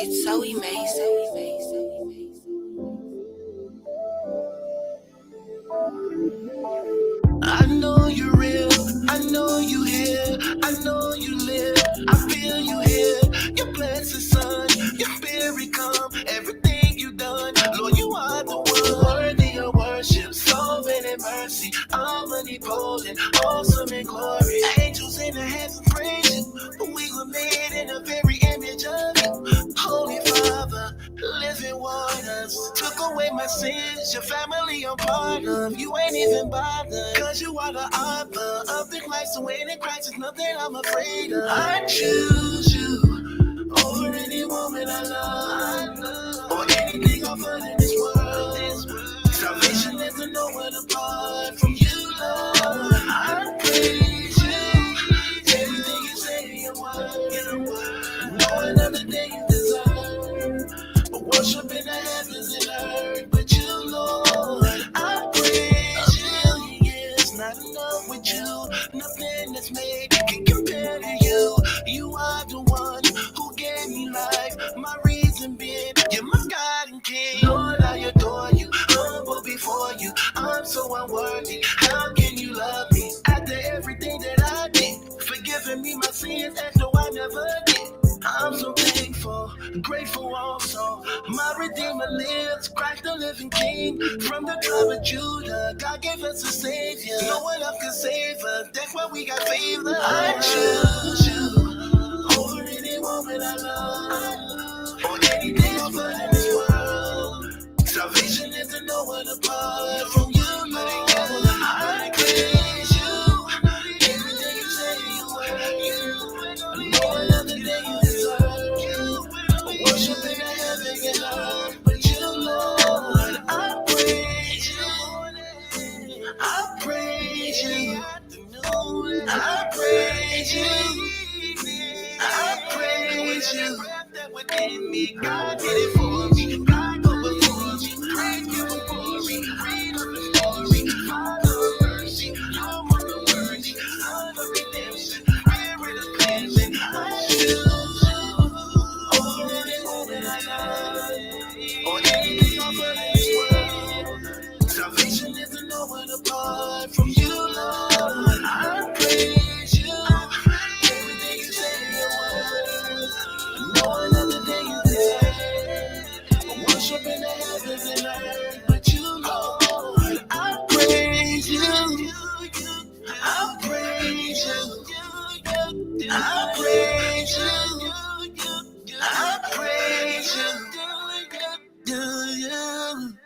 It's so amazing. I know you're real, I know you here, I know you live, I feel you here, your blessed son, your spirit come, everything you done, Lord, you are the one, worthy of worship, sovereign in mercy, omnipotent, awesome in glory, angels in the heaven praise you, we were made in the very image of you, Holy Father, living waters, took away my sins, your family I'm part of, you ain't even bothered, cause you are the author of the Christ, so in Christ is nothing I'm afraid of. I choose you over any woman I love, or anything I've heard in this world. Salvation is to know one apart from you, Lord. I praise you, everything you say in your word, no another day you deserve, but worship in the heavens and earth, but you, Lord, I praise you. It's not enough with you, nothing that's made can compare to you. You are the one who gave me life, my reason being, you're my God and King. Lord, I adore you, humble before you, I'm so unworthy. How can you love me after everything that I did? Forgiving me my sins as though I never did. I'm so thankful, grateful also. My Redeemer lives, Christ the living King. From the tribe of Judah, God gave us a Savior. No one else can save us, that's why we got favor. I choose you over any woman I love, or anything I've heard in this world. Salvation is to know one apart from you, Lord. I praise you, everything you say you no another day you deserve. Worship in the heaven and earth, but you, Lord, I praise you. I praise you. I praise you. I praise you. That within me, God did it for me. God go before me. Praise you for glory. Read of the story. Father of mercy. You're more than worthy. Son of redemption. Spirit of cleansing. I choose you over any woman I love, or anything I've heard in this world. Salvation is to know one apart from you, Lord. I praise you. Everything you say in your word, no another day you deserve. Worship in the heavens and earth, but you, Lord, I praise you. I praise you. I praise you. I praise you. Do you?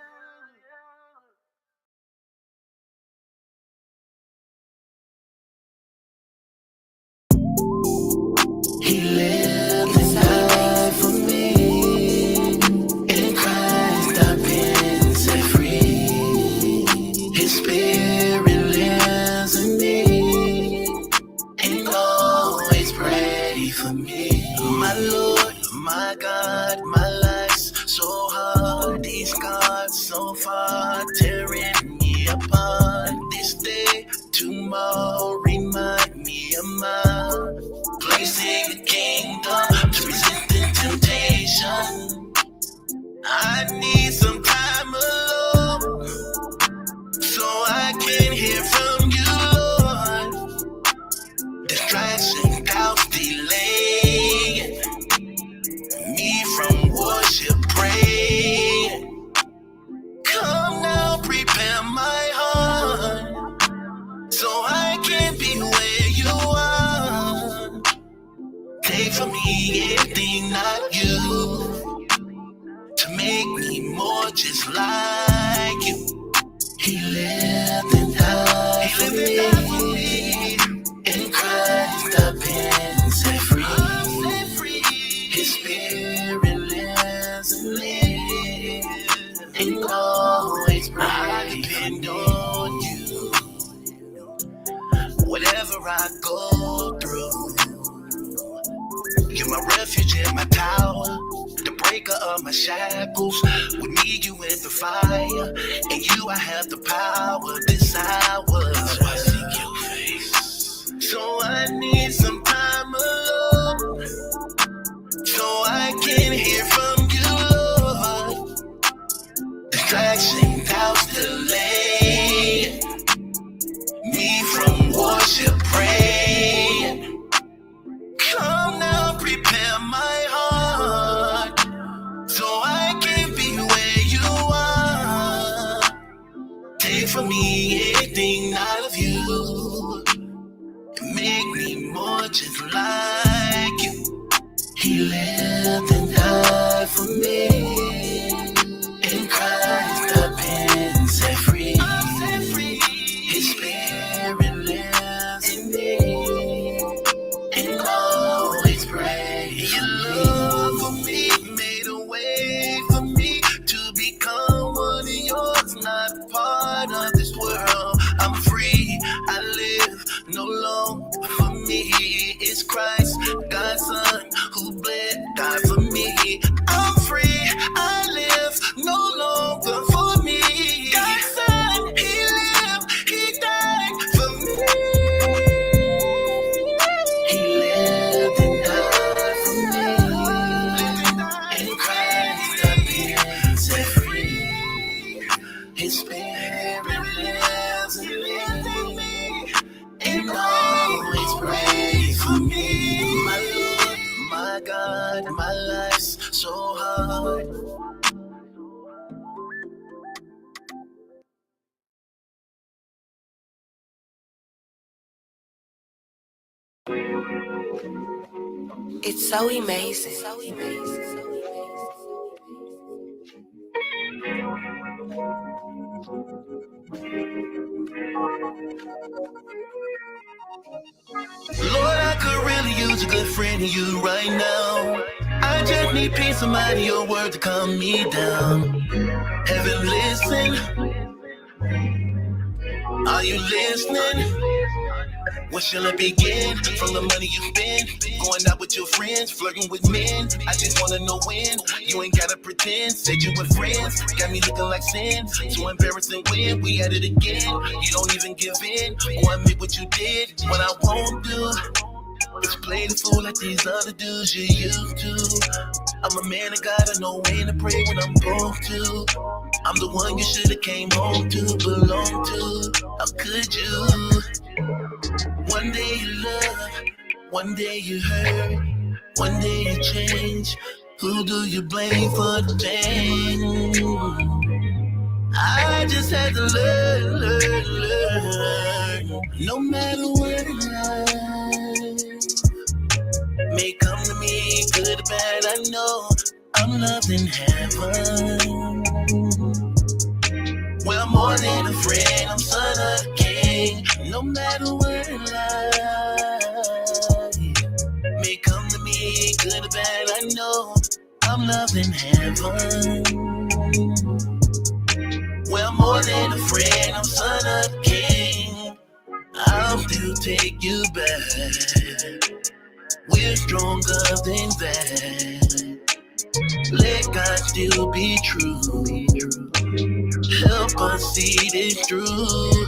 He lived his life for me. In Christ I've been set free. His spirit lives in me, and always ready for me. My Lord, my God, my life's so hard. These scars so far tearing me apart. This day, tomorrow, remind me of my place in the kingdom to resist the temptation. I need some time alone so I can hear from you, Lord. Distraction, doubts, delay me from worship, pray. Come now, prepare my heart so I can be where you are. Take from me anything not you, to make me more just like you. He lived and died for me. In Christ I've been set free. His spirit lives in me, and always I depend on you. Whatever I go through, you're my refuge and my tower, the breaker of my shackles. With me you in the fire, and you I have the power this hour. So I seek your face. So I need some time alone so I can hear from you, Lord. Distraction, doubts, delay me from worship, pray. Come now, prepare my heart so I can be where you are. Take from me anything not of you. Make me more just like you. He lived and died for me. In Christ I've been set free. I'm set free. His spirit lives in me. And always pray. Your love for me made a way for me to become one of yours, not part of this world. I'm free. I live no longer for me. It's Christ, God's Son, who bled, died for me. I'm free. I live no longer for me. God's Son, He lived, He died for me. He lived and died for me. In Christ I've been set free. His spirit lives in me. And always pray for me. My Lord, my God, my life's so hard. It's so amazing. Lord, I could really use a good friend of you right now. I just need peace of mind, your word to calm me down. Heaven, listen. Are you listening? Where shall I begin? From the money you spend, going out with your friends, flirting with men. I just wanna know when. You ain't gotta pretend. Said you were friends, got me looking like sin. So embarrassing when we at it again. You don't even give in or admit what you did. What I won't do is play the fool like these other dudes you used to. I'm a man of God, I know when to pray when I'm broke to. I'm the one you should've came home to, belong to. How could you? One day you love, one day you hurt, one day you change. Who do you blame for the change? I just had to learn. No matter what in life may come to me, good or bad, I know I'm loved in heaven. Well, I'm more than a friend, I'm son of a king. No matter what in life may come to me, good or bad, I know I'm loved in heaven. Well, more than a friend, I'm son of a king. I'll still take you back. We're stronger than that. Let God still be true. Help us see this through.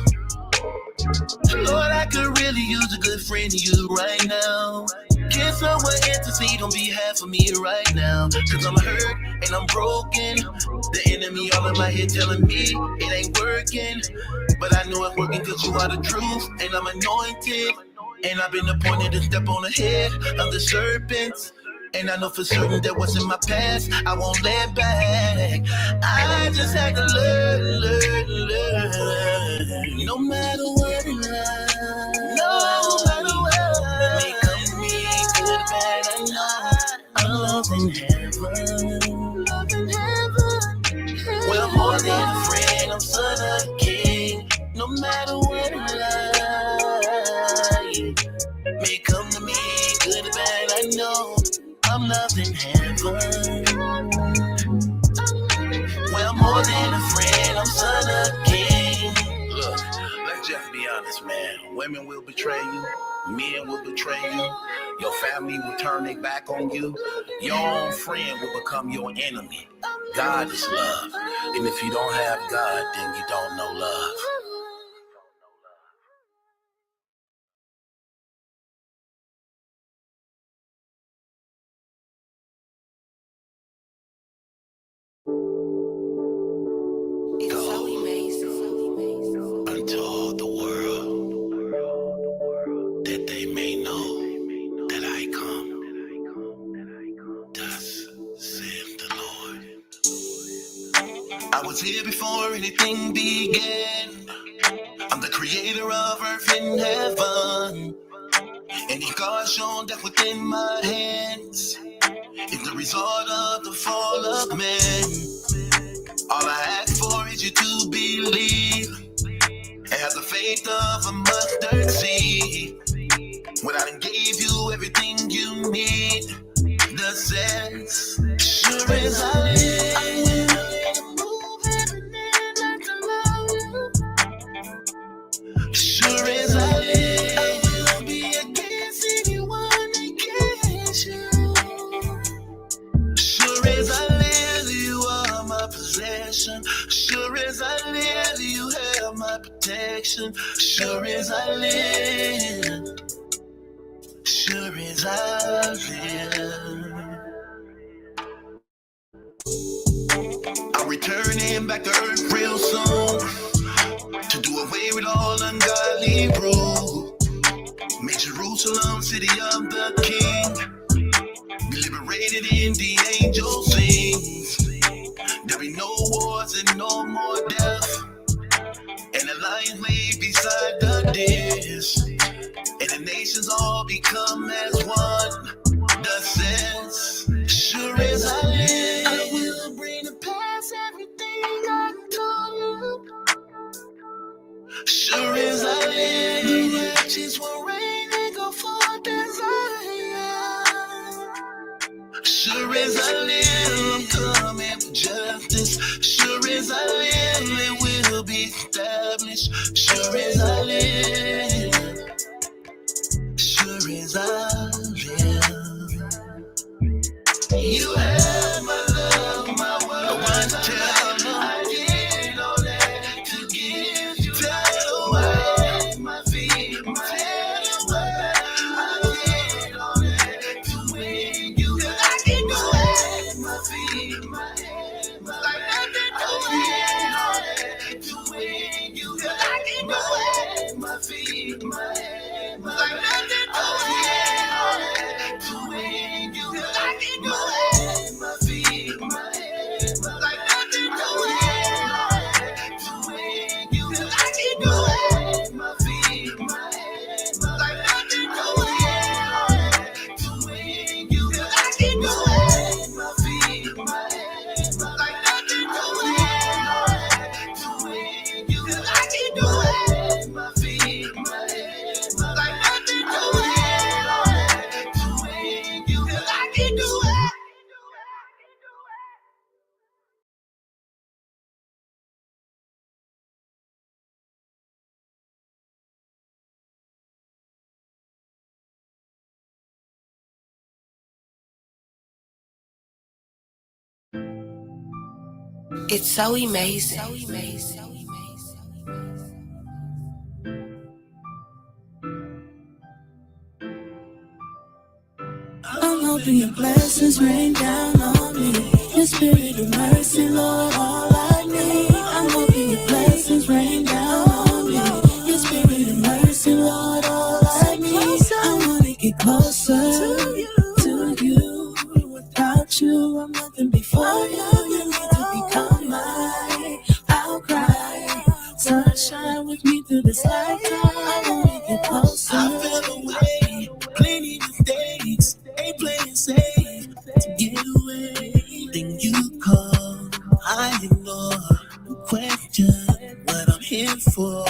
Lord, I could really use a good friend of you right now. Can someone intercede on behalf of me right now? Cause I'm hurt and I'm broken. The enemy all in my head telling me it ain't working. But I know it's working cause you are the truth. And I'm anointed. And I've been appointed to step on the head of the serpents. And I know for certain that what's in my past, I won't let back. I just had to learn. No matter what in life, no matter what may come to me, good or bad, I know I'm loved in heaven. Well, more than a friend, I'm son of a king. No matter what in life may come to me, good or bad, I know I'm loved in heaven. Well, more than a friend, I'm son of a king. Look, let's just be honest, man. Women will betray you. Men will betray you. Your family will turn their back on you. Your own friend will become your enemy. God is love. And if you don't have God, then you don't know love. was here before anything began. I'm the creator of earth and heaven. Any God shown death within my hands is the result of the fall of man. All I ask for is you to believe and have the faith of a mustard seed. When I done gave you everything you need, the sense, sure as I live, I will move heaven and earth to love you. Sure as I live, I will be against anyone against you. Sure as I live, you are my possession. Sure as I live, you have my protection. Sure as I live. Sure as I live, I'm returning back to earth real soon to do away with all ungodly rule. Make Jerusalem city of the King, be liberated in the angel sings. There'll be no wars and no more death, and the lion lay beside the dish. And the nations all become as one. The sense, sure as I live, I will bring to pass everything I told you. Sure as I live, the righteous will reign and go forth as I am. Sure as I live, I'm coming with justice. Sure as I live, it will be established. Sure as I live. Sure as I live, you have my love, my word. One time I did all that to give you. Tell away my feet, my head away. I did all that to win you. I can go away my feet, my head, my like nothing to win all that to win you. I can go away my feet, my head, my like nothing. It's so amazing. I'm hoping your blessings rain down on me. Your spirit of mercy, Lord, all I need. I'm hoping your blessings rain down on me. Your spirit of mercy, Lord, all I need. I wanna get closer to you. Without you, I'm nothing before you. You need to become mine. I'll cry. Sunshine with me through this lifetime. I wanna get closer. I fell away, plenty mistakes, ain't playing safe to get away. Then you call, I ignore, question what I'm here for.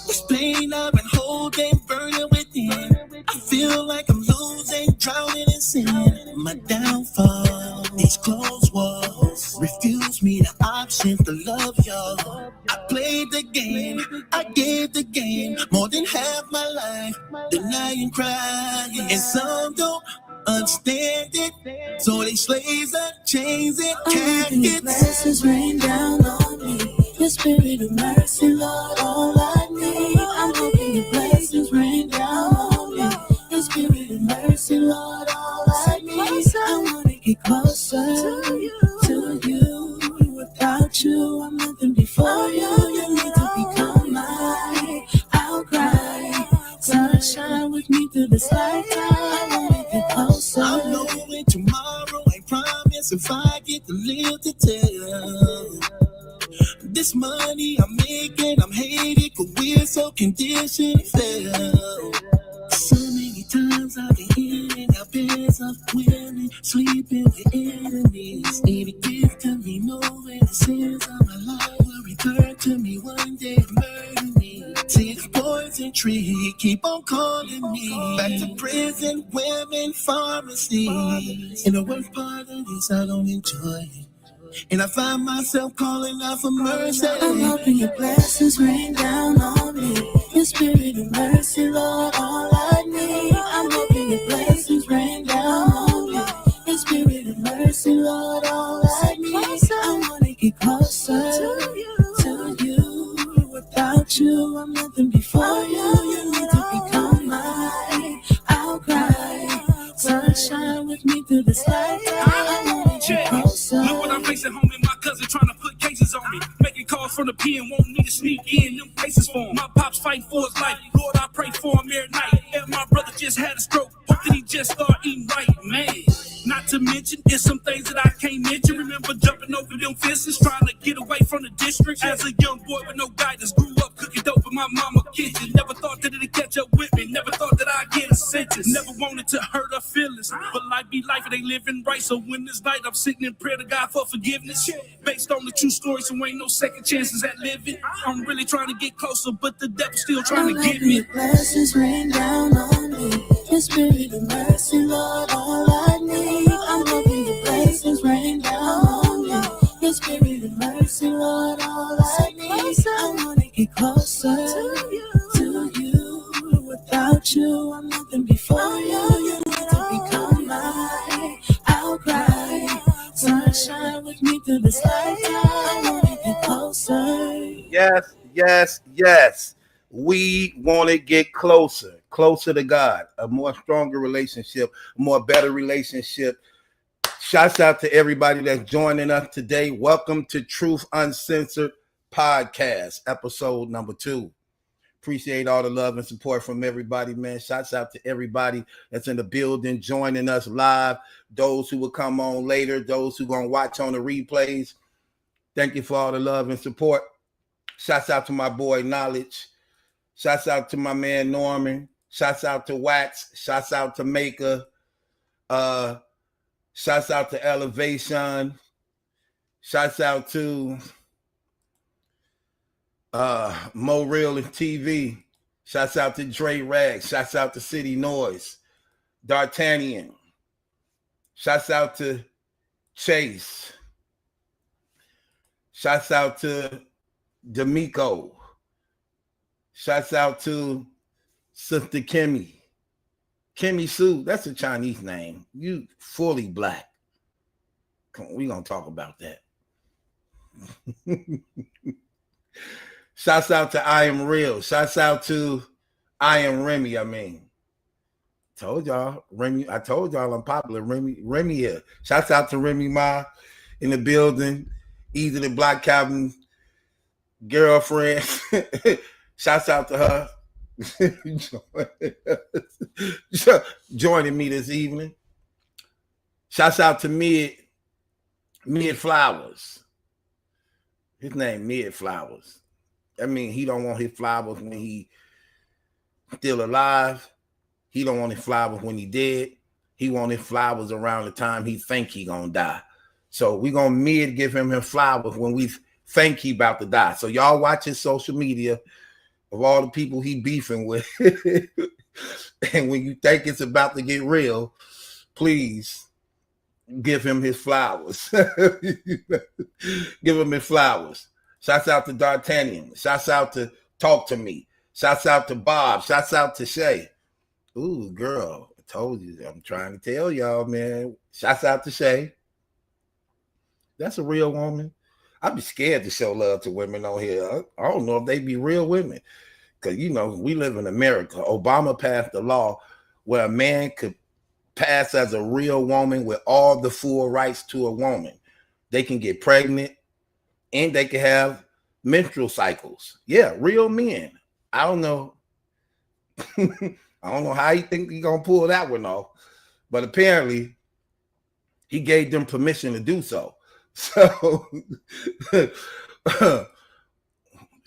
This pain I've been holding, burning within. I feel like I'm losing, drowning in sin. My downfall, these closed walls refuse me the option to love y'all. I played the game, I gave the game more than half my life, denying, crying, and some don't understand it, so they slaves and chains and caskets. Your blessings rain down on me. Your spirit of mercy, Lord, all I need. I'm hoping your blessings rain down on me. Your spirit of mercy, Lord, all I need. I wanna get closer to you. Without you, I'm nothing before you. You need to become mine. I'll cry. Sunshine with me through this lifetime. I wanna get closer. I'm knowing tomorrow, I promise if I get to live to tell. this money I'm making, I'm hated, cause we're so conditioned to fail. So many times I've been in our beds of women, sleeping with enemies. Need to give to me, knowing the sins of my life will return to me one day and murder me. See the poison tree, keep on calling me back to prison, women, pharmacies. And the worst part of this, I don't enjoy it. And I find myself calling out for mercy. I'm hoping your blessings rain down on me. Your spirit of mercy, Lord, all I need. I'm hoping your blessings rain down on me. Your spirit of mercy, Lord, all I need. I want to get closer to you. Without you, I'm nothing before you. You need to become mine. I'll cry. Sunshine with me through this life. I want to get closer. Look what I'm facing, homie. My cousin trying to put cases on me. Making calls from the pen, want me to sneak in them cases for him. My pops fight for his life. Lord, I pray for him every night. And my brother just had a stroke. Hope that he just start eating right, man. Not to mention, it's some things that I can't mention. Remember jumping over them fences, trying to get away from the district. As a young boy with no guidance, grew up cooking dope in my mama's kitchen. Never thought that it'd catch up with me. Never thought that I'd get a sentence. Never wanted to hurt her feelings. But life be life, it ain't living right. So when this night I'm sitting in prayer to God for forgiveness, based on the true story, so ain't no second chances at living. I'm really trying to get closer, but the devil's still trying to get me. Your blessings rain down on me. Your spirit of mercy, Lord, all I need. I'm hoping your blessings rain down on me. Your spirit of mercy, Lord, all I need. I want to get closer to you. Without you, I'm nothing before you. You need to become mine. I'll cry. Sunshine with me through this life. I want to get closer. Yes, yes, yes. We want to get closer to God, a more stronger relationship, a more better relationship. Shouts out to everybody that's joining us today. Welcome to Truth Uncensored Podcast, episode number 2. Appreciate all the love and support from everybody, man. Shouts out to everybody that's in the building, joining us live, those who will come on later, those who are going to watch on the replays. Thank you for all the love and support. Shouts out to my boy Knowledge. Shouts out to my man Norman. Shouts out to Wax. Shouts out to Maker. Shouts out to Elevation. Shouts out to Mo Real and TV. Shouts out to Dre Rags. Shouts out to City Noise. D'Artagnan. Shouts out to Chase. Shouts out to D'Amico. Shouts out to Sister Kimmy. Kimmy Sue, that's a Chinese name. You fully black. Come on, we're going to talk about that. Shouts out to I Am Real. Shouts out to I Am Remy, Told y'all, Remy. I told y'all I'm popular. Remy here. Shouts out to Remy Ma in the building. Easy the Black Cabin girlfriend. Shouts out to her. Joining me this evening. Shouts out to Mid Flowers. His name Mid Flowers. I mean, he don't want his flowers when he still alive. He don't want his flowers when he dead. He want his flowers around the time he think he gonna die. So we gonna give him his flowers when we think he about to die. So y'all watch his social media of all the people he beefing with. And when you think it's about to get real, please give him his flowers. Give him his flowers. Shouts out to D'Artagnan. Shouts out to Talk to Me. Shouts out to Bob. Shouts out to Shay. Ooh, girl, I told you. I'm trying to tell y'all, man. Shouts out to Shay. That's a real woman. I'd be scared to show love to women on here. I don't know if they be real women. Because, you know, we live in America. Obama passed a law where a man could pass as a real woman with all the full rights to a woman. They can get pregnant and they can have menstrual cycles. Yeah, real men. I don't know. I don't know how you think he's going to pull that one off. But apparently, he gave them permission to do so. So,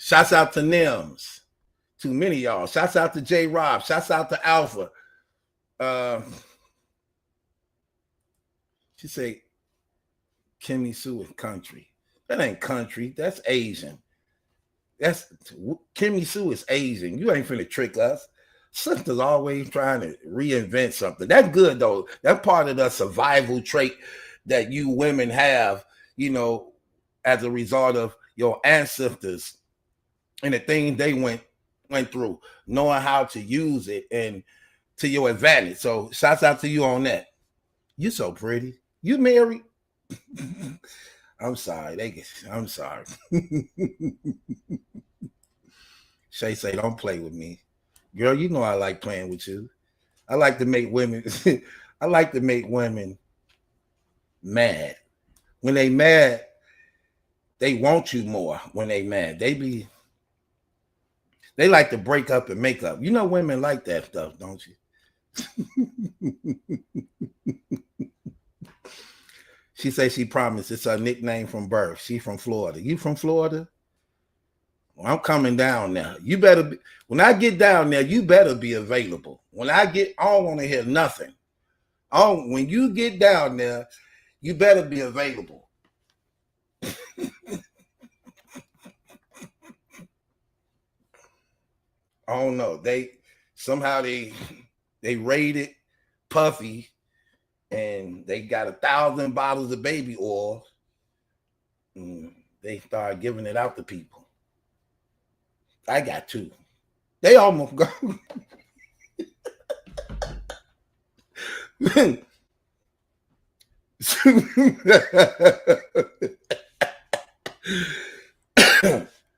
Shouts out to Nims. Too many of y'all. Shouts out to J Rob. Shouts out to Alpha. She say Kimmy Sue is country. That ain't country. That's Asian. That's Kimmy Sue is Asian. You ain't finna trick us. Sisters always trying to reinvent something. That's good though. That's part of the survival trait that you women have, you know, as a result of your ancestors and the things they went through, knowing how to use it and to your advantage. So shouts out to you on that. You so pretty. You married? I'm sorry. I'm sorry. Shay say, don't play with me. Girl, you know I like playing with you. I like to make women mad. When they mad, they want you more when they mad. They like to break up and make up. You know women like that stuff, don't you? She say she promised it's her nickname from birth. She from Florida. You from Florida? Well, I'm coming down now. You better be, when I get down there, you better be available. I don't want to hear nothing. When you get down there, you better be available. I don't know. They raided Puffy and they got 1,000 bottles of baby oil. And they started giving it out to people. I got 2. They almost go.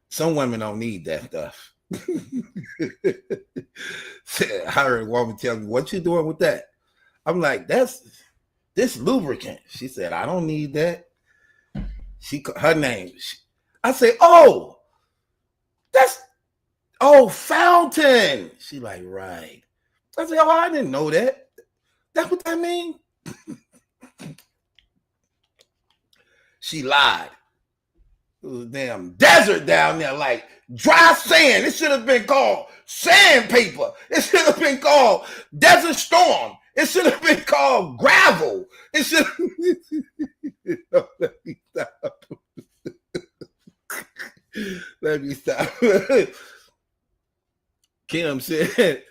Some women don't need that stuff. I heard a woman tell me, what you doing with that? I'm like, that's this lubricant. She said, I don't need that. Her name. I say, Fountain. She like, right. I said, I didn't know that. That's what that mean? She lied. It was a damn desert down there, like dry sand. It should have been called sandpaper. It should have been called Desert Storm. It should have been called gravel. It should have... Let me stop. Kim said,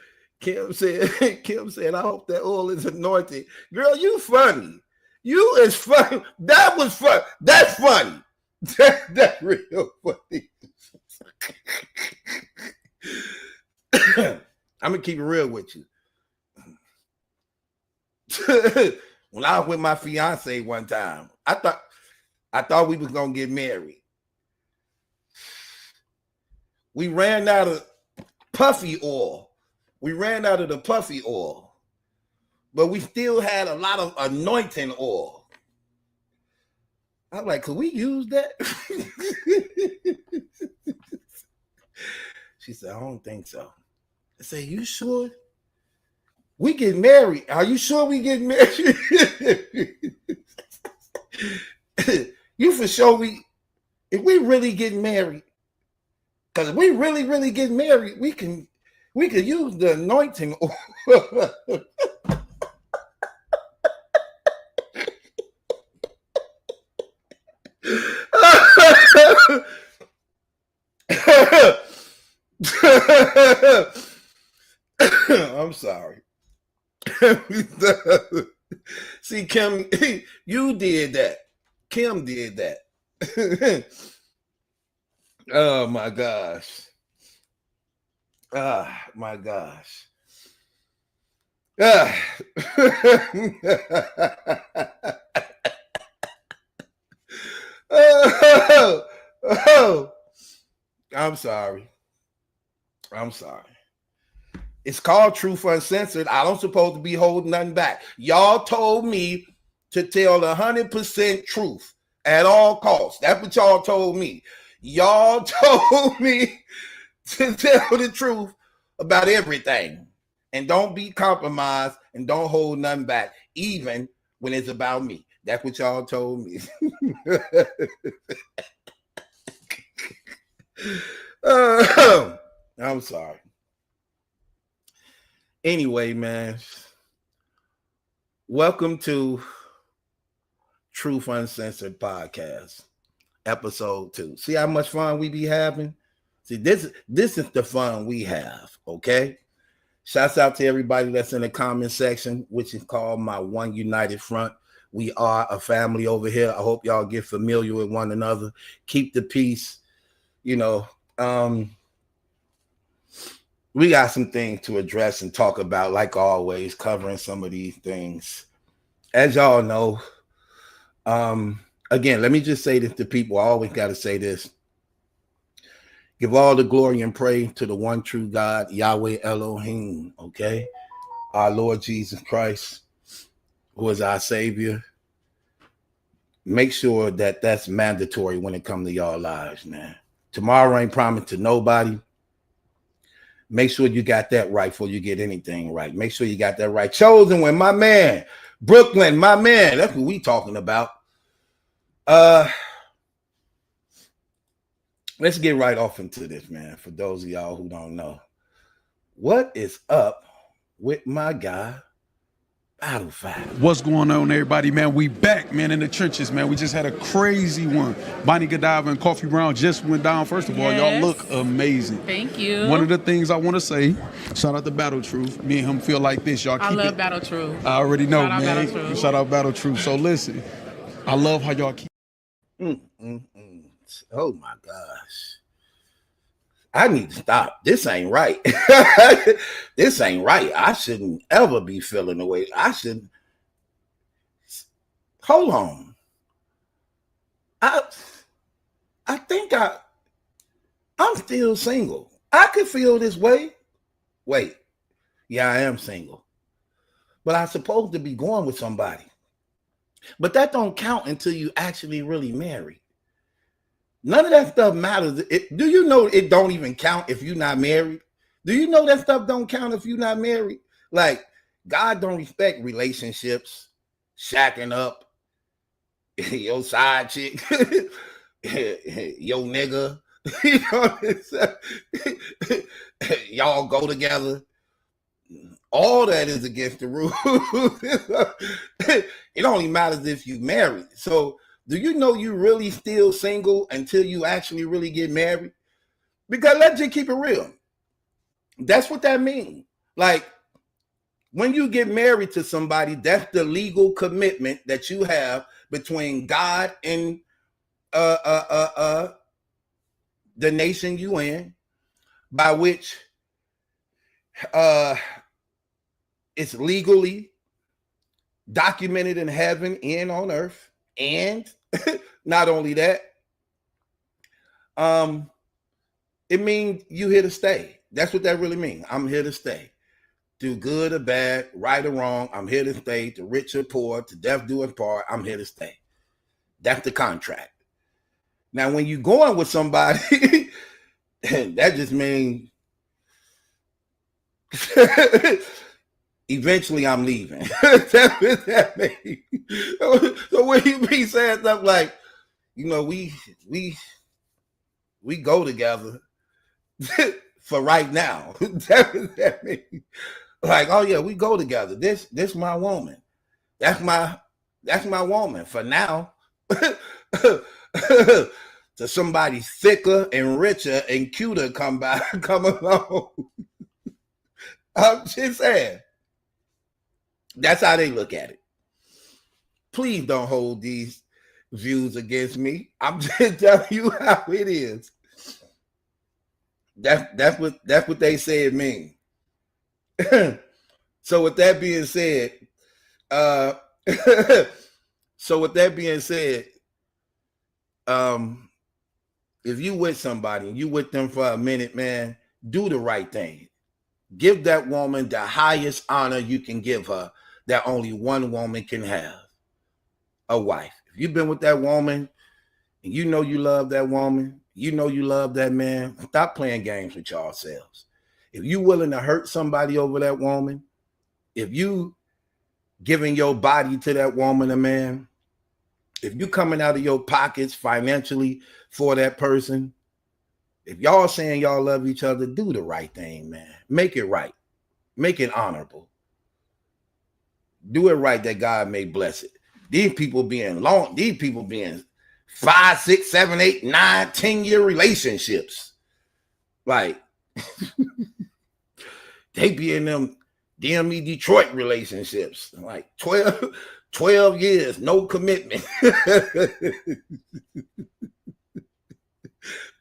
I hope that oil is anointed. Girl, you funny. You is funny. That was fun. That's funny. That's real funny. I'm gonna keep it real with you. When I was with my fiance one time, I thought we was gonna get married. We ran out of puffy oil. We ran out of the puffy oil, but we still had a lot of anointing oil. I'm like, could we use that? She said, I don't think so. I said, you sure? We get married. Are you sure we get married? You for sure if we really get married, because if we really, really get married, we could use the anointing oil. I'm sorry. See, Kim, you did that. Kim did that. Oh my gosh. Ah, my gosh. I'm sorry. It's called Truth Uncensored. I don't supposed to be holding nothing back. Y'all told me to tell 100% truth at all costs. That's what y'all told me. Y'all told me to tell the truth about everything. And don't be compromised and don't hold nothing back, even when it's about me. That's what y'all told me. I'm sorry. Anyway, man, welcome to Truth Uncensored Podcast, episode 2. See how much fun we be having? See, this is the fun we have, okay? Shouts out to everybody that's in the comment section, which is called my One United Front. We are a family over here. I hope y'all get familiar with one another. Keep the peace. You know, we got some things to address and talk about, like always, covering some of these things. As y'all know, again, let me just say this to people. I always got to say this. Give all the glory and praise to the one true God, Yahweh Elohim, okay? Our Lord Jesus Christ, who is our Savior. Make sure that that's mandatory when it comes to y'all lives, man. Tomorrow ain't promised to nobody. Make sure you got that right before you get anything right. Make sure you got that right. Chosen One, my man. Brooklyn, my man. That's what we talking about. Let's get right off into this, man. For those of y'all who don't know, what is up with my guy, Battle Factz? What's going on, everybody, man? We back, man, in the trenches, man. We just had a crazy one. Bonnie Godiva and Coffee Brown just went down. First of all, y'all look amazing. Thank you. One of the things I want to say, shout out to Battle Truth. Me and him feel like this. Y'all keep I love Battle Truth. I already know, Shout out man. Battle Truth. Shout out Battle Truth. So listen, I love how y'all keep. Oh my gosh. I need to stop. This ain't right. This ain't right. I shouldn't ever be feeling the way I should. Hold on. I think I'm still single. I could feel this way. Wait. Yeah, I am single. But I'm supposed to be going with somebody. But that don't count until you actually really married. None of that stuff matters. Do you know it don't even count if you're not married? Do you know that stuff don't count if you're not married? Like, God don't respect relationships, shacking up, your side chick, your nigga. You know, y'all go together. All that is against the rules. It only matters if you married. So, do you know you really still single until you actually really get married? Because let's just keep it real. That's what that means. Like, when you get married to somebody, that's the legal commitment that you have between God and the nation you in, by which it's legally documented in heaven and on earth. And not only that, it means you here to stay. That's what that really means. I'm here to stay. Do good or bad, right or wrong, I'm here to stay. To rich or poor, to death do us part, I'm here to stay. That's the contract. Now, when you're going with somebody, that just means eventually I'm leaving. That's what that means. So when you be saying stuff like, you know, we go together for right now. That's what that means. Like, oh yeah, we go together. This my woman. That's my woman for now. To somebody thicker and richer and cuter come along. I'm just saying. That's how they look at it. Please don't hold these views against me. I'm just telling you how it is. That's what they say it means. So with that being said, if you with somebody and you with them for a minute, man, do the right thing. Give that woman the highest honor you can give her that only one woman can have, a wife. If you've been with that woman and you know you love that woman, you know you love that man, stop playing games with yourselves. If you're willing to hurt somebody over that woman, if you giving your body to that woman or man, if you coming out of your pockets financially for that person, If y'all saying y'all love each other, do the right thing, man. Make it right. Make it honorable. Do it right that God may bless it. These people being 5, 6, 7, 8, 9, 10-year relationships. Like they be in them DME Detroit relationships. Like 12 years, no commitment.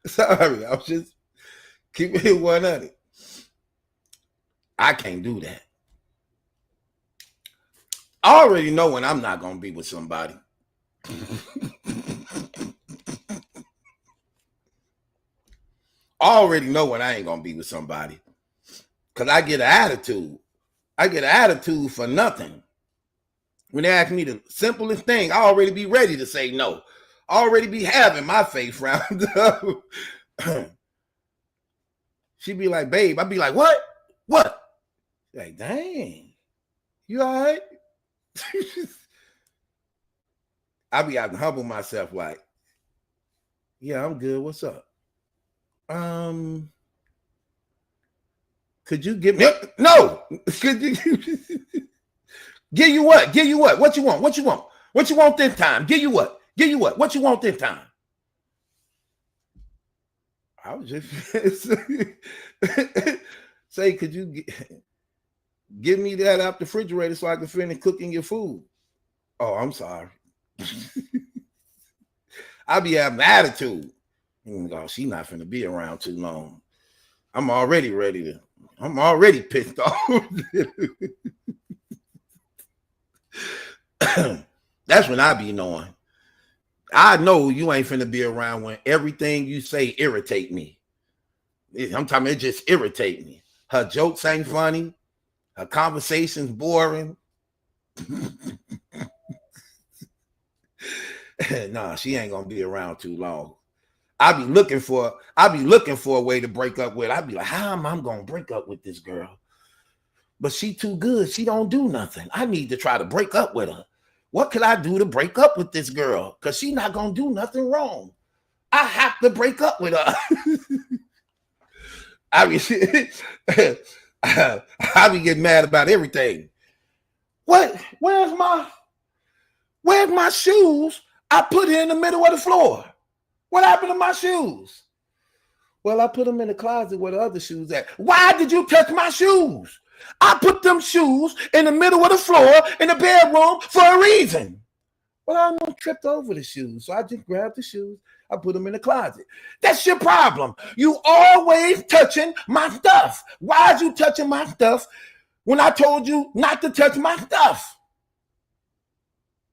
Sorry, I was just keeping it 100. I can't do that. I already know when I'm not going to be with somebody. I already know when I ain't going to be with somebody. Because I get an attitude. I get an attitude for nothing. When they ask me the simplest thing, I already be ready to say no. I already be having my face round up. She be like, babe. I be like, what? What? Like, dang. You all right? I be out to humble myself like, yeah, I'm good. What's up? Could you give me no? Could you give you what? Give you what? What you want? What you want? What you want this time? Give you what? Give you what? What you want this time? I was just say, could you give me that out the refrigerator so I can finish cooking your food? Oh, I'm sorry. I be having attitude. Oh, she not finna be around too long. I'm already pissed off. That's when I be knowing. I know you ain't finna be around when everything you say irritate me. I'm talking, it just irritate me. Her jokes ain't funny. Her conversation's boring. Nah, she ain't gonna be around too long. I be looking for a way to break up with. I be like, how am I gonna break up with this girl? But she too good. She don't do nothing. I need to try to break up with her. What could I do to break up with this girl? Because she not gonna do nothing wrong. I have to break up with her. I be getting mad about everything. What? Where's my shoes? I put it in the middle of the floor. What happened to my shoes? Well, I put them in the closet where the other shoes at. Why did you touch my shoes? I put them shoes in the middle of the floor in the bedroom for a reason. Well, I almost tripped over the shoes, so I just grabbed the shoes. I put them in the closet. That's your problem. You always touching my stuff. Why is you touching my stuff when I told you not to touch my stuff?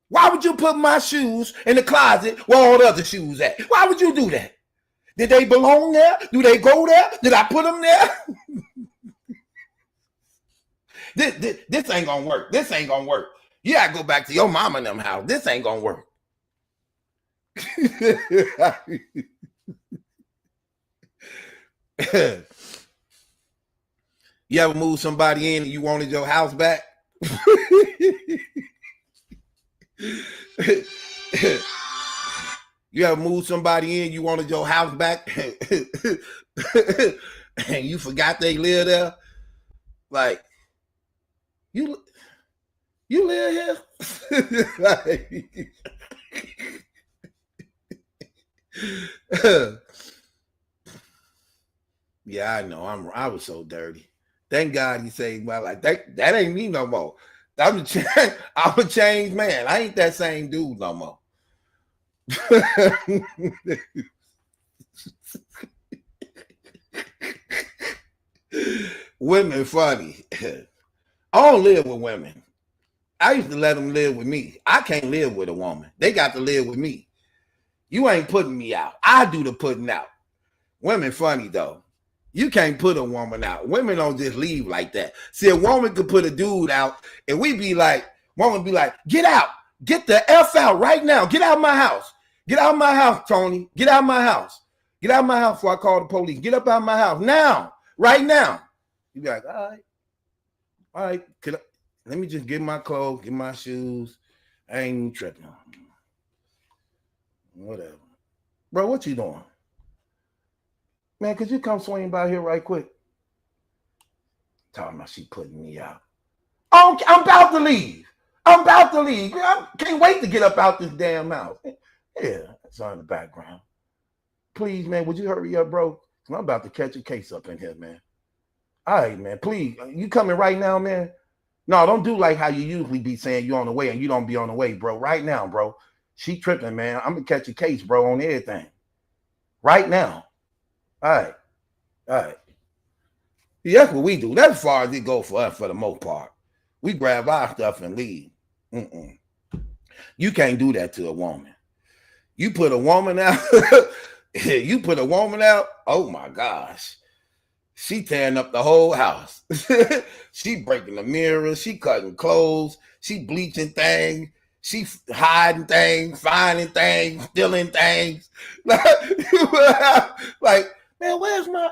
Why would you put my shoes in the closet where all the other shoes at? Why would you do that? Did they belong there? Do they go there? Did I put them there? This ain't gonna work. This ain't gonna work. You gotta go back to your mama and them house. This ain't gonna work. You ever move somebody in and you wanted your house back? You ever moved somebody in, you wanted your house back, and you forgot they live there? Like, you live here? Like, yeah, I know. I was so dirty. Thank God he saved my life. That ain't me no more. I'm a changed man. I ain't that same dude no more. Women funny. I don't live with women. I used to let them live with me. I can't live with a woman. They got to live with me. You ain't putting me out. I do the putting out. Women funny though. You can't put a woman out. Women don't just leave like that. See, a woman could put a dude out, and woman be like, get out. Get the F out right now. Get out of my house. Get out of my house, Tony. Get out of my house. Get out of my house before I call the police. Get up out of my house now. Right now. You be like, all right. Let me just get my clothes, get my shoes. I ain't even tripping. Whatever. Bro, what you doing? Man, could you come swing by here right quick? Talking about she putting me out. Oh, I'm about to leave. I'm about to leave. I can't wait to get up out this damn house. Yeah, that's on the background. Please, man, would you hurry up, bro? I'm about to catch a case up in here, man. All right, man, please. You coming right now, man? No, don't do like how you usually be saying you on the way and you don't be on the way, bro. Right now, bro. She tripping, man. I'm going to catch a case, bro, on everything. Right now. All right. All right. Yeah, that's what we do. That's as far as it goes for us for the most part. We grab our stuff and leave. You can't do that to a woman. You put a woman out. You put a woman out. Oh, my gosh. She tearing up the whole house. She breaking the mirrors. She cutting clothes. She bleaching things. She hiding things, finding things, stealing things. Like, man, where's my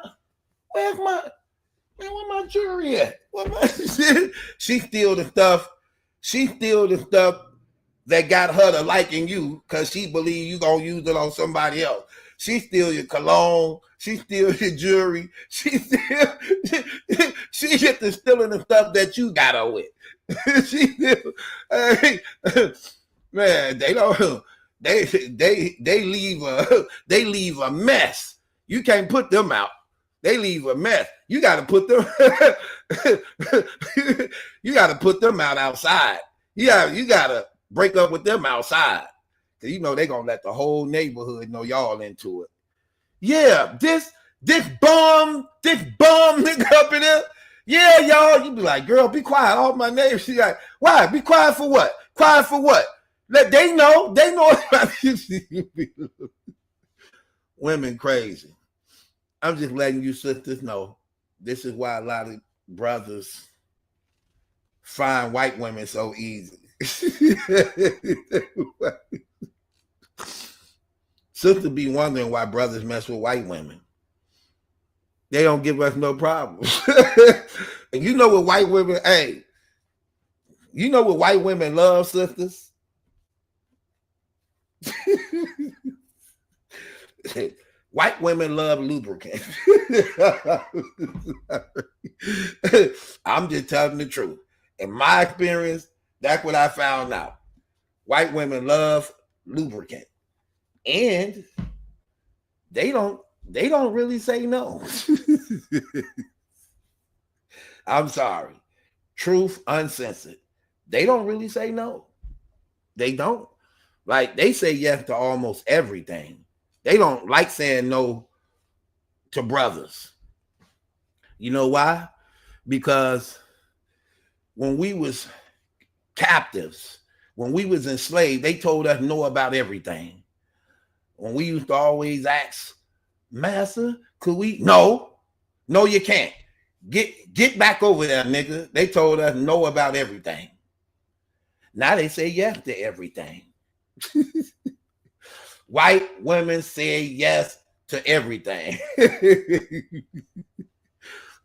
jewelry at? She steal the stuff. She steal the stuff that got her to liking you because she believe you gonna use it on somebody else. She steal your cologne. She steal your jewelry. She get to stealing the stuff that you got her with. Man, they don't. They leave a mess. You can't put them out. They leave a mess. You got to put them. You got to put them out outside. You got to break up with them outside. Cause you know they gonna let the whole neighborhood know y'all into it. Yeah, this bum nigga up in there. Yeah, y'all. You be like, girl, be quiet. All my neighbors. She like, why? Be quiet for what? Quiet for what? Let they know. They know. Women crazy. I'm just letting you sisters know. This is why a lot of brothers find white women so easy. Sisters be wondering why brothers mess with white women. They don't give us no problems. And you know what white women, you know what white women love, sisters? White women love lubricant. I'm just telling the truth. In my experience, that's what I found out. White women love lubricant. And they don't really say no. I'm sorry. Truth uncensored. They don't really say no. They don't. Like, they say yes to almost everything. They don't like saying no to brothers. You know why? Because when we was captives, when we was enslaved, they told us no about everything. When we used to always ask, Master, could we? No, you can't. Get back over there, nigga. They told us no about everything. Now they say yes to everything. White women say yes to everything.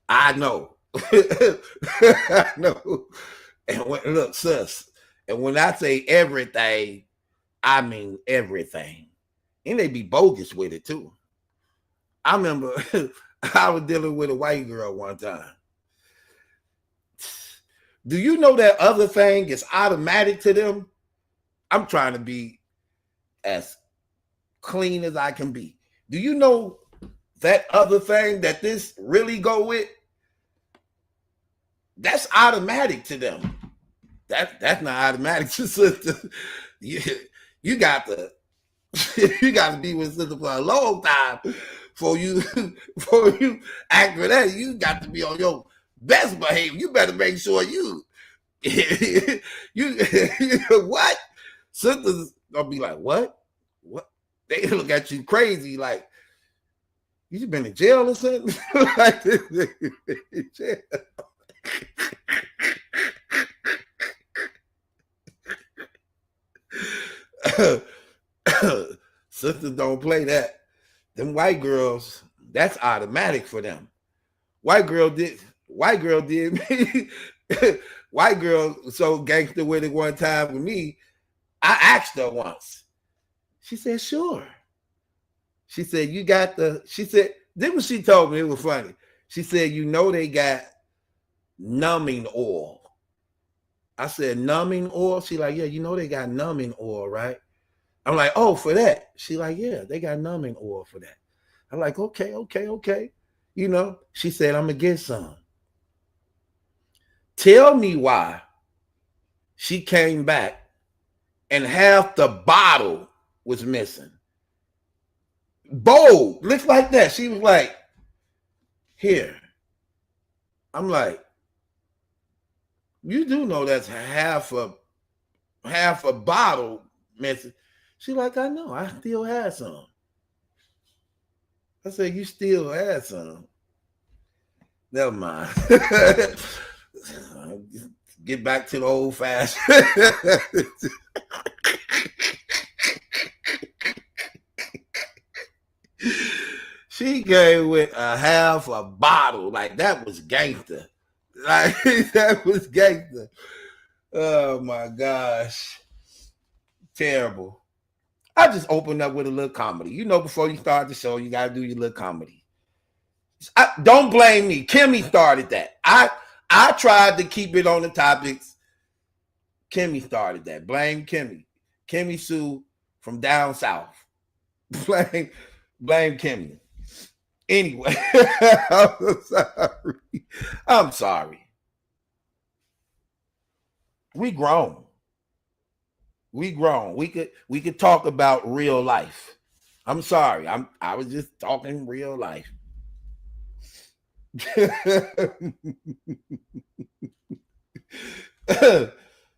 I know. I know. And look, sis, and when I say everything, I mean everything. And they be bogus with it too. I remember I was dealing with a white girl one time. Do you know that other thing is automatic to them? I'm trying to be as clean as I can be. Do you know that other thing that this really go with? That's automatic to them. That's not automatic to sister. You got to be with sister for a long time before you act for that. You got to be on your best behavior. You better make sure you what? Sisters gonna be like, what? They look at you crazy, like you been in jail or something. Like jail. Sisters don't play that. Them white girls, that's automatic for them. White girl did me. White girl so gangster with it one time with me. I asked her once. She said, sure. She said, Then when she told me, it was funny. She said, you know they got numbing oil. I said, numbing oil? She like, yeah, you know they got numbing oil, right? I'm like, oh, for that? She like, yeah, they got numbing oil for that. I'm like, okay. You know, she said, I'm going to get some. Tell me why she came back and half the bottle was missing. Bold, looks like that. She was like, here. I'm like, you do know that's half a bottle missing. She like, I know, I still had some. I said, you still had some. Never mind. Get back to the old fashioned. She came with a half a bottle. Like, that was gangster. Like, that was gangster. Oh my gosh. Terrible. I just opened up with a little comedy. You know, before you start the show, you got to do your little comedy. Don't blame me. Kimmy started that. I tried to keep it on the topics. Kimmy started that. Blame Kimmy. Kimmy Sue from down south. Blame Kimmy. Anyway, I'm sorry. We grown. We could talk about real life. I'm sorry. I was just talking real life.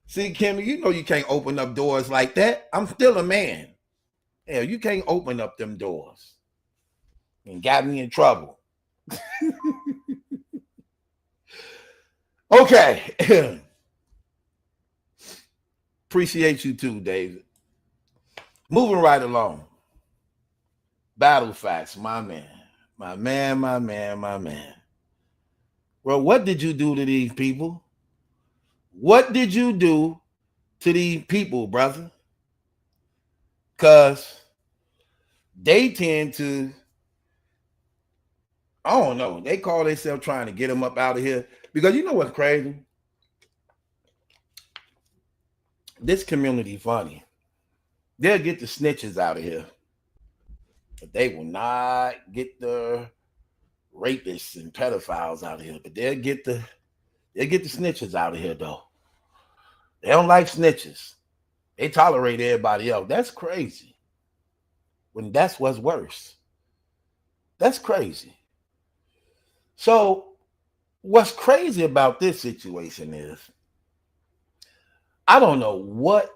See, Kimmy, you know you can't open up doors like that. I'm still a man. Hell, you can't open up them doors. And got me in trouble. Okay. Appreciate you too, David. Moving right along. Battle Factz, my man. Well, what did you do to these people? What did you do to these people, brother? Because they tend to, I don't know, they call themselves trying to get them up out of here. Because you know what's crazy? This community funny. They'll get the snitches out of here, but they will not get the rapists and pedophiles out of here. But they'll get the snitches out of here, though. They don't like snitches. They tolerate everybody else. That's crazy. When that's what's worse. That's crazy. So what's crazy about this situation is, I don't know what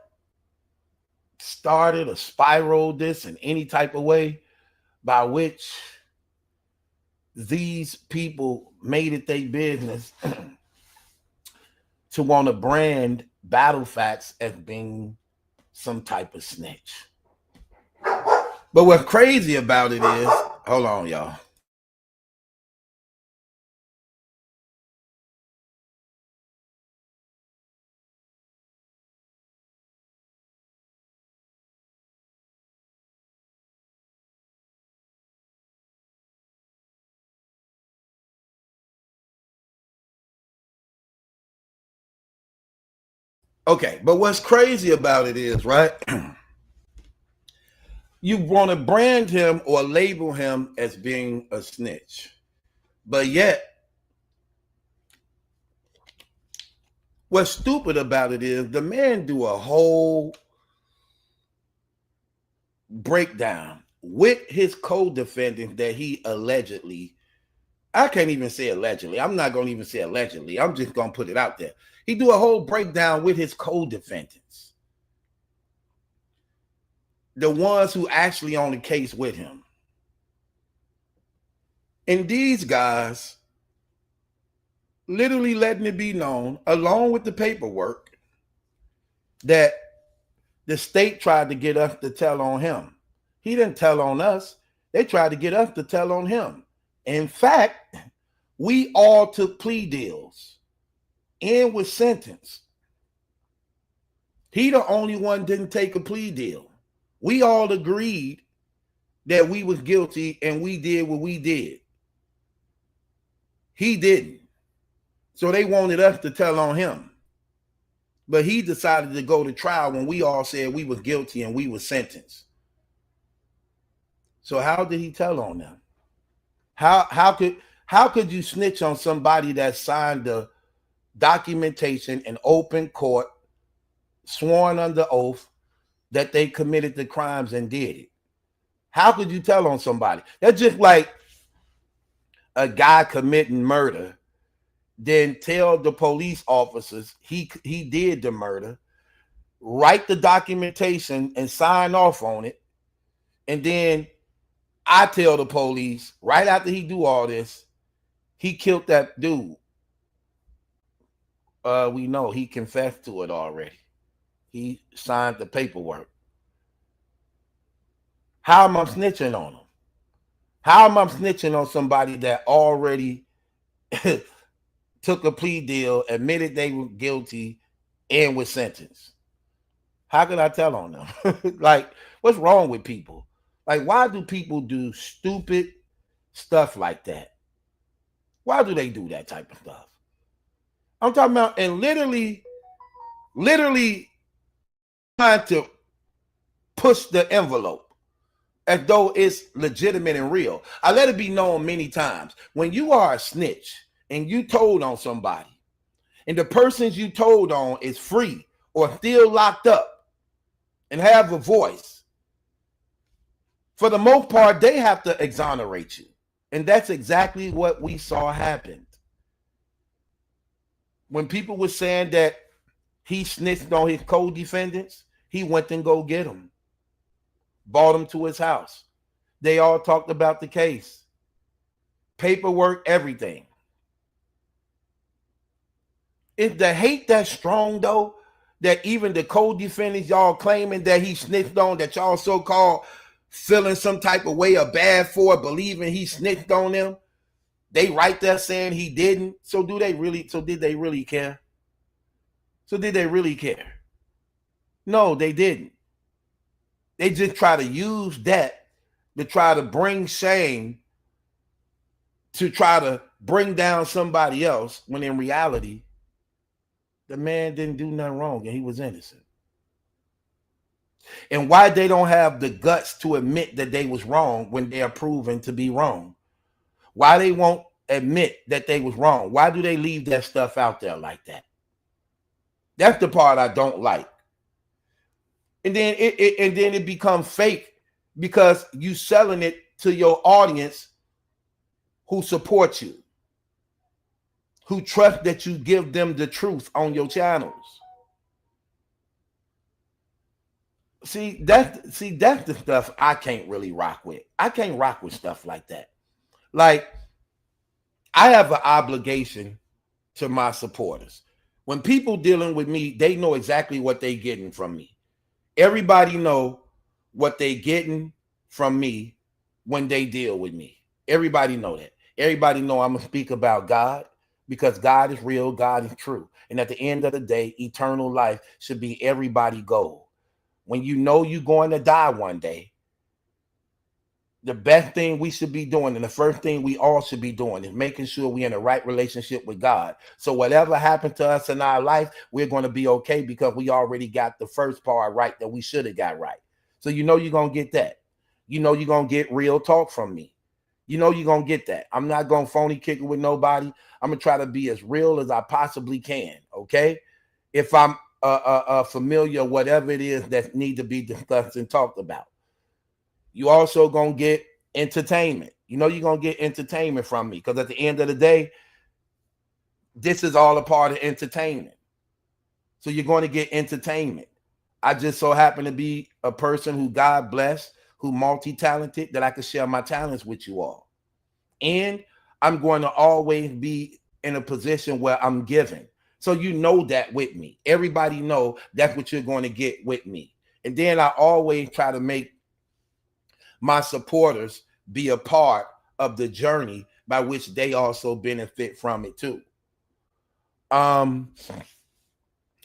started or spiraled this in any type of way by which these people made it their business to want to brand Battle Factz as being some type of snitch. But what's crazy about it is, hold on, y'all. Okay, but what's crazy about it is, right? You want to brand him or label him as being a snitch. But yet, what's stupid about it is the man do a whole breakdown with his co-defendant that he allegedly, I can't even say allegedly. I'm not going to even say allegedly. I'm just going to put it out there. He do a whole breakdown with his co-defendants. The ones who actually on the case with him. And these guys literally letting it be known, along with the paperwork, that the state tried to get us to tell on him. He didn't tell on us. They tried to get us to tell on him. In fact, we all took plea deals and was sentenced. He the only one didn't take a plea deal. We all agreed that we was guilty and we did what we did. He didn't. So they wanted us to tell on him. But he decided to go to trial when we all said we were guilty and we were sentenced. So how did he tell on them? How could you snitch on somebody that signed the documentation in open court, sworn under oath that they committed the crimes and did it? How could you tell on somebody? That's just like a guy committing murder, then tell the police officers he did the murder, write the documentation and sign off on it, and then I tell the police right after he do all this, he killed that dude. We know he confessed to it already. He signed the paperwork. How am I snitching on him? How am I snitching on somebody that already took a plea deal, admitted they were guilty, and was sentenced? How can I tell on them? Like, what's wrong with people? Like, why do people do stupid stuff like that? Why do they do that type of stuff? I'm talking about, and literally trying to push the envelope as though it's legitimate and real. I let it be known many times, when you are a snitch and you told on somebody and the persons you told on is free or still locked up and have a voice, for the most part, they have to exonerate you. And that's exactly what we saw happen. When people were saying that he snitched on his co-defendants, he went and go get them. Brought them to his house. They all talked about the case. Paperwork, everything. Is the hate that strong, though, that even the co-defendants y'all claiming that he snitched on, that y'all so-called feeling some type of way or bad for, believing he snitched on them, they right there saying he didn't? So did they really care? So did they really care? No, they didn't. They just try to use that to try to bring shame, to try to bring down somebody else, when in reality, the man didn't do nothing wrong and he was innocent. And why they don't have the guts to admit that they was wrong when they are proven to be wrong? Why they won't admit that they was wrong? Why do they leave that stuff out there like that? That's the part I don't like. And then it becomes fake because you selling it to your audience who support you, who trust that you give them the truth on your channels. See, that's the stuff I can't really rock with. I can't rock with stuff like that. Like, I have an obligation to my supporters. When people dealing with me, they know exactly what they getting from me. Everybody know what they getting from me when they deal with me. Everybody know that. Everybody know I'm going to speak about God, because God is real, God is true. And at the end of the day, eternal life should be everybody's goal. When you know you're going to die one day, the best thing we should be doing, and the first thing we all should be doing, is making sure we're in the right relationship with God. So whatever happened to us in our life, we're going to be okay, because we already got the first part right that we should have got right. So you know you're going to get that. You know you're going to get real talk from me. You know you're going to get that. I'm not going to phony kick it with nobody. I'm going to try to be as real as I possibly can, okay? If I'm familiar, whatever it is that need to be discussed and talked about. You also going to get entertainment. You know you're going to get entertainment from me, because at the end of the day, this is all a part of entertainment. So you're going to get entertainment. I just so happen to be a person who God blessed, who multi-talented, that I can share my talents with you all. And I'm going to always be in a position where I'm giving. So you know that with me. Everybody know that's what you're going to get with me. And then I always try to make my supporters be a part of the journey by which they also benefit from it too.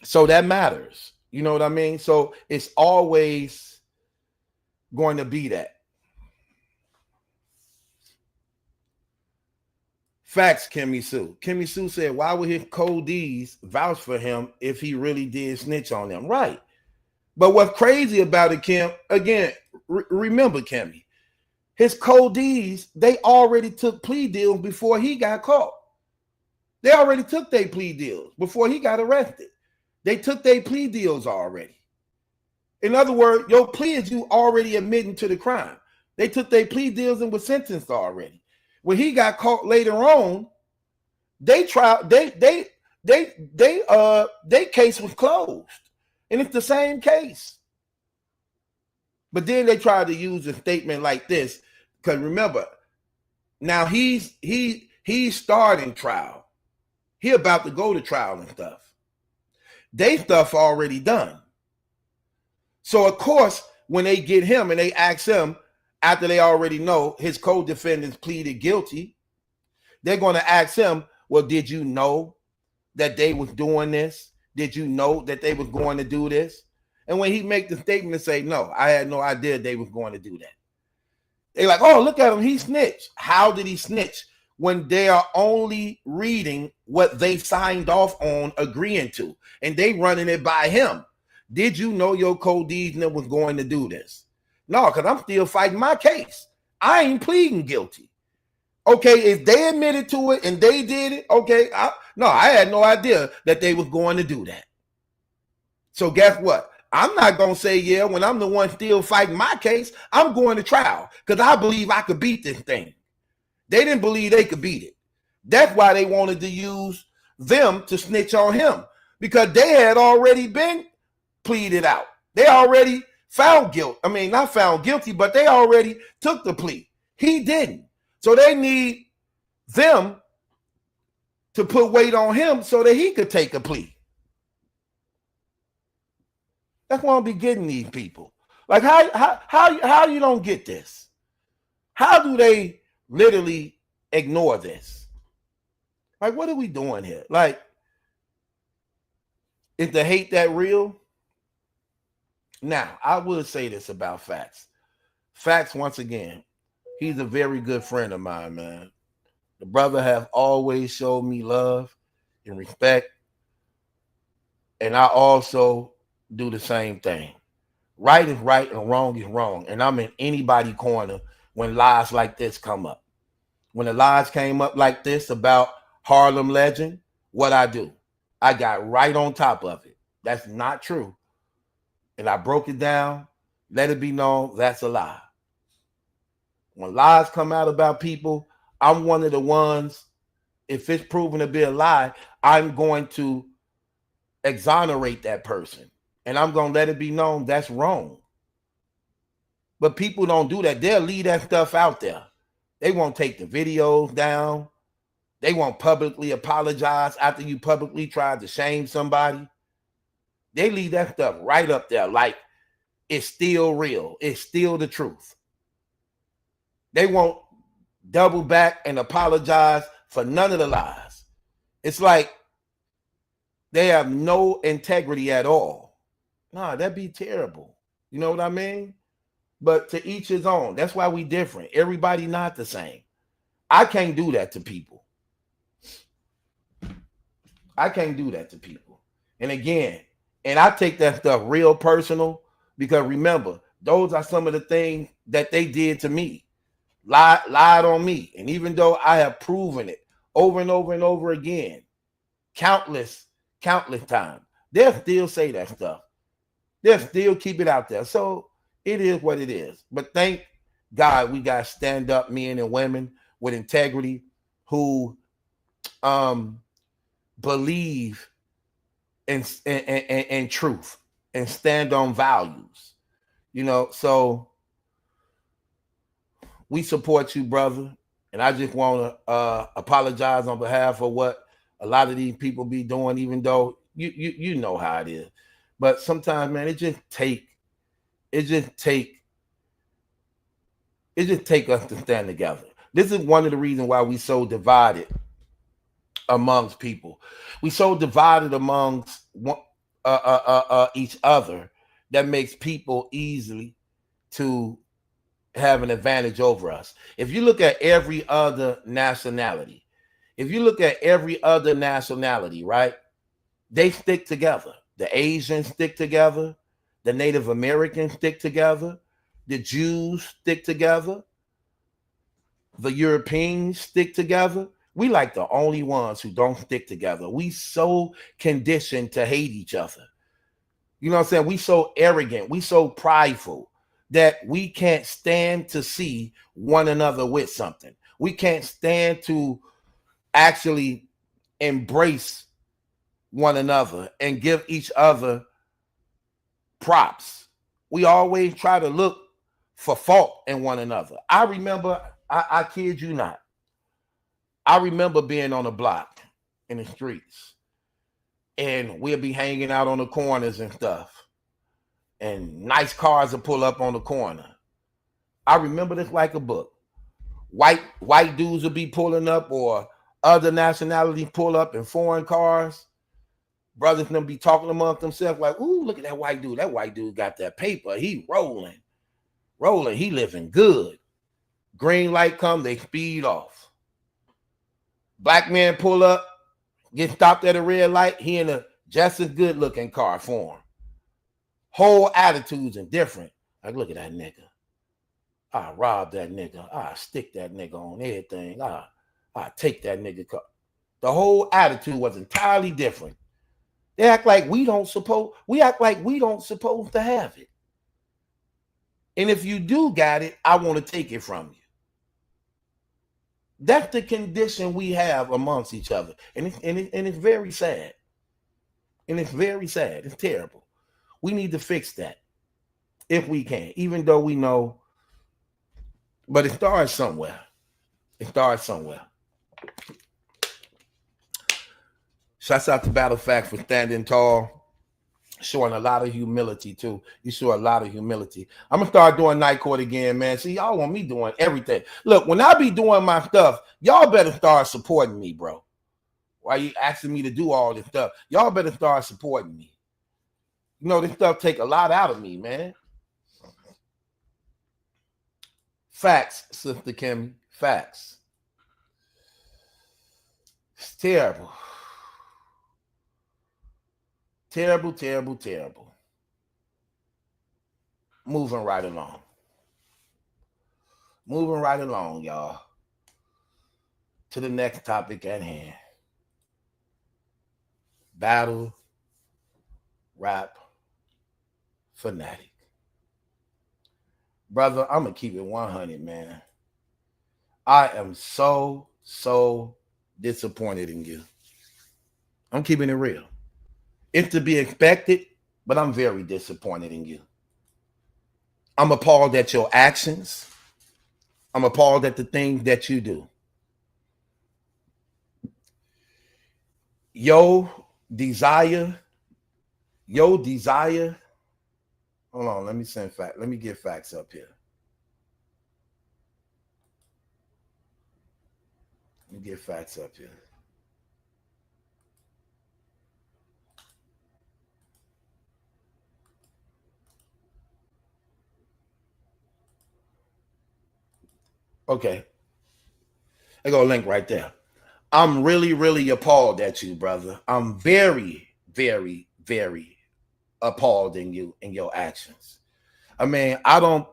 So that matters. You know what I mean? So it's always going to be that. Factz, Kimmy Sue. Kimmy Sue said, why would his codees vouch for him if he really did snitch on them? Right. But what's crazy about it, Kim, again, remember, Kimmy, his codees, they already took plea deals before he got caught. They already took their plea deals before he got arrested. They took their plea deals already. In other words, your plea is you already admitting to the crime. They took their plea deals and were sentenced already. When he got caught later on, they case was closed. And it's the same case. But then they tried to use a statement like this. Because remember, now he's starting trial. He about to go to trial and stuff. They stuff already done. So of course, when they get him and they ask him, after they already know his co-defendants pleaded guilty, they're going to ask him, well, did you know that they was doing this? Did you know that they was going to do this? And when he make the statement and say, no, I had no idea they was going to do that. They're like, oh, look at him. He snitched. How did he snitch? When they are only reading what they signed off on agreeing to, and they running it by him. Did you know your codees was going to do this? No, because I'm still fighting my case. I ain't pleading guilty. Okay, if they admitted to it and they did it, okay, I had no idea that they was going to do that. So guess what? I'm not going to say, yeah, when I'm the one still fighting my case, I'm going to trial because I believe I could beat this thing. They didn't believe they could beat it. That's why they wanted to use them to snitch on him because they had already been pleaded out. They already found guilt. I mean, not found guilty, but they already took the plea. He didn't. So they need them to put weight on him so that he could take a plea. That's why I'll be getting these people. Like, how you don't get this? How do they literally ignore this? Like, what are we doing here? Like, is the hate that real? Now, I will say this about Factz. Factz, once again, he's a very good friend of mine, man. The brother have always showed me love and respect. And I also do the same thing. Right is right and wrong is wrong. And I'm in anybody's corner when lies like this come up. When the lies came up like this about Harlem Legend, what I do? I got right on top of it. That's not true. And I broke it down, let it be known that's a lie. When lies come out about people, I'm one of the ones, if it's proven to be a lie, I'm going to exonerate that person. And I'm going to let it be known that's wrong. But people don't do that. They'll leave that stuff out there. They won't take the videos down. They won't publicly apologize after you publicly tried to shame somebody. They leave that stuff right up there like it's still real. It's still the truth. They won't double back and apologize for none of the lies. It's like they have no integrity at all. Nah, that'd be terrible. You know what I mean? But to each his own. That's why we different. Everybody not the same. I can't do that to people. I can't do that to people. And again, and I take that stuff real personal because remember, those are some of the things that they did to me. Lied on me. And even though I have proven it over and over and over again, countless times, they'll still say that stuff. They'll still keep it out there. So it is what it is. But thank God we got stand up men and women with integrity who believe in truth and stand on values. You know, so we support you, brother. And I just want to apologize on behalf of what a lot of these people be doing, even though you know how it is. But sometimes, man, it just take us to stand together. This is one of the reasons why we so divided amongst people. We so divided amongst each other that makes people easily to have an advantage over us. If you look at every other nationality, if you look at every other nationality, right, they stick together. The Asians stick together. The Native Americans stick together. The Jews stick together. The Europeans stick together. We like the only ones who don't stick together. We so conditioned to hate each other. You know what I'm saying? We so arrogant. We so prideful that we can't stand to see one another with something. We can't stand to actually embrace one another and give each other props. We always try to look for fault in one another. I remember, I kid you not, I remember being on the block in the streets, and we'll be hanging out on the corners and stuff, and nice cars will pull up on the corner. I remember this like a book. White dudes will be pulling up, or other nationalities pull up in foreign cars. Brothers them be talking amongst themselves like, ooh, look at that white dude. That white dude got that paper. He rolling. He living good. Green light come, they speed off. Black man pull up, get stopped at a red light. He in a just as good looking car for him. Whole attitudes and different. Like, look at that nigga. I rob that nigga. I stick that nigga on everything. I take that nigga car. The whole attitude was entirely different. They act like we don't supposed to have it. And if you do got it, I want to take it from you. That's the condition we have amongst each other. And it's very sad. And it's very sad. It's terrible. We need to fix that if we can, even though we know. But it starts somewhere. Shouts out to Battle Factz for standing tall, showing a lot of humility too. You show a lot of humility. I'm gonna start doing night court again, man. See, y'all want me doing everything. Look, when I be doing my stuff, y'all better start supporting me, bro. Why you asking me to do all this stuff? Y'all better start supporting me. You know, this stuff take a lot out of me, man. Facts, Sister Kim. Facts. It's terrible. Terrible, terrible, terrible. Moving right along. Y'all. To the next topic at hand. Battle rap fanatic. Brother, I'm going to keep it 100, man. I am so disappointed in you. I'm keeping it real. It's to be expected, but I'm very disappointed in you. I'm appalled at your actions. I'm appalled at the things that you do. Your desire. Hold on, let me get Factz up here. Okay. I got a link right there. I'm really appalled at you, brother. I'm very appalled in you and your actions. I mean, I'm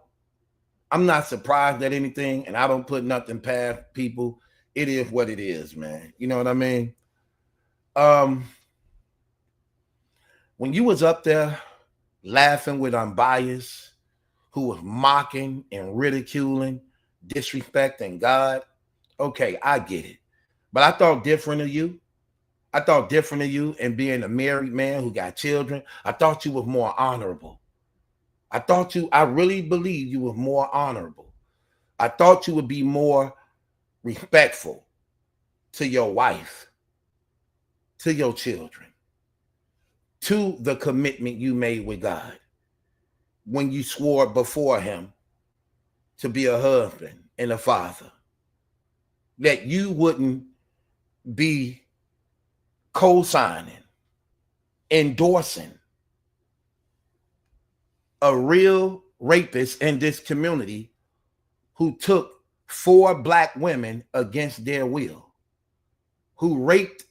not surprised at anything, and I don't put nothing past people. It is what it is, man. You know what I mean? When you was up there laughing with Unbiased, who was mocking and ridiculing, disrespecting God, okay, I get it. But I thought different of you. And being a married man who got children, I thought you was more honorable. I really believe you were more honorable. I thought you would be more respectful to your wife, to your children, to the commitment you made with God when you swore before him to be a husband and a father, that you wouldn't be co-signing, endorsing a real rapist in this community who took 4 black women against their will. who raped,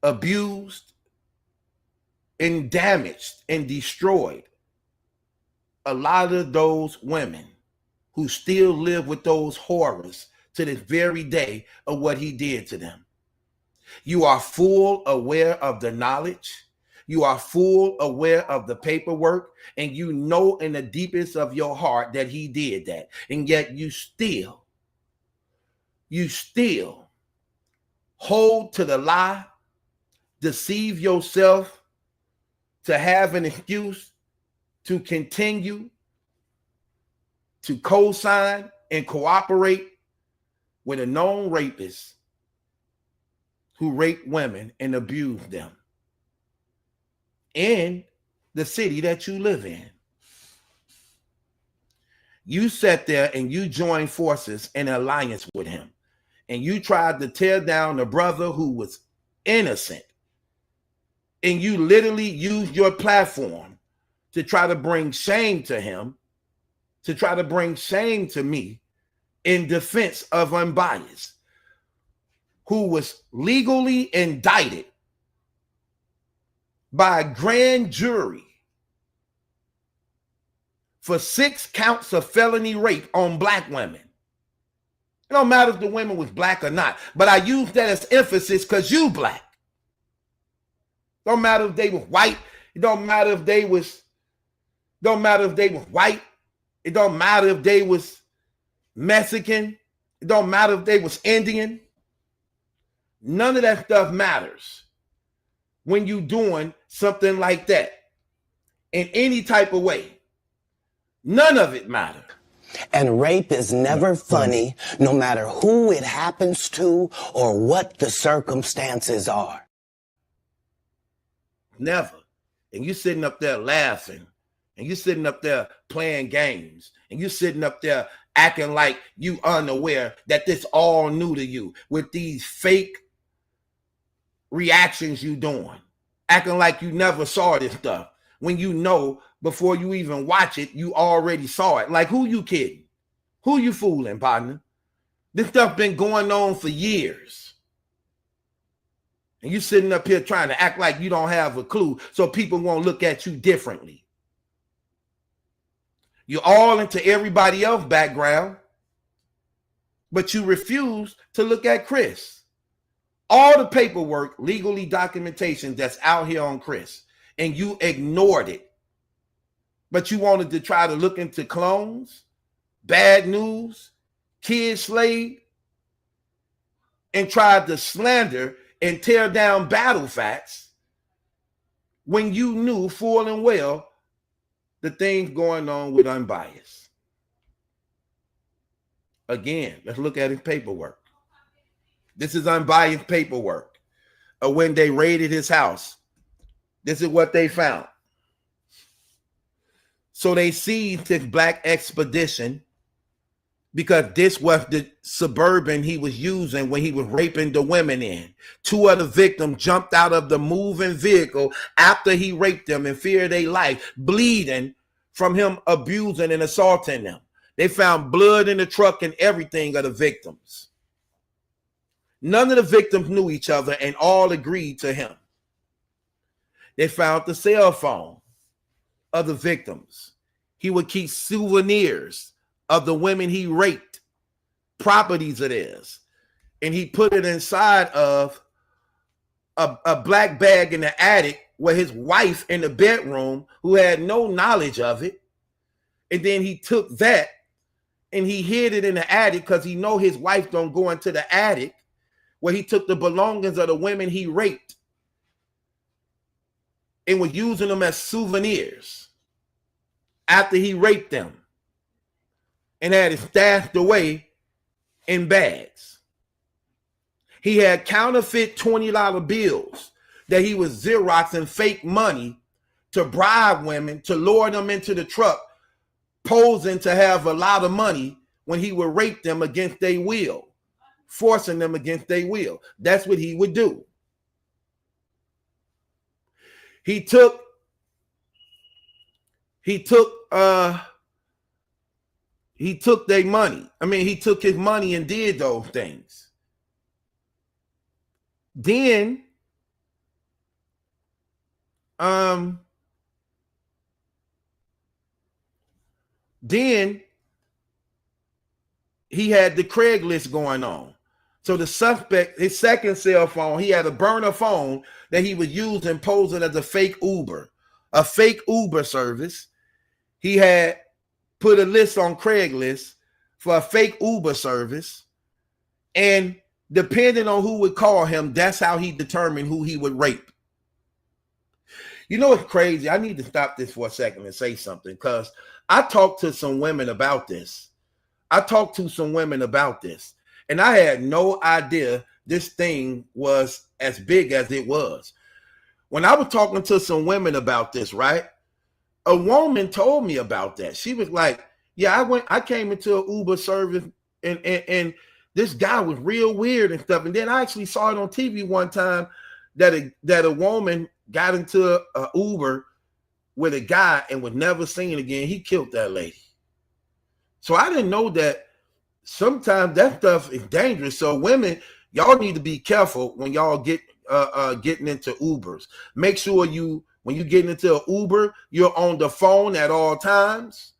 abused, and damaged and destroyed a lot of those women who still live with those horrors to this very day of what he did to them. You are full aware of the knowledge. You are full aware of the paperwork, and you know in the deepest of your heart that he did that. And yet you still hold to the lie, deceive yourself to have an excuse to continue to co-sign and cooperate with a known rapist who raped women and abused them in the city that you live in. You sat there and you joined forces in alliance with him, and you tried to tear down the brother who was innocent, and you literally used your platform to try to bring shame to him, to try to bring shame to me in defense of Unbiased, who was legally indicted by a grand jury for 6 counts of felony rape on black women. It don't matter if the women was black or not, but I use that as emphasis because you black. Don't matter if they were white. It don't matter if they was white. It don't matter if they was Mexican. It don't matter if they was Indian. None of that stuff matters when you doing something like that in any type of way. None of it matters. And rape is never funny, no matter who it happens to or what the circumstances are. Never. And you sitting up there laughing, and you sitting up there playing games, and you sitting up there acting like you unaware that this all new to you with these fake reactions you doing, acting like you never saw this stuff when you know before you even watch it, you already saw it. Like, who you kidding? Who you fooling, partner? This stuff been going on for years. And you sitting up here trying to act like you don't have a clue so people won't look at you differently. You're all into everybody else's background, but you refuse to look at Chris. All the paperwork, legally documentation that's out here on Chris, and you ignored it. But you wanted to try to look into clones, bad news, kid slave, and tried to slander and tear down battle facts when you knew full and well the things going on with Unbiased. Again, let's look at his paperwork. This is Unbiased paperwork of when they raided his house. This is what they found. So they seized his black expedition because this was the Suburban he was using when he was raping the women in. 2 other victims jumped out of the moving vehicle after he raped them in fear of their life, bleeding from him abusing and assaulting them. They found blood in the truck and everything of the victims. None of the victims knew each other and all agreed to him. They found the cell phone of the victims. He would keep souvenirs of the women he raped, properties of theirs, and he put it inside of a black bag in the attic where his wife in the bedroom, who had no knowledge of it, and then he took that and he hid it in the attic because he know his wife don't go into the attic, where he took the belongings of the women he raped and was using them as souvenirs after he raped them, and had it stashed away in bags. He had counterfeit $20 bills that he was Xeroxing fake money to bribe women, to lure them into the truck, posing to have a lot of money when he would rape them against their will, forcing them against their will. That's what he would do. He took their money. I mean, he took his money and did those things. Then then he had the Craigslist going on. So the suspect, his second cell phone, he had a burner phone that he was using posing as a fake Uber service. He had put a list on Craigslist for a fake Uber service. And depending on who would call him, that's how he determined who he would rape. You know what's crazy? I need to stop this for a second and say something, because I talked to some women about this. And I had no idea this thing was as big as it was. When I was talking to some women about this, right? A woman told me about that. She was like, yeah, I came into an Uber service and this guy was real weird and stuff. And then I actually saw it on TV one time that a woman got into an Uber with a guy and was never seen again. He killed that lady. So I didn't know that sometimes that stuff is dangerous. So women, y'all need to be careful when y'all getting into Ubers. Make sure when you get into an Uber, you're on the phone at all times.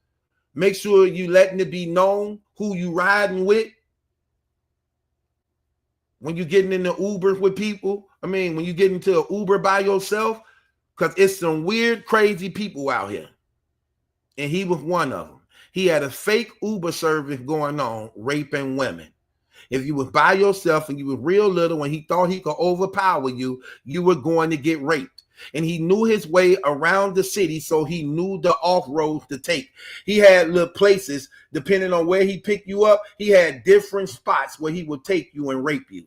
Make sure you letting it be known who you riding with. When you're getting into Uber with people, when you get into an Uber by yourself, because it's some weird, crazy people out here. And he was one of them. He had a fake Uber service going on, raping women. If you was by yourself and you were real little and he thought he could overpower you, you were going to get raped. And he knew his way around the city, so he knew the off roads to take. He had little places, depending on where he picked you up, he had different spots where he would take you and rape you.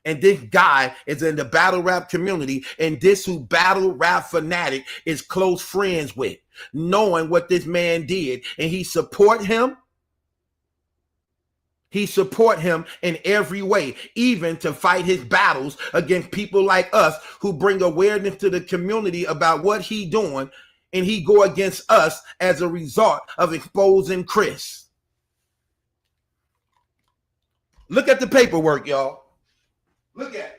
And this guy is in the battle rap community, and this who battle rap fanatic is close friends with, knowing what this man did, and he support him. He support him in every way, even to fight his battles against people like us who bring awareness to the community about what he doing, and he go against us as a result of exposing Chris. Look at the paperwork, y'all. Look at it.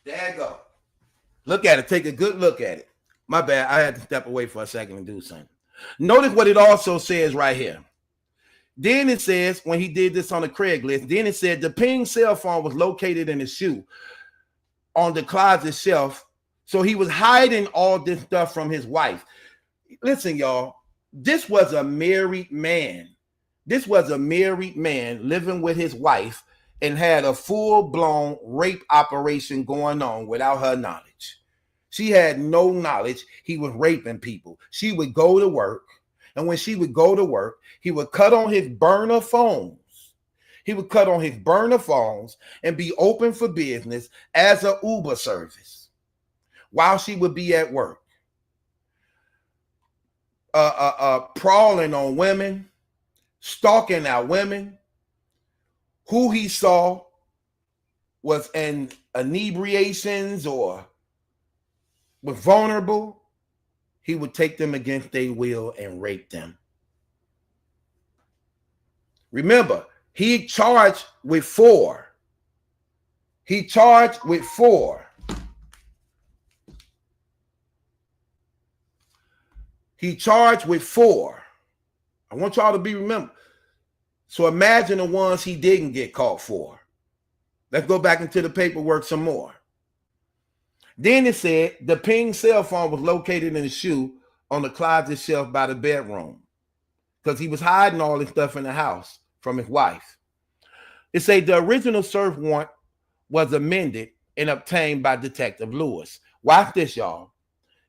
There you go. Look at it. Take a good look at it. My bad. I had to step away for a second and do something. Notice what it also says right here. Then it says, when he did this on the Craigslist, then it said the ping cell phone was located in his shoe on the closet shelf. So he was hiding all this stuff from his wife. Listen, y'all, this was a married man. This was a married man living with his wife and had a full-blown rape operation going on without her knowledge. She had no knowledge he was raping people. She would go to work, and when she would go to work, he would cut on his burner phones. He would cut on his burner phones and be open for business as an Uber service while she would be at work. Prowling on women, stalking out women. Who he saw was in inebriations or was vulnerable, he would take them against their will and rape them. Remember, he charged with 4. He charged with 4. He charged with 4. I want y'all to be remembered. So imagine the ones he didn't get caught for. Let's go back into the paperwork some more. Then it said the ping cell phone was located in the shoe on the closet shelf by the bedroom because he was hiding all this stuff in the house from his wife. It said the original search warrant was amended and obtained by Detective Lewis. Watch this, y'all.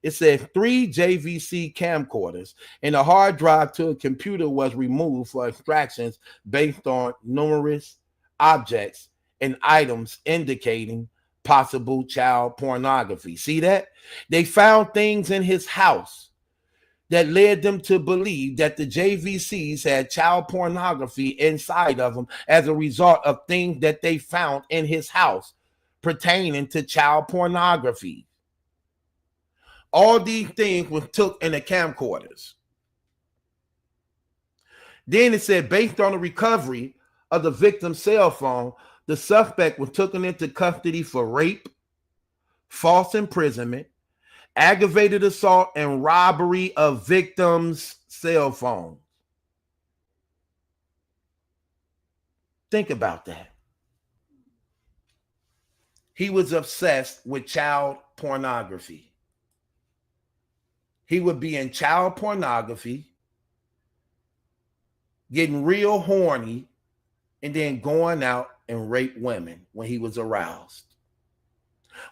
It says 3 JVC camcorders and a hard drive to a computer was removed for extractions based on numerous objects and items indicating possible child pornography. See that? They found things in his house that led them to believe that the JVCs had child pornography inside of them as a result of things that they found in his house pertaining to child pornography. All these things were took in the camcorders. Then it said, based on the recovery of the victim's cell phone, the suspect was taken into custody for rape, false imprisonment, aggravated assault, and robbery of victims' cell phones. Think about that. He was obsessed with child pornography. He would be in child pornography, getting real horny, and then going out and rape women when he was aroused.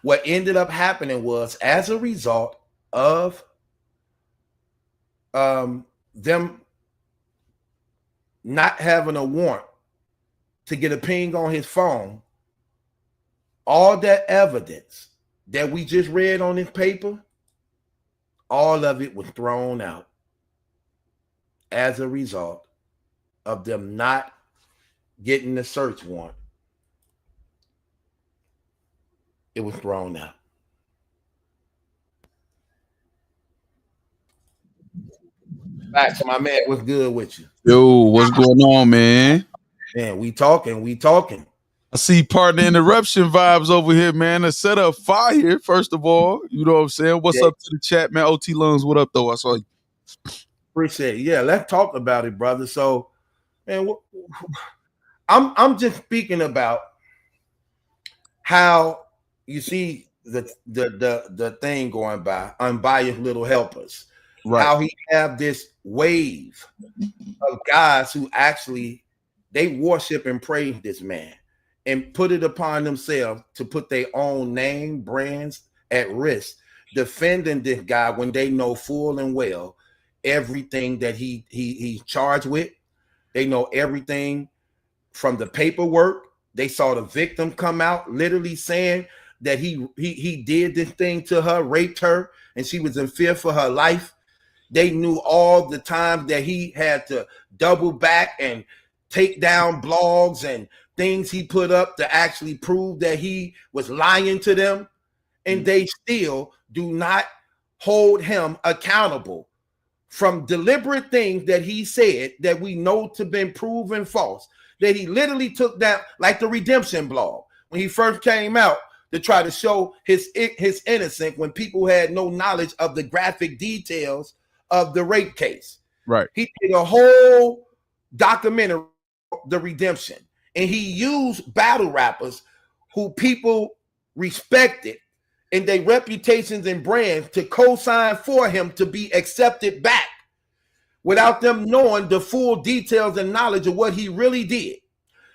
What ended up happening was, as a result of them not having a warrant to get a ping on his phone, all that evidence that we just read on this paper, all of it was thrown out as a result of them not getting the search warrant. It was thrown out. Factz, my man, what's good with you? Yo, what's going on, man? Man, we talking. I see partner interruption vibes over here, man. A set up fire, first of all. You know what I'm saying? What's up to the chat, man? OT Lungs, what up, though? I saw you. Appreciate it. Yeah, let's talk about it, brother. So, man, I'm just speaking about how you see the thing going by, unbiased little helpers. Right. How he have this wave of guys who actually they worship and praise this man and put it upon themselves to put their own name, brands at risk, defending this guy when they know full and well everything that he's charged with. They know everything from the paperwork. They saw the victim come out literally saying that he did this thing to her, raped her, and she was in fear for her life. They knew all the time that he had to double back and take down blogs and things he put up to actually prove that he was lying to them. And they still do not hold him accountable from deliberate things that he said that we know to been proven false, that he literally took down, like the redemption blog when he first came out to try to show his innocence when people had no knowledge of the graphic details of the rape case. Right. He did a whole documentary, The Redemption, and he used battle rappers who people respected and their reputations and brands to co-sign for him to be accepted back without them knowing the full details and knowledge of what he really did.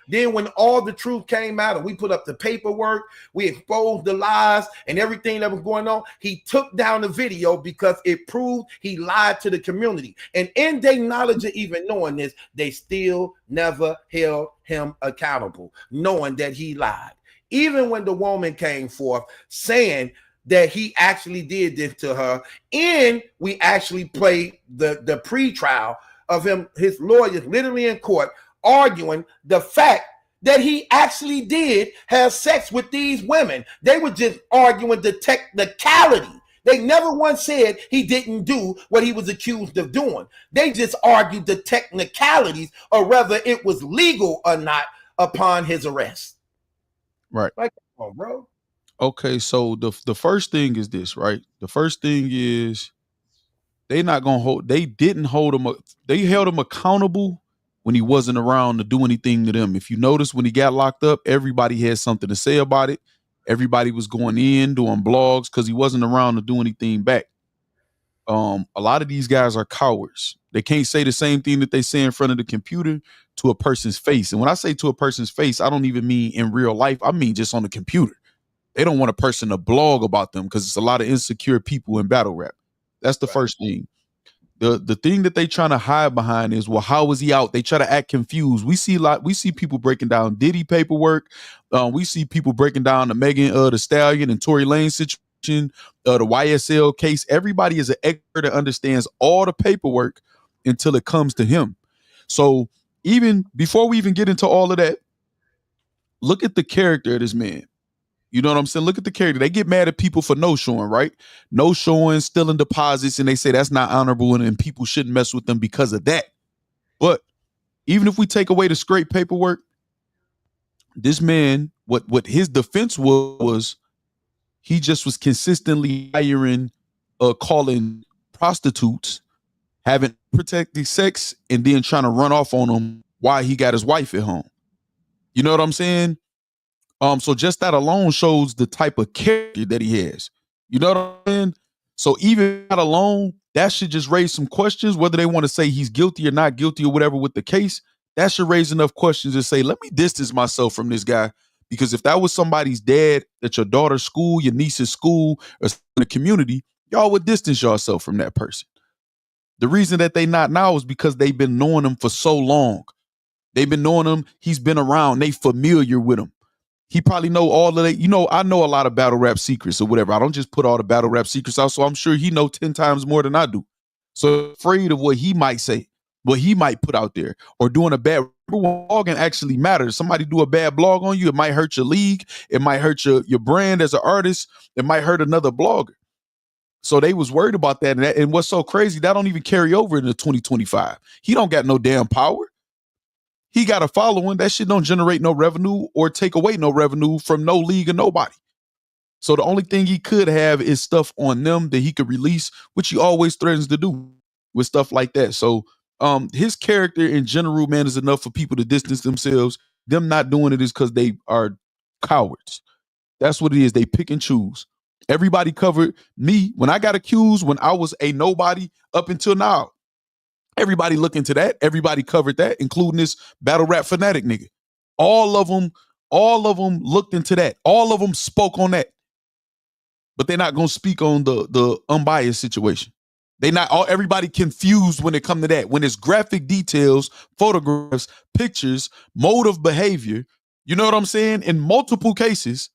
Then when all the truth came out and we put up the paperwork, we exposed the lies and everything that was going on, he took down the video because it proved he lied to the community. And in their knowledge of even knowing this, they still never held him accountable, knowing that he lied. Even when the woman came forth saying that he actually did this to her, and we actually played the pre-trial of him, his lawyers literally in court, arguing the fact that he actually did have sex with these women. They were just arguing the technicality. They never once said he didn't do what he was accused of doing. They just argued the technicalities of whether it was legal or not upon his arrest. Right. Like, come on, bro. Okay, so the first thing is this, right? The first thing is they didn't hold him, they held him accountable when he wasn't around to do anything to them. If you notice, when he got locked up, everybody had something to say about it. Everybody was going in, doing blogs, because he wasn't around to do anything back. A lot of these guys are cowards. They can't say the same thing that they say in front of the computer to a person's face. And when I say to a person's face, I don't even mean in real life. I mean just on the computer. They don't want a person to blog about them because it's a lot of insecure people in battle rap. That's the first thing. The thing that they trying to hide behind is, well, how was he out? They try to act confused. We see people breaking down Diddy paperwork. We see people breaking down the Megan the Stallion and Tory Lanez situation, the YSL case. Everybody is an expert that understands all the paperwork until it comes to him. So even before we even get into all of that, look at the character of this man. You know what I'm saying? Look at the character. They get mad at people for no showing, right? No showing, stealing deposits, and they say that's not honorable and people shouldn't mess with them because of that. But even if we take away the scrape paperwork, this man, what his defense was he just was consistently hiring, calling prostitutes, having protected sex, and then trying to run off on them while he got his wife at home. You know what I'm saying? So just that alone shows the type of character that he has. You know what I'm saying? So even that alone, that should just raise some questions, whether they want to say he's guilty or not guilty or whatever with the case. That should raise enough questions to say, let me distance myself from this guy. Because if that was somebody's dad at your daughter's school, your niece's school, or in the community, y'all would distance yourself from that person. The reason that they not now is because they've been knowing him for so long. They've been knowing him. He's been around. They familiar with him. He probably know all of that. You know, I know a lot of battle rap secrets or whatever. I don't just put all the battle rap secrets out. So I'm sure he know 10 times more than I do. So afraid of what he might say, what he might put out there, or doing a bad blogging actually matters. Somebody do a bad blog on you, it might hurt your league. It might hurt your brand as an artist. It might hurt another blogger. So they was worried about that. And what's so crazy, that don't even carry over into 2025. He don't got no damn power. He got a following. That shit don't generate no revenue or take away no revenue from no league or nobody. So the only thing he could have is stuff on them that he could release, which he always threatens to do with stuff like that. So his character in general, man, is enough for people to distance themselves. Them not doing it is because they are cowards. That's what it is. They pick and choose. Everybody covered me when I got accused when I was a nobody up until now. Everybody look into that. Everybody covered that, including this battle rap fanatic nigga. All of them looked into that. All of them spoke on that. But they're not going to speak on the unbiased situation. They not all everybody confused when it come to that. When it's graphic details, photographs, pictures, mode of behavior, you know what I'm saying? In multiple cases,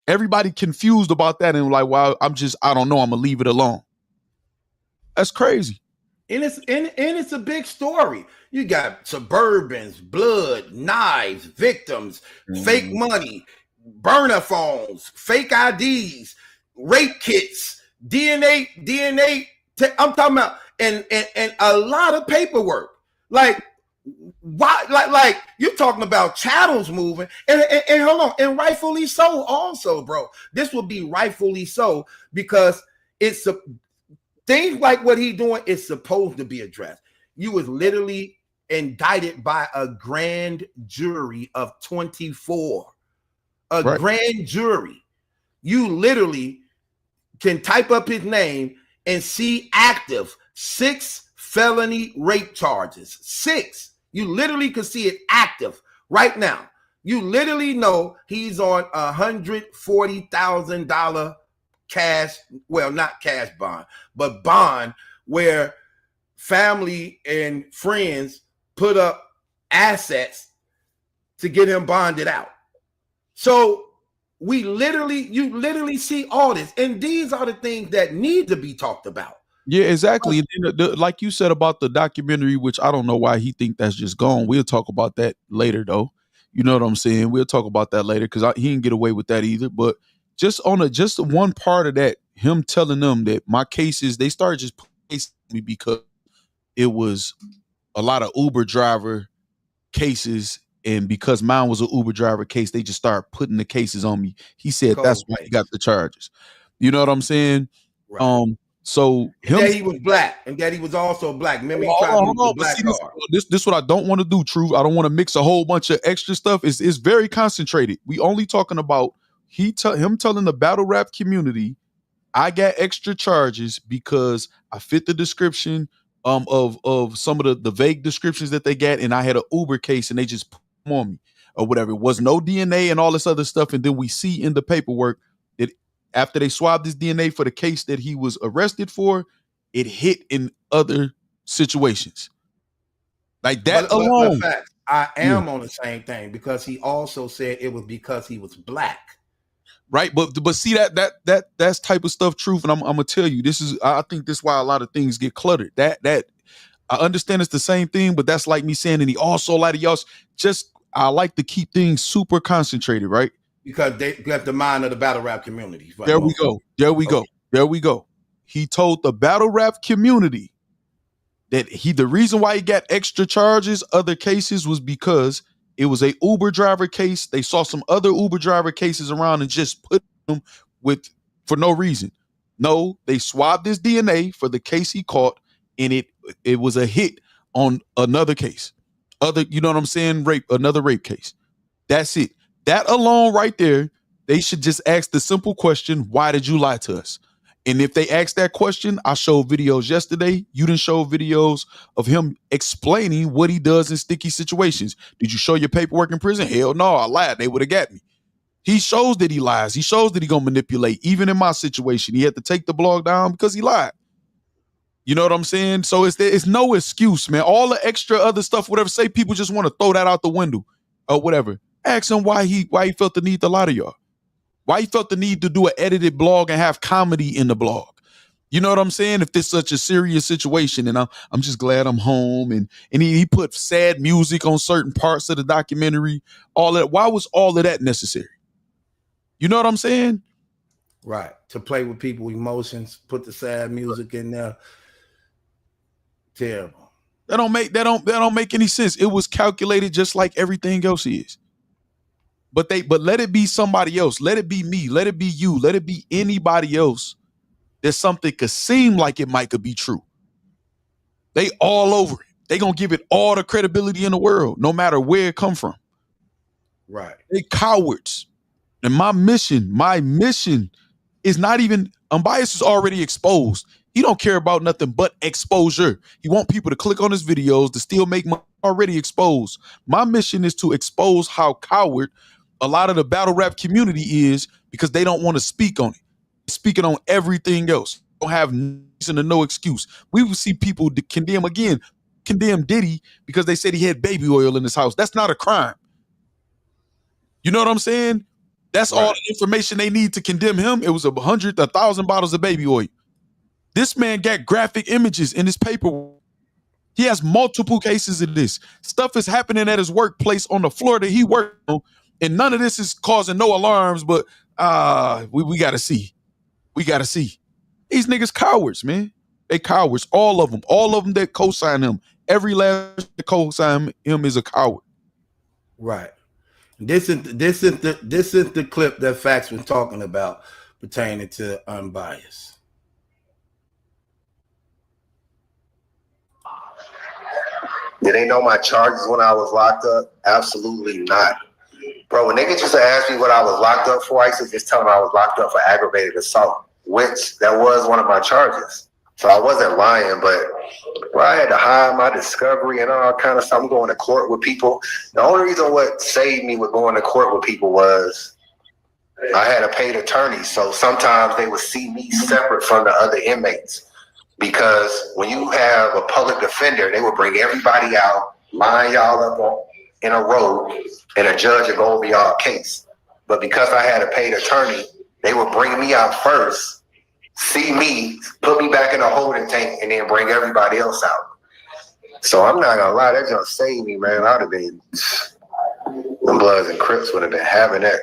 everybody confused about that and like, well, I don't know, I'm gonna leave it alone. That's crazy. And it's a big story. You got Suburbans, blood, knives, victims, fake money, burner phones, fake IDs, rape kits, DNA. I'm talking about and a lot of paperwork. Like why? Like you're talking about chattels moving, and hold on, and rightfully so. Also, bro, this would be rightfully so because it's a. Things like what he's doing is supposed to be addressed. You was literally indicted by a grand jury of 24. Right. Grand jury. You literally can type up his name and see active 6 felony rape charges. 6. You literally can see it active right now. You literally know he's on $140,000 cash, well, not cash bond, but bond where family and friends put up assets to get him bonded out. So you literally see all this, and these are the things that need to be talked about. Yeah, exactly. Like you said about the documentary, which I don't know why he think that's just gone. We'll talk about that later, though. You know what I'm saying? We'll talk about that later because he didn't get away with that either. But just one part of that, him telling them that my cases, they started just placing me because it was a lot of Uber driver cases, and because mine was an Uber driver case, they just started putting the cases on me. He said that's why he got the charges. You know what I'm saying? Right. So that he was black, and that he was also black. Remember, he tried to use the black card. This what I don't want to do, Truth. I don't want to mix a whole bunch of extra stuff. It's very concentrated. We only talking about him telling the battle rap community, I got extra charges because I fit the description of some of the vague descriptions that they got, and I had an Uber case, and they just put them on me or whatever. It was no DNA and all this other stuff, and then we see in the paperwork after they swabbed his DNA for the case that he was arrested for, it hit in other situations. Like that alone. But Factz, I am on the same thing because he also said it was because he was black. Right, but see that's type of stuff, truth, and I'm gonna tell you, I think this is why a lot of things get cluttered. That I understand it's the same thing, but that's like me saying, and he also a lot of y'all I like to keep things super concentrated, right? Because they got the mind of the battle rap community. Right? There we go. He told the battle rap community that the reason why he got extra charges, other cases, was because it was a Uber driver case. They saw some other Uber driver cases around and just put them for no reason. No, they swabbed his DNA for the case he caught, and it was a hit on another case. You know what I'm saying? Another rape case. That's it. That alone right there, they should just ask the simple question, why did you lie to us? And if they ask that question, I showed videos yesterday. You didn't show videos of him explaining what he does in sticky situations. Did you show your paperwork in prison? Hell no, I lied. They would have got me. He shows that he lies. He shows that he gonna manipulate. Even in my situation, he had to take the blog down because he lied. You know what I'm saying? So it's no excuse, man. All the extra other stuff, whatever, say people just want to throw that out the window or whatever. Ask him why he felt the need to lie to y'all. Why he felt the need to do an edited blog and have comedy in the blog. You know what I'm saying? If this is such a serious situation, and I'm just glad I'm home, and he put sad music on certain parts of the documentary, all that. Why was all of that necessary? You know what I'm saying? Right. To play with people's emotions, put the sad music in there. Terrible. That don't make any sense. It was calculated just like everything else is. But let it be somebody else. Let it be me. Let it be you. Let it be anybody else that something could seem like it could be true. They all over it. They gonna give it all the credibility in the world, no matter where it come from. Right. They cowards. And my mission is not even, Unbiased is already exposed. He don't care about nothing but exposure. He want people to click on his videos to still make money. Already exposed. My mission is to expose how coward a lot of the battle rap community is because they don't want to speak on it. Speaking on everything else. Don't have reason to no excuse. We will see people condemn Diddy because they said he had baby oil in his house. That's not a crime. You know what I'm saying? That's right. All the information they need to condemn him. It was 1,000 bottles of baby oil. This man got graphic images in his paperwork. He has multiple cases of this. Stuff is happening at his workplace on the floor that he worked on, and none of this is causing no alarms, but we got to see. We got to see. These niggas cowards, man. They cowards, all of them. All of them that co-sign him. Every last that co-sign him is a coward. Right. This is the clip that Factz was talking about pertaining to Unbiased. Did they know my charges when I was locked up? Absolutely not. Bro, when niggas used to ask me what I was locked up for, I used to just tell them I was locked up for aggravated assault, which that was one of my charges. So I wasn't lying, but bro, I had to hide my discovery and all kind of stuff. I'm going to court with people. The only reason what saved me with going to court with people was I had a paid attorney. So sometimes they would see me separate from the other inmates. Because when you have a public defender, they will bring everybody out, line y'all up in a row, and a judge will go over y'all case. But because I had a paid attorney, they would bring me out first, see me, put me back in a holding tank, and then bring everybody else out. So I'm not gonna lie, that just saved me, man. I'd have been, them Bloods and Crips would have been having that.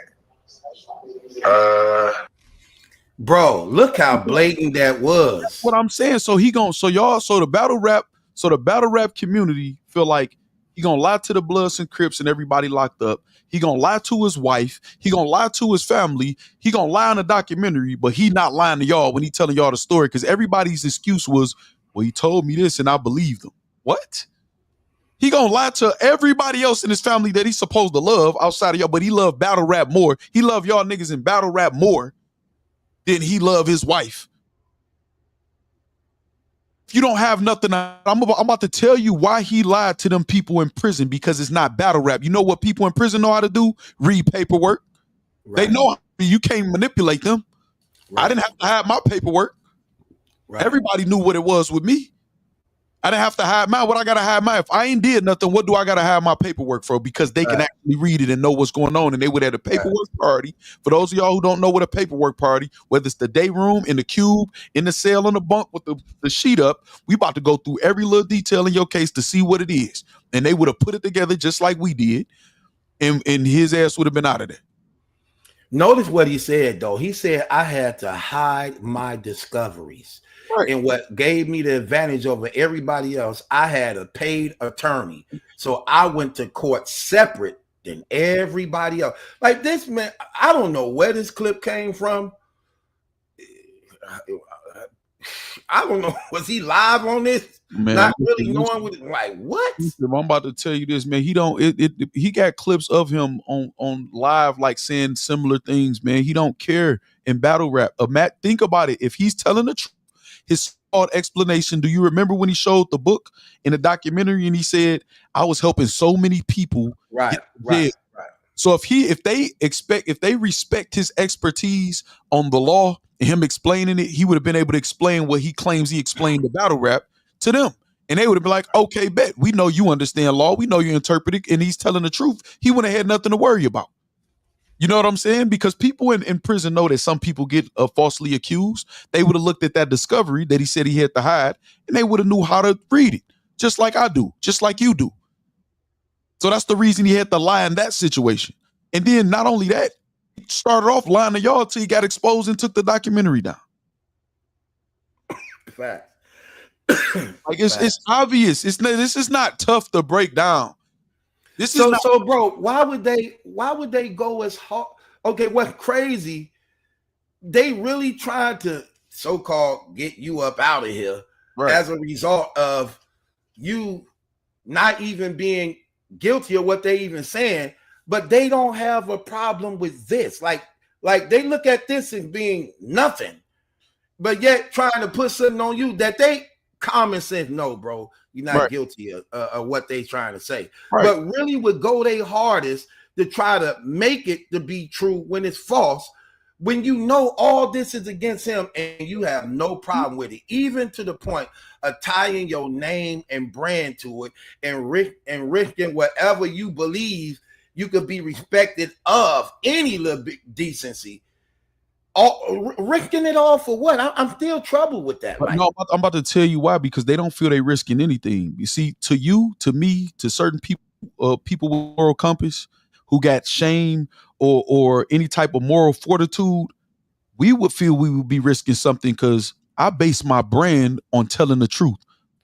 Bro, look how blatant that was. That's what I'm saying. So the battle rap community feel like he gonna lie to the Bloods and Crips and everybody locked up. He gonna lie to his wife. He gonna lie to his family. He gonna lie in a documentary, but he not lying to y'all when he telling y'all the story because everybody's excuse was, well, he told me this and I believed him. What? He gonna lie to everybody else in his family that he's supposed to love outside of y'all, but he loved battle rap more. He loved y'all niggas in battle rap more than he loved his wife. If you don't have nothing, I'm about to tell you why he lied to them people in prison, because it's not battle rap. You know what people in prison know how to do? Read paperwork. Right. They know you can't manipulate them. I didn't have to hide my paperwork. Everybody knew what it was with me. I didn't have to hide mine. What I gotta hide mine? If I ain't did nothing, what do I gotta hide my paperwork for? Because they can actually read it and know what's going on. And they would have a paperwork party. For those of y'all who don't know what a paperwork party, whether it's the day room, in the cube, in the cell, on the bunk with the sheet up, we about to go through every little detail in your case to see what it is. And they would have put it together just like we did, and his ass would have been out of there. Notice what he said, though. He said, I had to hide my discoveries. Right. And what gave me the advantage over everybody else, I had a paid attorney. So I went to court separate than everybody else. Like this man, I don't know where this clip came from. I don't know. Was he live on this? Man, not really knowing what, like what? I'm about to tell you this, man. He don't. He got clips of him on live, like saying similar things, man. He don't care in battle rap. Matt, think about it. If he's telling the truth, his explanation. Do you remember when he showed the book in the documentary and he said, "I was helping so many people." Right. So if they respect his expertise on the law and him explaining it, he would have been able to explain what he claims he explained the battle rap to them. And they would have been like, okay, bet. We know you understand law. We know you interpret it. And he's telling the truth. He wouldn't have had nothing to worry about. You know what I'm saying? Because people in prison know that some people get falsely accused. They would have looked at that discovery that he said he had to hide, and they would have knew how to read it, just like I do, just like you do. So that's the reason he had to lie in that situation. And then not only that, he started off lying to y'all till he got exposed and took the documentary down. Fact. Like it's obvious. This is not tough to break down. So bro, why would they go as hard? Okay, what's crazy? They really tried to so-called get you up out of here as a result of you not even being guilty of what they even saying, but they don't have a problem with this. Like they look at this as being nothing, but yet trying to put something on you that they common sense, no, bro, you're not guilty of what they trying to say. But really would go their hardest to try to make it to be true when it's false, when you know all this is against him and you have no problem with it, even to the point of tying your name and brand to it and risking whatever you believe you could be respected of, any little bit decency. Risking it all for what? I'm still troubled with that. Right? No, I'm about to tell you why. Because they don't feel they risking anything. You see, to you, to me, to certain people, people with moral compass who got shame or any type of moral fortitude, we would feel we would be risking something because I base my brand on telling the truth.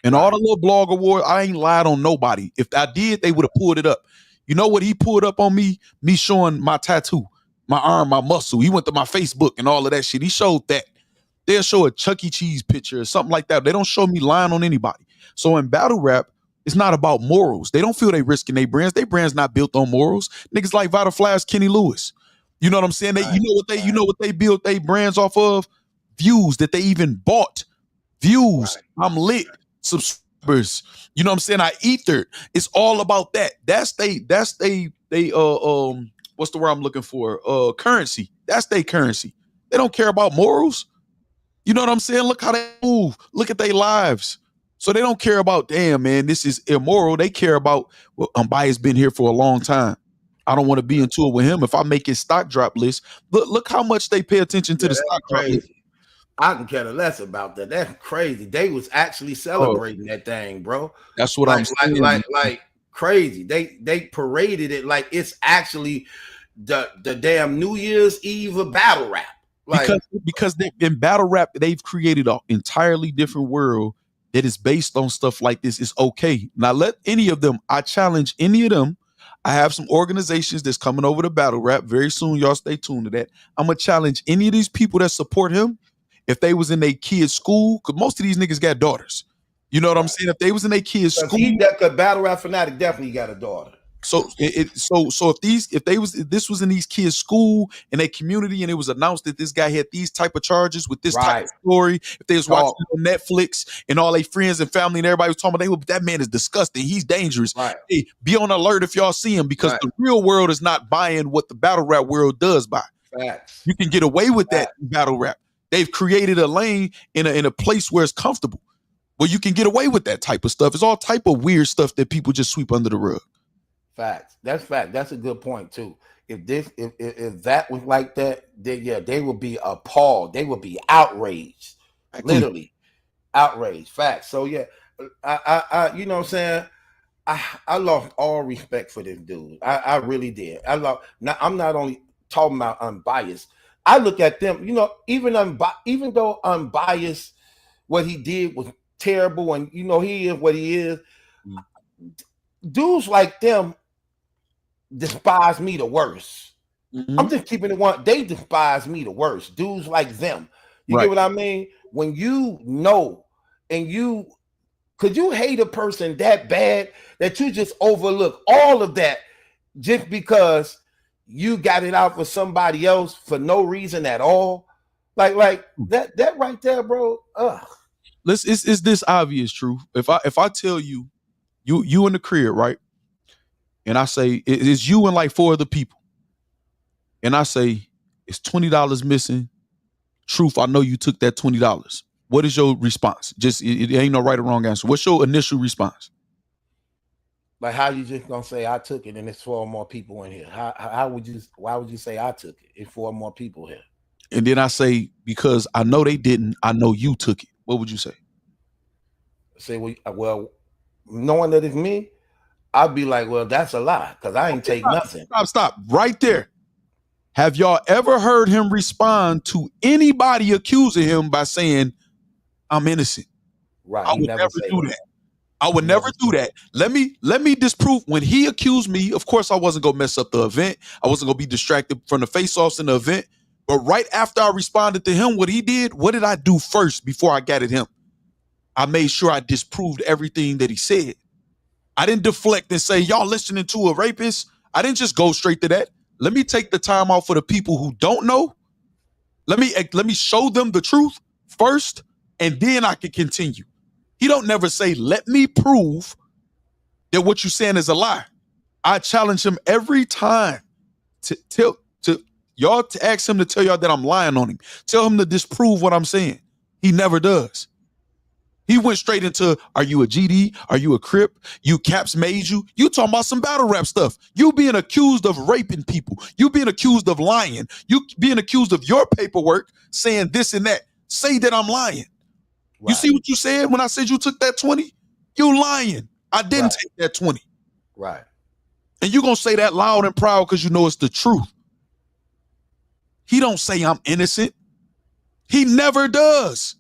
And all the little blogger wars, I ain't lied on nobody. If I did, they would have pulled it up. You know what he pulled up on me? Me showing my tattoo. My arm, my muscle. He went to my Facebook and all of that shit. He showed that. They'll show a Chuck E. Cheese picture or something like that. They don't show me lying on anybody. So in battle rap, it's not about morals. They don't feel they risking their brands. Their brand's not built on morals. Niggas like Vital Flash, Kenny Lewis. You know what I'm saying? You know what they built their brands off of? Views that they even bought. Views. I'm lit. Subscribers. You know what I'm saying? I ethered. It's all about that. That's what's the word I'm looking for? Currency. That's their currency. They don't care about morals. You know what I'm saying? Look how they move. Look at their lives. So they don't care about, damn, man, this is immoral. They care about, well, Mbaye's been here for a long time. I don't want to be into it with him. If I make his stock drop list, look how much they pay attention to the stock drop list. I can care less about that. That's crazy. They was actually celebrating that thing, bro. That's what I'm saying. Like crazy. They paraded it like it's actually the damn New Year's Eve of battle rap. Like, because in battle rap, they've created an entirely different world that is based on stuff like this. It's okay. Now let any of them, I challenge any of them. I have some organizations that's coming over to battle rap very soon. Y'all stay tuned to that. I'm going to challenge any of these people that support him. If they was in their kids' school, because most of these niggas got daughters. You know what I'm saying? If they was in their kids' school, that battle rap fanatic definitely got a daughter. So if this was in these kids' school in their community, and it was announced that this guy had these type of charges with this type of story, if they was watching on Netflix and all their friends and family and everybody was talking about, that man is disgusting, he's dangerous. Right. Hey, be on alert if y'all see him, because the real world is not buying what the battle rap world does buy. Facts. You can get away with that in battle rap. They've created a lane in a place where it's comfortable, where you can get away with that type of stuff. It's all type of weird stuff that people just sweep under the rug. Facts. That's fact. That's a good point too. If that was like that, then yeah, they would be appalled. They would be outraged. Literally outraged. Facts. So yeah, I you know what I'm saying? I lost all respect for this dude. I really did. I'm not only talking about unbiased. I look at them, you know, even though unbiased, what he did was terrible, and you know he is what he is. Dudes like them despise me the worst. I'm just keeping it one. They despise me the worst. Dudes like them. You get what I mean? When you know, and could you hate a person that bad that you just overlook all of that just because you got it out for somebody else for no reason at all? Like that right there, bro. Ugh. Is this obvious truth? If I tell you in the crib, right? And I say it's you and like 4 other people. And I say it's $20 missing. Truth, I know you took that $20. What is your response? Just it ain't no right or wrong answer. What's your initial response? Like, how you just gonna say I took it and it's 4 more people in here? Why would you say I took it? It's 4 more people here. And then I say, because I know they didn't, I know you took it. What would you say? Say, well, knowing that it's me, I'd be like, well, that's a lie, because I ain't take nothing. Stop. Right there. Have y'all ever heard him respond to anybody accusing him by saying, I'm innocent? Right. I would never do that. I would never do that. Let me disprove. When he accused me, of course I wasn't gonna mess up the event. I wasn't gonna be distracted from the face-offs in the event. But right after I responded to him, what he did, what did I do first before I got at him? I made sure I disproved everything that he said. I didn't deflect and say, y'all listening to a rapist. I didn't just go straight to that. Let me take the time out for the people who don't know. Let me show them the truth first, and then I can continue. He don't never say, let me prove that what you're saying is a lie. I challenge him every time to ask him to tell y'all that I'm lying on him. Tell him to disprove what I'm saying. He never does. He went straight into, are you a GD? Are you a Crip? You Caps made you? You talking about some battle rap stuff. You being accused of raping people. You being accused of lying. You being accused of your paperwork saying this and that. Say that I'm lying. Right. You see what you said when I said you took that 20? You lying. I didn't take that 20. Right. And you gonna say that loud and proud because you know it's the truth. He don't say I'm innocent. He never does.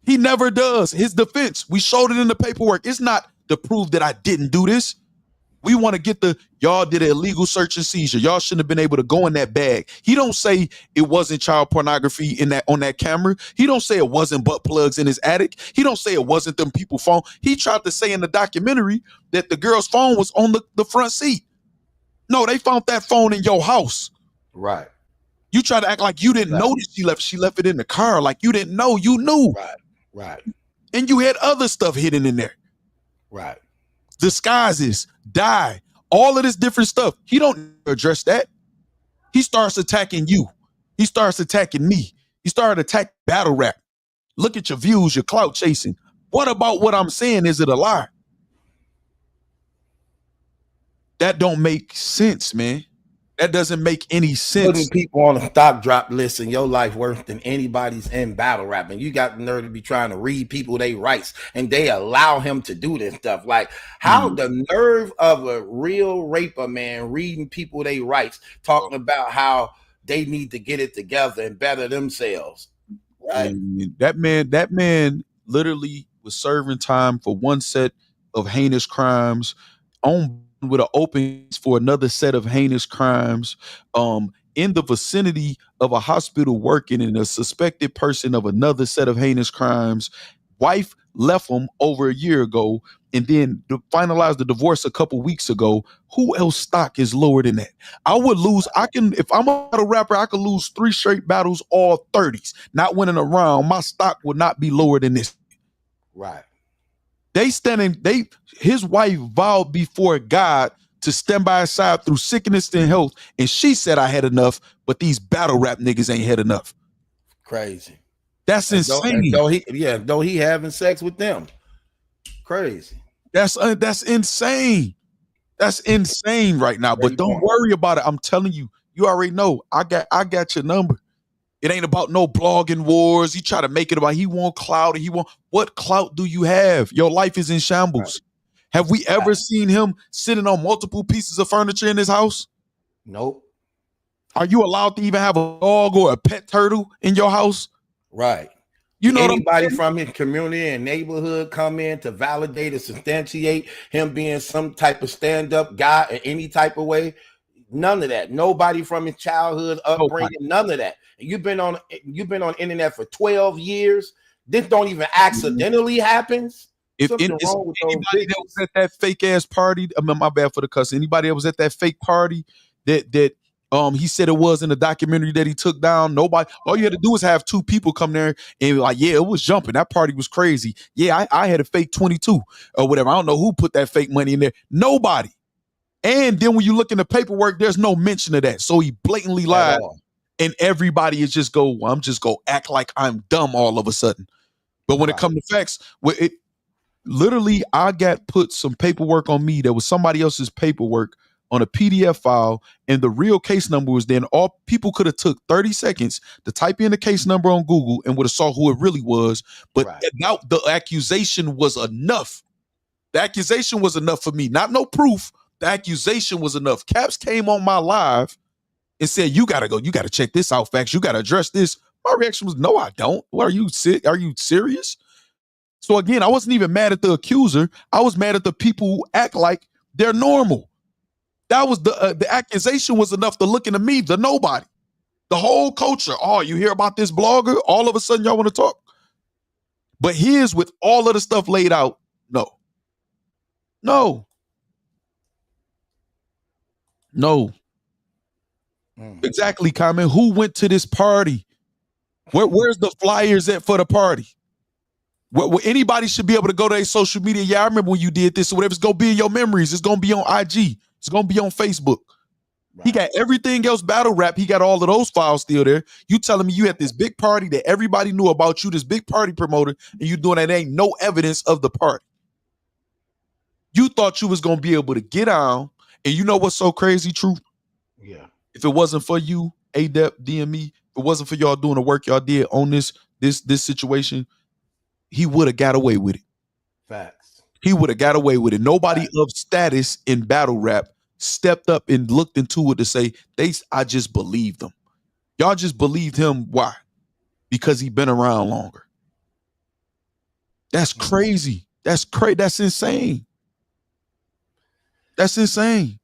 He never does. His defense, we showed it in the paperwork. It's not to prove that I didn't do this. We want to get y'all did an illegal search and seizure. Y'all shouldn't have been able to go in that bag. He don't say it wasn't child pornography on that camera. He don't say it wasn't butt plugs in his attic. He don't say it wasn't them people's phone. He tried to say in the documentary that the girl's phone was on the front seat. No, they found that phone in your house. Right. You try to act like you didn't notice she left it in the car, like you didn't know. You knew. Right. And you had other stuff hidden in there. Right. Disguises, dye, all of this different stuff. He don't address that. He starts attacking you. He starts attacking me. He started attacking battle rap. Look at your views, your clout chasing. What about what I'm saying? Is it a lie? That don't make sense, man. That doesn't make any sense. Putting people on a stock drop list in your life worse than anybody's in battle rap. And you got the nerve to be trying to read people their rights, and they allow him to do this stuff. Like, how the nerve of a real raper, man, reading people their rights, talking about how they need to get it together and better themselves. Right. And that man literally was serving time for one set of heinous crimes on with an open for another set of heinous crimes in the vicinity of a hospital, working in a suspected person of another set of heinous crimes. Wife left him over a year ago and then finalized the divorce a couple weeks ago. Who else stock is lower than that? I would lose. If I'm a rapper, I could lose 3 straight battles, all 30s, not winning a round. My stock would not be lower than this. Right. His wife vowed before God to stand by his side through sickness and health, and she said I had enough, but these battle rap niggas ain't had enough. Crazy. That's insane. Though he having sex with them. Crazy. That's insane. That's insane right now. But don't worry about it. I'm telling you, you already know. I got your number. It ain't about no blogging wars. He try to make it about he want clout. What clout do you have? Your life is in shambles. Right. Have we ever seen him sitting on multiple pieces of furniture in his house? Nope. Are you allowed to even have a dog or a pet turtle in your house? Right. You know, anybody from his community and neighborhood come in to validate or substantiate him being some type of stand-up guy in any type of way? None of that. Nobody from his childhood upbringing. None of that. You've been on internet for 12 years. This don't even accidentally happens. If anybody that was at that fake ass party, I mean, my bad for the cuss. Anybody that was at that fake party that he said it was in the documentary that he took down. Nobody. All you had to do was have two people come there and be like, yeah, it was jumping. That party was crazy. Yeah, I had a fake 22 or whatever. I don't know who put that fake money in there. Nobody. And then when you look in the paperwork, there's no mention of that. So he blatantly lied. And everybody is just I'm just go act like I'm dumb all of a sudden. But when it comes to facts, literally, I got put some paperwork on me that was somebody else's paperwork on a PDF file, and the real case number was then. All people could have took 30 seconds to type in the case number on Google and would have saw who it really was. But now the accusation was enough. The accusation was enough for me. Not no proof. The accusation was enough. Caps came on my live and said, you got to go. You got to check this out, Factz. You got to address this. My reaction was, no, I don't. What, are you sick? Are you serious? So again, I wasn't even mad at the accuser. I was mad at the people who act like they're normal. That was the accusation was enough to look into me, the nobody. The whole culture. Oh, you hear about this blogger? All of a sudden y'all want to talk. But here's with all of the stuff laid out. No. Exactly, Common. Who went to this party? Where's the flyers at for the party? Where anybody should be able to go to their social media. Yeah, I remember when you did this or whatever. It's going to be in your memories. It's going to be on IG. It's going to be on Facebook. Right. He got everything else battle rap. He got all of those files still there. You telling me you had this big party that everybody knew about you, this big party promoter, and you doing that ain't no evidence of the party. You thought you was going to be able to get on. And you know what's so crazy, Truth? Yeah. If it wasn't for you, ADEP, DME, if it wasn't for y'all doing the work y'all did on this situation, he would have got away with it. Facts. He would have got away with it. Nobody of status in battle rap stepped up and looked into it to say, I just believed them. Y'all just believed him. Why? Because he been around longer. That's crazy. That's crazy. That's insane. That's insane.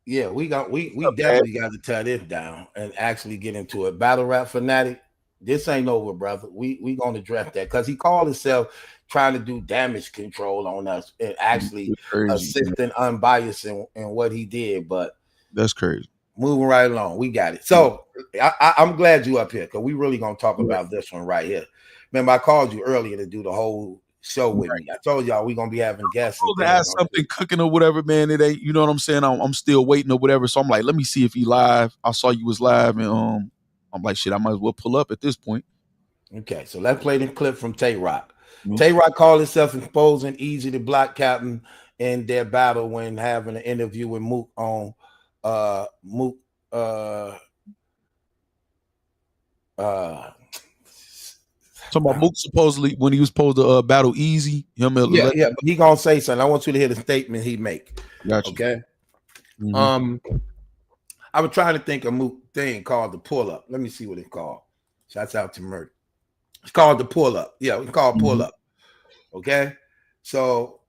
Yeah, we definitely got to tear this down and actually get into it. Battle rap fanatic, this ain't over, brother. We gonna address that because he called himself trying to do damage control on us and actually assisting unbiased in what he did. But that's crazy. Moving right along, we got it. So I'm glad you up here because we really gonna talk about this one right here. Remember, I called you earlier to do the whole show with me. I told y'all we gonna be having guests. I have something cooking or whatever, man. It ain't, you know what I'm saying? I'm still waiting or whatever. So I'm like, let me see if he live. I saw you was live, and I'm like, shit, I might as well pull up at this point. Okay, so let's play the clip from Tay Rock. Tay Rock called himself exposing Easy the Block Captain in their battle when having an interview with Mook on Talking about Mook supposedly when he was supposed to battle Easy. Yeah, but he gonna say something. I want you to hear the statement he make. Gotcha. Okay. Mm-hmm. I was trying to think of a Mook thing called the pull up. Let me see what it's called. Shouts out to Murder. It's called the pull up. Yeah, it's called pull up. Okay. So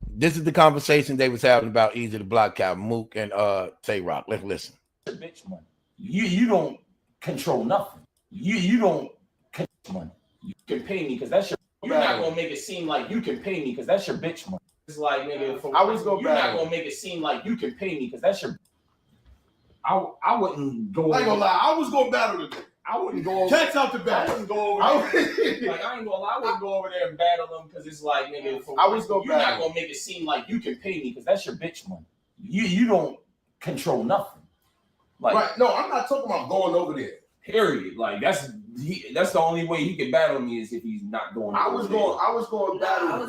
this is the conversation they was having about Easy the Block Captain, Mook and Tay Rock. Let's listen. Bitch money. You don't control nothing. You don't money. You can pay me because that's your. You're not gonna make it seem like you can pay me because that's your bitch money. It's like, nigga, you're not gonna make it seem like you can pay me because that's your. I wouldn't go. I ain't gonna lie. I was gonna battle today. I wouldn't go over. Catch out the battle. I wouldn't go over there. Like I ain't gonna lie. I wouldn't go over there and battle them because it's like, nigga, you're not gonna make it seem like you can pay me because that's your bitch money. You don't control nothing. Like right. No, I'm not talking about going over there. Period. Like that's That's the only way he can battle me is if he's not going. I was going battle. I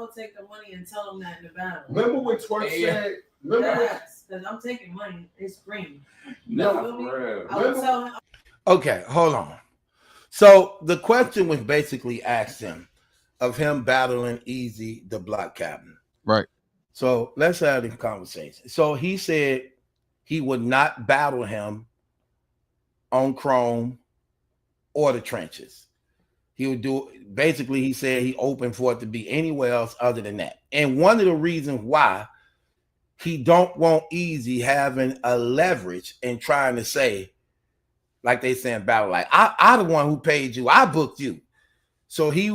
would take the money and tell him that in the battle. Remember when Twerk said? Yes, because I'm taking money. It's free. No, I would tell him. Okay, hold on. So the question was basically asked him of him battling Easy, the Block Captain. Right. So let's have this conversation. So he said he would not battle him on Chrome or the trenches. He would do, basically he said he opened for it to be anywhere else other than that. And one of the reasons why he don't want Easy having a leverage and trying to say, like they say in battle, like I the one who paid you, I booked you. So he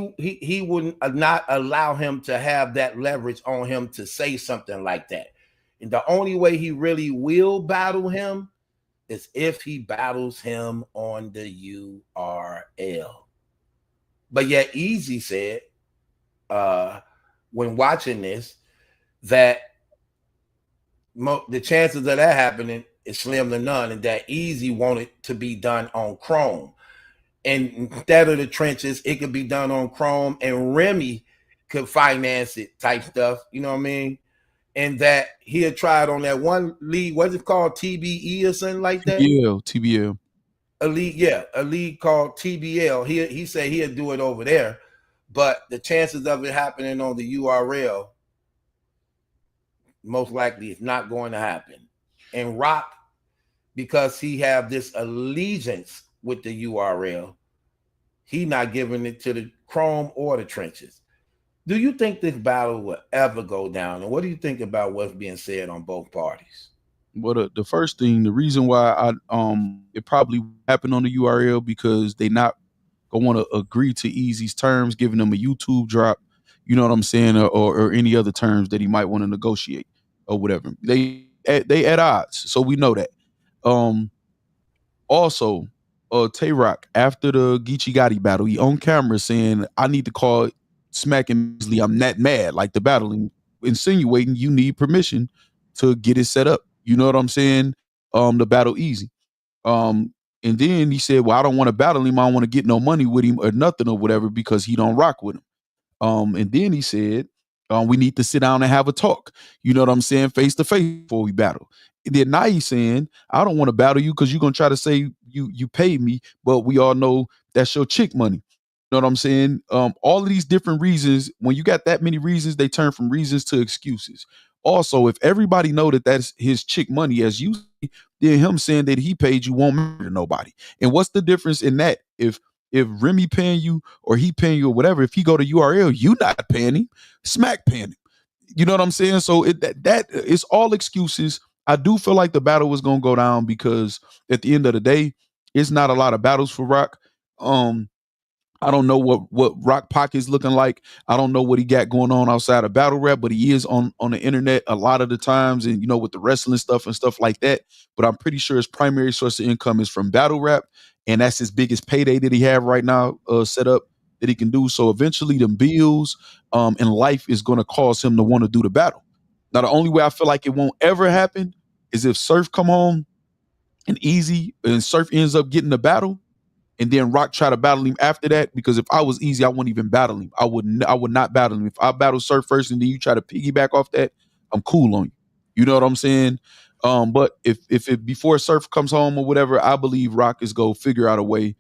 wouldn't not allow him to have that leverage on him to say something like that. And the only way he really will battle him is if he battles him on the URL. But yet Easy said when watching this that the chances of that happening is slim to none, and that Easy wanted to be done on Chrome. And instead of the trenches, it could be done on Chrome, and Remy could finance it type stuff, you know what I mean? And that he had tried on that one league, what's it called, TBE or something like that? TBL. A league called TBL. He said he'd do it over there, but the chances of it happening on the URL most likely is not going to happen. And Rock, because he have this allegiance with the URL, he not giving it to the Chrome or the trenches. Do you think this battle will ever go down? And what do you think about what's being said on both parties? Well, the first thing, the reason why it probably happened on the URL because they not gonna want to agree to Easy's terms, giving them a YouTube drop, you know what I'm saying, or any other terms that he might want to negotiate or whatever. They at odds, so we know that. Also, Tay-Rock, after the Geechee Gotti battle, he on camera saying, I need to call Smack and Beasley. I'm that mad, like the battling, insinuating you need permission to get it set up. You know what I'm saying? The battle Easy. And then he said, well, I don't want to battle him. I don't want to get no money with him or nothing or whatever because he don't rock with him. And then he said, we need to sit down and have a talk. You know what I'm saying? Face to face before we battle. And then now he's saying, I don't want to battle you because you're going to try to say you paid me, but we all know that's your chick money. You know what I'm saying? All of these different reasons, when you got that many reasons, they turn from reasons to excuses. Also, if everybody know that that's his chick money, as you say, then him saying that he paid you won't matter to nobody. And what's the difference in that? If Remy paying you or he paying you or whatever, if he go to URL, you not paying him, Smack paying him. You know what I'm saying? So that it's all excuses. I do feel like the battle was gonna go down because at the end of the day, it's not a lot of battles for Rock. I don't know what Rock Pocket's looking like. I don't know what he got going on outside of battle rap, but he is on the internet a lot of the times, and you know, with the wrestling stuff and stuff like that. But I'm pretty sure his primary source of income is from battle rap, and that's his biggest payday that he have right now set up that he can do. So eventually, them bills and life is going to cause him to want to do the battle. Now, the only way I feel like it won't ever happen is if Surf come home and Easy and Surf ends up getting the battle. And then Rock try to battle him after that, because if I was Easy, I wouldn't even battle him. I would not battle him. If I battle Surf first and then you try to piggyback off that, I'm cool on you. You know what I'm saying? But if it before Surf comes home or whatever, I believe Rock is go figure out a way,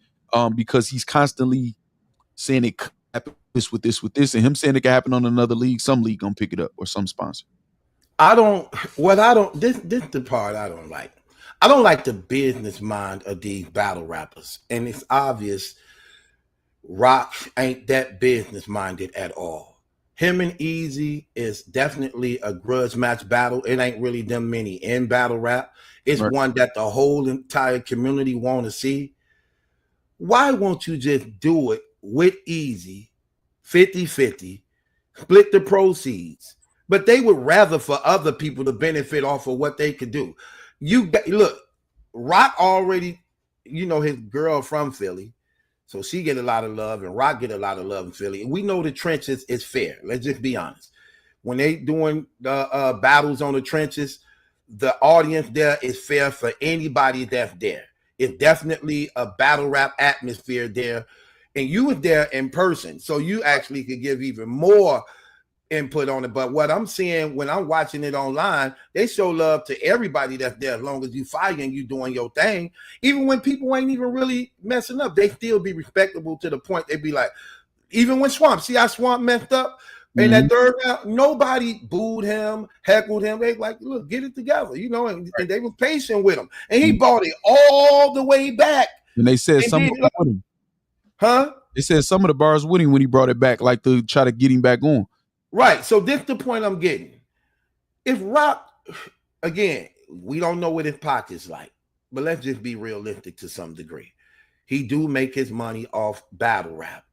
because he's constantly saying it could happen with this, and him saying it can happen on another league. Some league gonna pick it up or some sponsor. This the part I don't like. I don't like the business mind of these battle rappers. And it's obvious Rock ain't that business minded at all. Him and Easy is definitely a grudge match battle. It ain't really them many in battle rap. It's right. One that the whole entire community want to see. Why won't you just do it with Easy, 50-50, split the proceeds? But they would rather for other people to benefit off of what they could do. Look, Rock already, his girl from Philly, so she get a lot of love, and Rock get a lot of love in Philly. And we know the trenches is fair. Let's just be honest. When they doing the battles on the trenches, the audience there is fair for anybody that's there. It's definitely a battle rap atmosphere there. And you was there in person, so you actually could give even more input on it. But what I'm seeing when I'm watching it online, they show love to everybody that's there as long as you fighting, you doing your thing. Even when people ain't even really messing up, they still be respectable to the point they be like, even when Swamp, see how Swamp messed up in that third round, nobody booed him, heckled him. They like, look, get it together, you know, and they were patient with him. And he brought it all the way back. And they said something with him. Huh? They said some of the bars with him when he brought it back, like to try to get him back on. Right. So this is the point I'm getting. If Rock, again, we don't know what his pocket's like, but let's just be realistic to some degree. He do make his money off battle rap.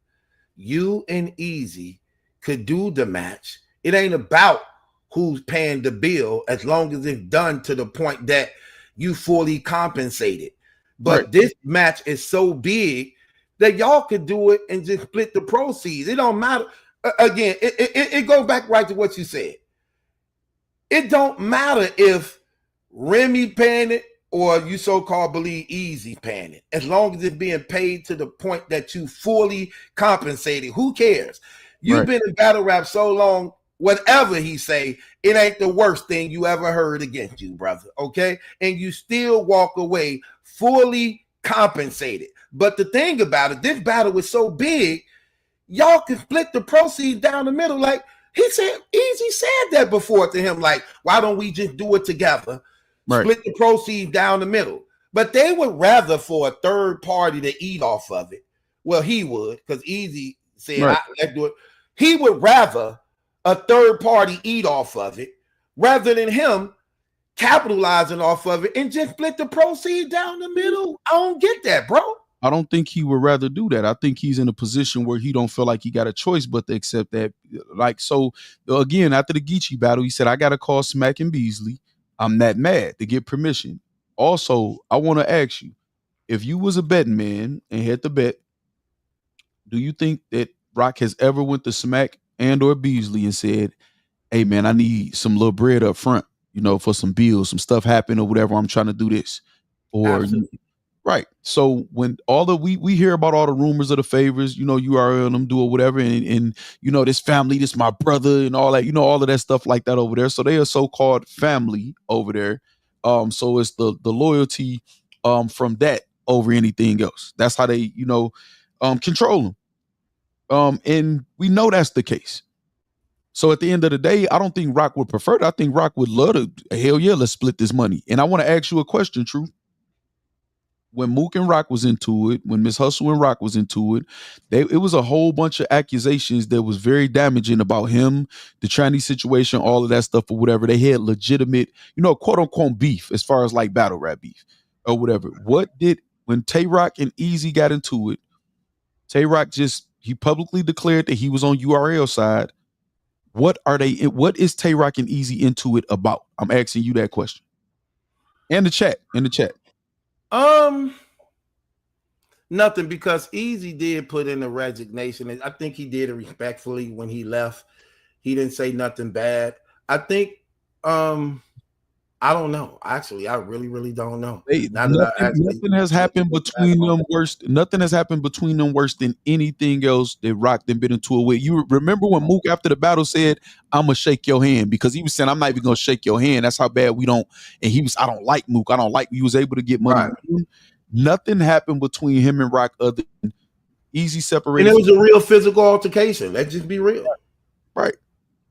You and Easy could do the match. It ain't about who's paying the bill as long as it's done to the point that you fully compensated. But this match is so big that y'all could do it and just split the proceeds. It don't matter. Again, it goes back right to what you said. It don't matter if Remy paying it or you so-called believe Easy paying it. As long as it's being paid to the point that you fully compensated. Who cares? You've been in battle rap so long, whatever he say, it ain't the worst thing you ever heard against you, brother, okay? And you still walk away fully compensated. But the thing about it, this battle was so big, y'all can split the proceeds down the middle. Like he said, Easy said that before to him, like, why don't we just do it together? Split the proceeds down the middle. But they would rather for a third party to eat off of it. Well, he would, because Easy said, let's do it. He would rather a third party eat off of it rather than him capitalizing off of it and just split the proceeds down the middle. I don't get that, bro. I don't think he would rather do that. I think he's in a position where he don't feel like he got a choice but to accept that. Like, so again, after the Geechee battle, he said, I got to call Smack and Beasley. I'm that mad to get permission. Also, I want to ask you, if you was a betting man and had to bet, do you think that Rock has ever went to Smack and or Beasley and said, hey man, I need some little bread up front, you know, for some bills, some stuff happened or whatever, I'm trying to do this? Or right. So when all the we hear about all the rumors of the favors, you know, URL and them do or whatever, and you know, this family, this my brother and all that, you know, all of that stuff like that over there. So they are so-called family over there. So it's the loyalty from that over anything else. That's how they, you know, control them. And we know that's the case. So at the end of the day, I don't think Rock would prefer it. I think Rock would love to, hell yeah, let's split this money. And I want to ask you a question, True. When Mook and Rock was into it, when Miss Hustle and Rock was into it, it was a whole bunch of accusations that was very damaging about him, the Chinese situation, all of that stuff or whatever. They had legitimate, you know, quote unquote beef as far as like battle rap beef or whatever. When Tay Rock and Easy got into it, Tay Rock he publicly declared that he was on URL side. What is Tay Rock and Easy into it about? I'm asking you that question. In the chat. Nothing, because Easy did put in a resignation, and I think he did it respectfully when he left. He didn't say nothing bad. I think I don't know. Actually, I really don't know. Nothing has happened between them worse. Nothing has happened between them worse than anything else that Rock done been into it with. You remember when Mook after the battle said, "I'm gonna shake your hand," because he was saying, "I'm not even gonna shake your hand." That's how bad we don't. And he was, "I don't like Mook. I don't like." He was able to get money. Right. Nothing happened between him and Rock other than Easy separation. And it was a real physical altercation. Let's just be real. Right.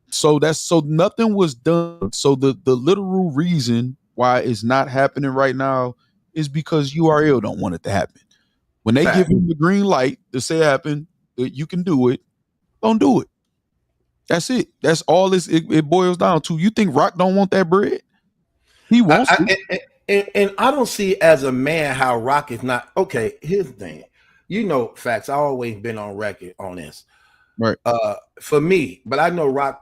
So nothing was done. So the literal reason why it's not happening right now is because URL don't want it to happen. When they give him the green light to say it happened, you can do it, don't do it. That's it. That's all this it boils down to. You think Rock don't want that bread? He wants it. And I don't see as a man how Rock is not okay. Here's the thing. You know, Factz, I always been on record on this. Right. For me, but I know Rock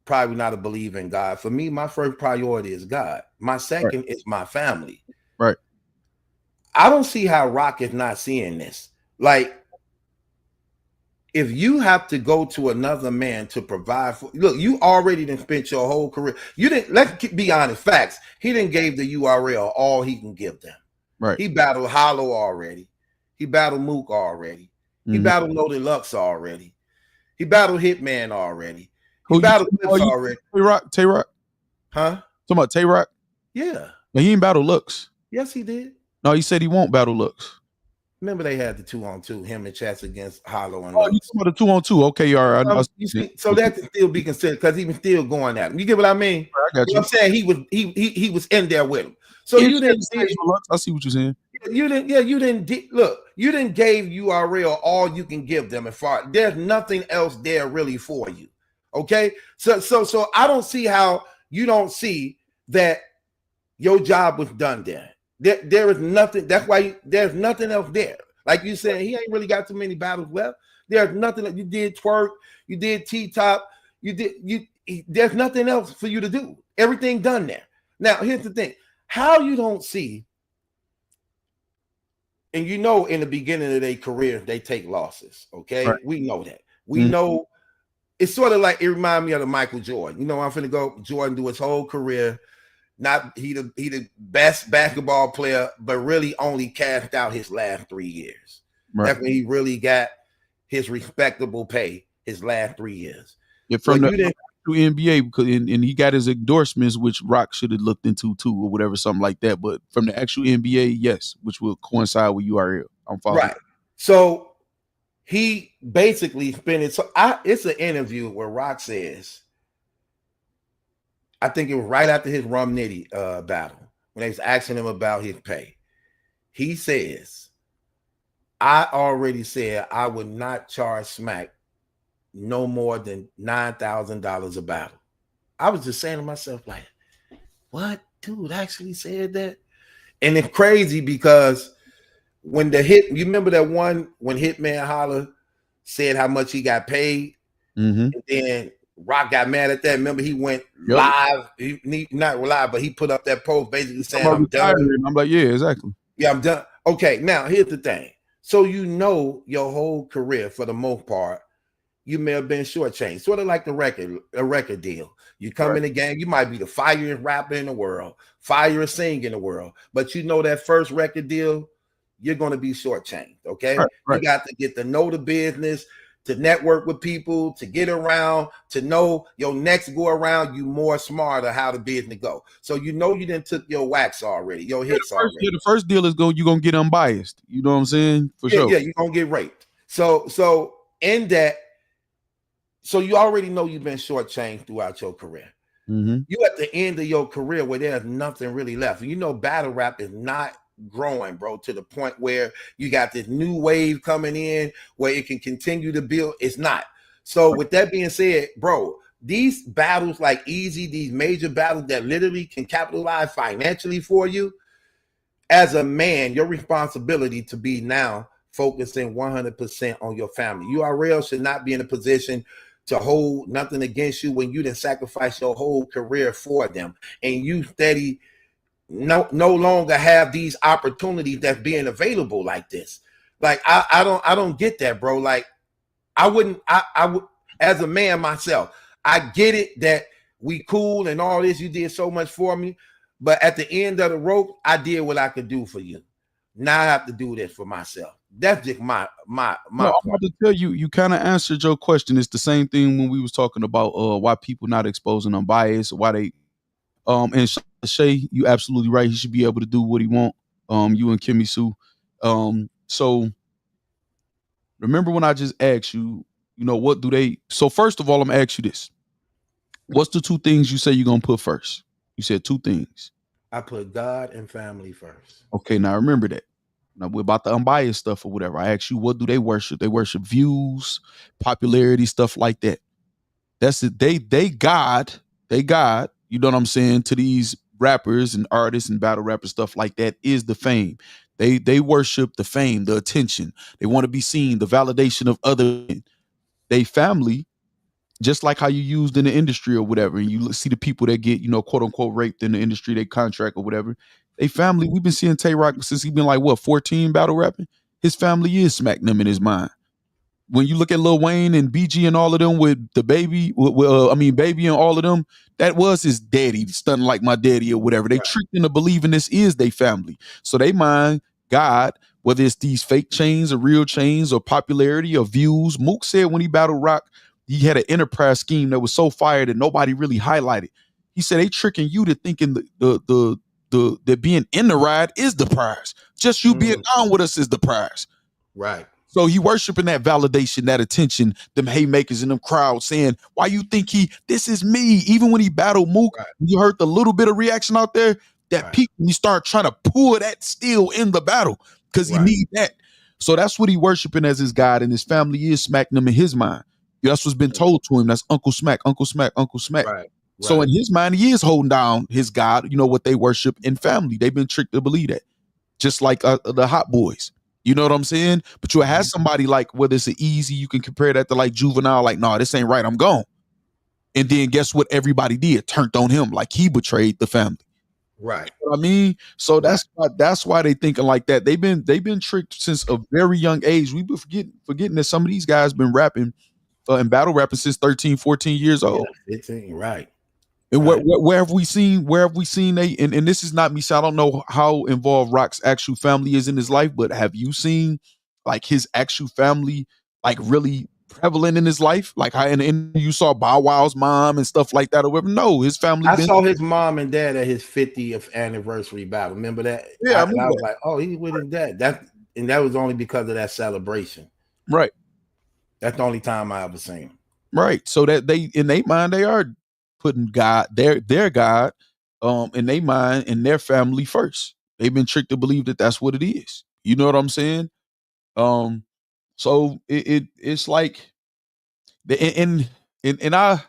probably not a believer in God. For me, my first priority is God. My second is my family. Right. I don't see how Rock is not seeing this. Like, if you have to go to another man to provide for, look, you already done spent your whole career. You didn't, let's be honest, Factz. He didn't gave the URL all he can give them. Right. He battled Hollow already. He battled Mook already. He battled Loaded Lux already. He battled Hitman already. He battled Clips already. Tay Rock? Huh? Talking about Tay Rock? Yeah. But he ain't battle Lux. Yes, he did. No, he said he won't battle Lux. Remember they had the 2-on-2, him and Chats against Hollow and Oh, Lux. you talking about the 2-on-2. Okay, all right. You see, so that can still be considered because he was still going at him. You get what I mean? I got you. You know what I'm saying? He was in there with him. So you didn't I see what you're saying. You didn't look, you didn't gave URL all you can give them as far. There's nothing else there really for you. Okay. So I don't see how you don't see that your job was done there. There is nothing. That's why there's nothing else there. Like you said, he ain't really got too many battles left. There's nothing that you did twerk, you did T-top, there's nothing else for you to do. Everything done there. Now, here's the thing. How you don't see, and you know in the beginning of their career, they take losses. Okay. Right. We know that. We know it's sort of like it reminds me of the Michael Jordan. You know, I'm finna go Jordan do his whole career. Not he the best basketball player, but really only cashed out his last 3 years. Right. That's when he really got his respectable pay his last 3 years. Yeah, from the NBA, because and he got his endorsements, which Rock should have looked into too, or whatever, something like that. But from the actual NBA, yes, which will coincide with URL. I'm following. Right. So he basically spent it. So it's an interview where Rock says, I think it was right after his Rum Nitty battle, when they was asking him about his pay. He says, I already said I would not charge Smack no more than $9,000 a battle. I was just saying to myself, like, what? Dude actually said that? And it's crazy because when you remember that one when Hitman Holler said how much he got paid, and then Rock got mad at that. Remember, he went live. He not live, but he put up that post basically saying, I'm done. I'm like, yeah, exactly. Yeah, I'm done. Okay, now here's the thing. So you know your whole career, for the most part, you may have been shortchanged. Sort of like a record deal. You come in the game, you might be the fireest rapper in the world, fireest singer in the world, but you know that first record deal, you're going to be shortchanged, okay? Right. You got to get to know the business, to network with people, to get around, to know your next go around, you more smarter how the business go. So you know you didn't took your wax already, your hits already. Yeah, the first deal is you're gonna get unbiased. You know what I'm saying? For sure. Yeah, you're gonna get raped. So in that, so you already know you've been shortchanged throughout your career. You at the end of your career where there's nothing really left. And you know battle rap is not growing, bro, to the point where you got this new wave coming in where it can continue to build. It's not. So with that being said, bro, these battles like Easy, these major battles that literally can capitalize financially for you, as a man, your responsibility to be now focusing 100% on your family. URL should not be in a position to hold nothing against you when you didn't sacrifice your whole career for them, and you steady no longer have these opportunities that's being available like this. Like I don't get that, bro. Like I would as a man myself, I get it that we cool and all this, you did so much for me, but at the end of the rope, I did what I could do for you. Now I have to do this for myself. That's just my no, I'm about to tell you, you kind of answered your question. It's the same thing when we was talking about why people not exposing unbiased, why they and Shay, you absolutely right. He should be able to do what he want. You and Kimmy Sue. So remember when I just asked you, what do they? So first of all, I'm gonna ask you this: what's the two things you say you're gonna put first? You said two things. I put God and family first. Okay, now remember that. Now we're about the unbiased stuff or whatever. I asked you, what do they worship? They worship views, popularity, stuff like that. That's it. They God. You know what I'm saying? To these rappers and artists and battle rappers, stuff like that, is the fame. They worship the fame, the attention. They want to be seen, the validation of other men. They family, just like how you used in the industry or whatever, and you see the people that get, quote unquote, raped in the industry, they contract or whatever. They family. We've been seeing Tay Rock since he's been 14 battle rapping. His family is smacking him in his mind. when you look at Lil Wayne and BG and all of them with the baby, Baby and all of them, that was his daddy, stunting like my daddy or whatever. They tricked into believing this is their family. So they mind God, whether it's these fake chains or real chains or popularity or views. Mook said when he battled Rock, he had an enterprise scheme that was so fire that nobody really highlighted. He said they tricking you to thinking that being in the ride is the prize. Just you being on with us is the prize. Right. So he worshiping that validation, that attention, them haymakers and them crowds saying, why you think this is me? Even when he battled Mook, you heard the little bit of reaction out there, that peak when you start trying to pull that steel in the battle because he need that. So that's what he worshiping as his God, and his family is smacking him in his mind. That's what's been told to him. That's Uncle Smack, Uncle Smack, Uncle Smack. Right. So in his mind, he is holding down his God, what they worship in family. They've been tricked to believe that. Just like the Hot Boys. You know what I'm saying? But you have somebody like, whether it's an Easy, you can compare that to like Juvenile, like, no, this ain't right, I'm gone. And then guess what everybody did? Turned on him like he betrayed the family. Right. You know what I mean? So that's why they thinking like that. They've been tricked since a very young age. We've been forgetting that some of these guys been rapping and battle rapping since 13, 14 years old. 15, right. And where have we seen they, and this is not me, so I don't know how involved Rock's actual family is in his life, but have you seen like his actual family like really prevalent in his life? Like how and you saw Bow Wow's mom and stuff like that or whatever? No, his family. I saw his mom and dad at his 50th anniversary battle. Remember that? Yeah, I was like, oh, he's with his dad. That was only because of that celebration. Right. That's the only time I ever seen him. Right. So that they in their mind they are putting God, their God, in their mind and their family first. They've been tricked to believe that that's what it is. You know what I'm saying? So it's like, and I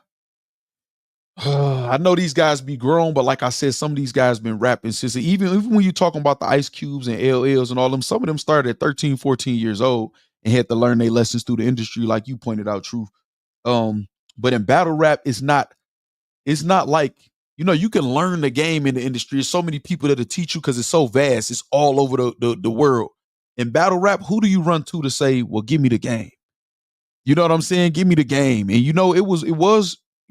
know these guys be grown, but like I said, some of these guys been rapping since even when you're talking about the Ice Cubes and LLs and all them, some of them started at 13, 14 years old and had to learn their lessons through the industry, like you pointed out, Truth. But in battle rap, it's not like, you can learn the game in the industry. There's so many people that'll teach you because it's so vast. It's all over the world. In battle rap, who do you run to say, well, give me the game? You know what I'm saying? Give me the game. And it was,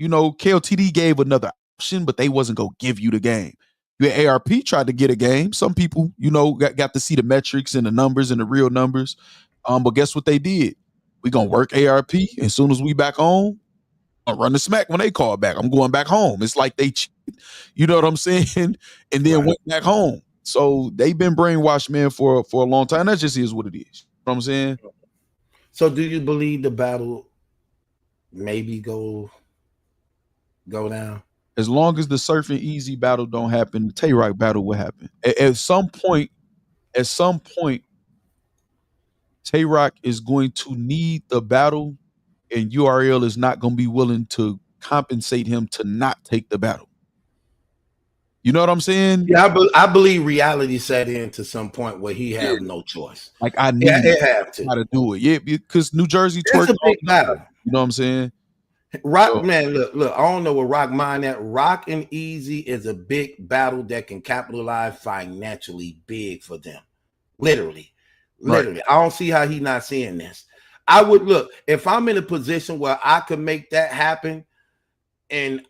KLTD gave another option, but they wasn't going to give you the game. ARP tried to get a game. Some people, got to see the metrics and the numbers and the real numbers. But guess what they did? We going to work ARP. As soon as we back on, I'll run the smack when they call back. I'm going back home. It's like they cheated, you know what I'm saying? And then went back home. So they've been brainwashed, man, for a long time. That just is what it is. You know what I'm saying? So do you believe the battle maybe go down? As long as the Surfing Easy battle don't happen, the Tay Rock battle will happen. At some point, Tay Rock is going to need the battle, and URL is not going to be willing to compensate him to not take the battle. You know what I'm saying? Yeah, I believe reality set in to some point where he have no choice. Like I need to do it. Yeah, because New Jersey twerk. It's a big battle. You know what I'm saying? Rock, man, look, I don't know what Rock mind at. Rock and Easy is a big battle that can capitalize financially big for them. Literally. Right. I don't see how he not seeing this. I would look, if I'm in a position where I could make that happen and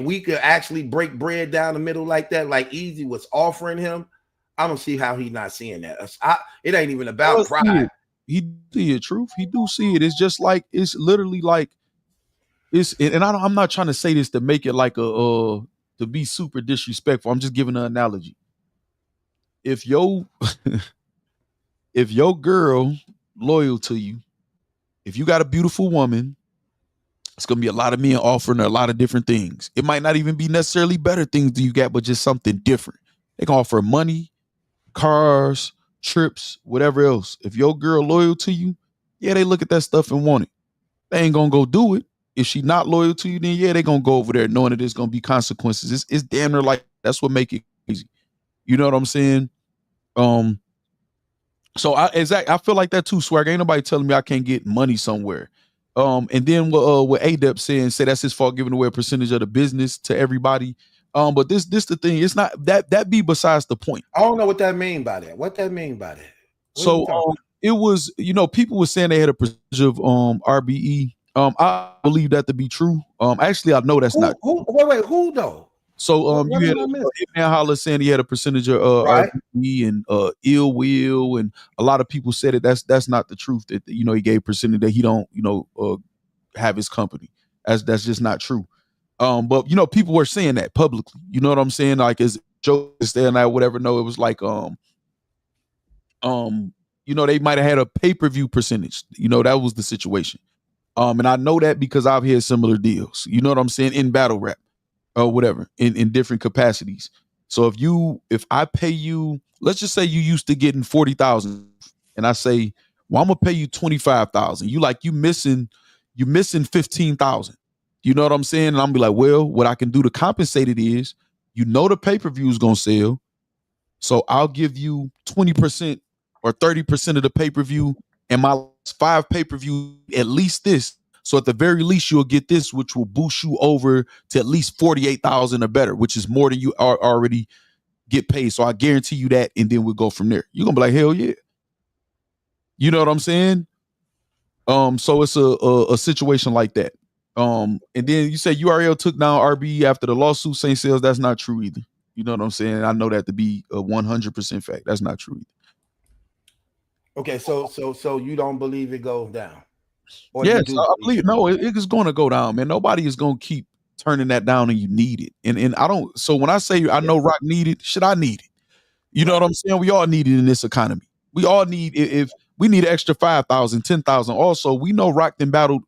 we could actually break bread down the middle like that, like Easy was offering him, I don't see how he's not seeing that. It ain't even about pride. He see it, Truth. He do see it. It's just like, it's literally like, I'm not trying to say this to make it like to be super disrespectful. I'm just giving an analogy. If your girl loyal to you, if you got a beautiful woman, it's gonna be a lot of men offering her a lot of different things. It might not even be necessarily better things that you got, but just something different. They can offer money, cars, trips, whatever else. If your girl loyal to you, yeah, they look at that stuff and want it. They ain't gonna go do it. If she not loyal to you, then yeah, they gonna go over there knowing that there's gonna be consequences. It's damn near like that's what make it crazy. You know what I'm saying? So I feel like that too, Swag. Ain't nobody telling me I can't get money somewhere. And then what ADEP say that's his fault giving away a percentage of the business to everybody. But this the thing. It's not that be besides the point. I don't know what that mean by that. What that mean by that? So it was, people were saying they had a percentage of RBE. I believe that to be true. Actually, I know that's not. Wait, who though? So you had Hitman Holler saying he had a percentage of RBE and Ill Will, and a lot of people said it. That's not the truth. That he gave percentage that he don't have his company. That's just not true. But people were saying that publicly. You know what I'm saying? Like, as Joe is saying that, whatever. No, it was like they might have had a pay-per-view percentage. That was the situation. And I know that because I've had similar deals. You know what I'm saying? In battle rap or whatever, in different capacities. So if I pay you, let's just say you used to getting 40,000, and I say, well, I'm gonna pay you 25,000. You missing 15,000. You know what I'm saying? And I'm be like, well, what I can do to compensate it is, the pay-per-view is gonna sell. So I'll give you 20% or 30% of the pay-per-view, and my 5 pay-per-view, at least this. So at the very least, you'll get this, which will boost you over to at least 48,000 or better, which is more than you already get paid. So I guarantee you that, and then we'll go from there. You're gonna be like, hell yeah. You know what I'm saying? So it's a situation like that. And then you say URL took down RBE after the lawsuit, St. Sales. That's not true either. You know what I'm saying? I know that to be a 100% fact. That's not true either. Okay, so you don't believe it goes down? Or yes, I believe. No, it is going to go down, man. Nobody is going to keep turning that down, and you need it. And I don't. So when I say I know Rock need it, should I need it? You know what I'm saying? We all need it in this economy. We all need, if we need an extra 5,000, 10,000. Also, we know Rockton battled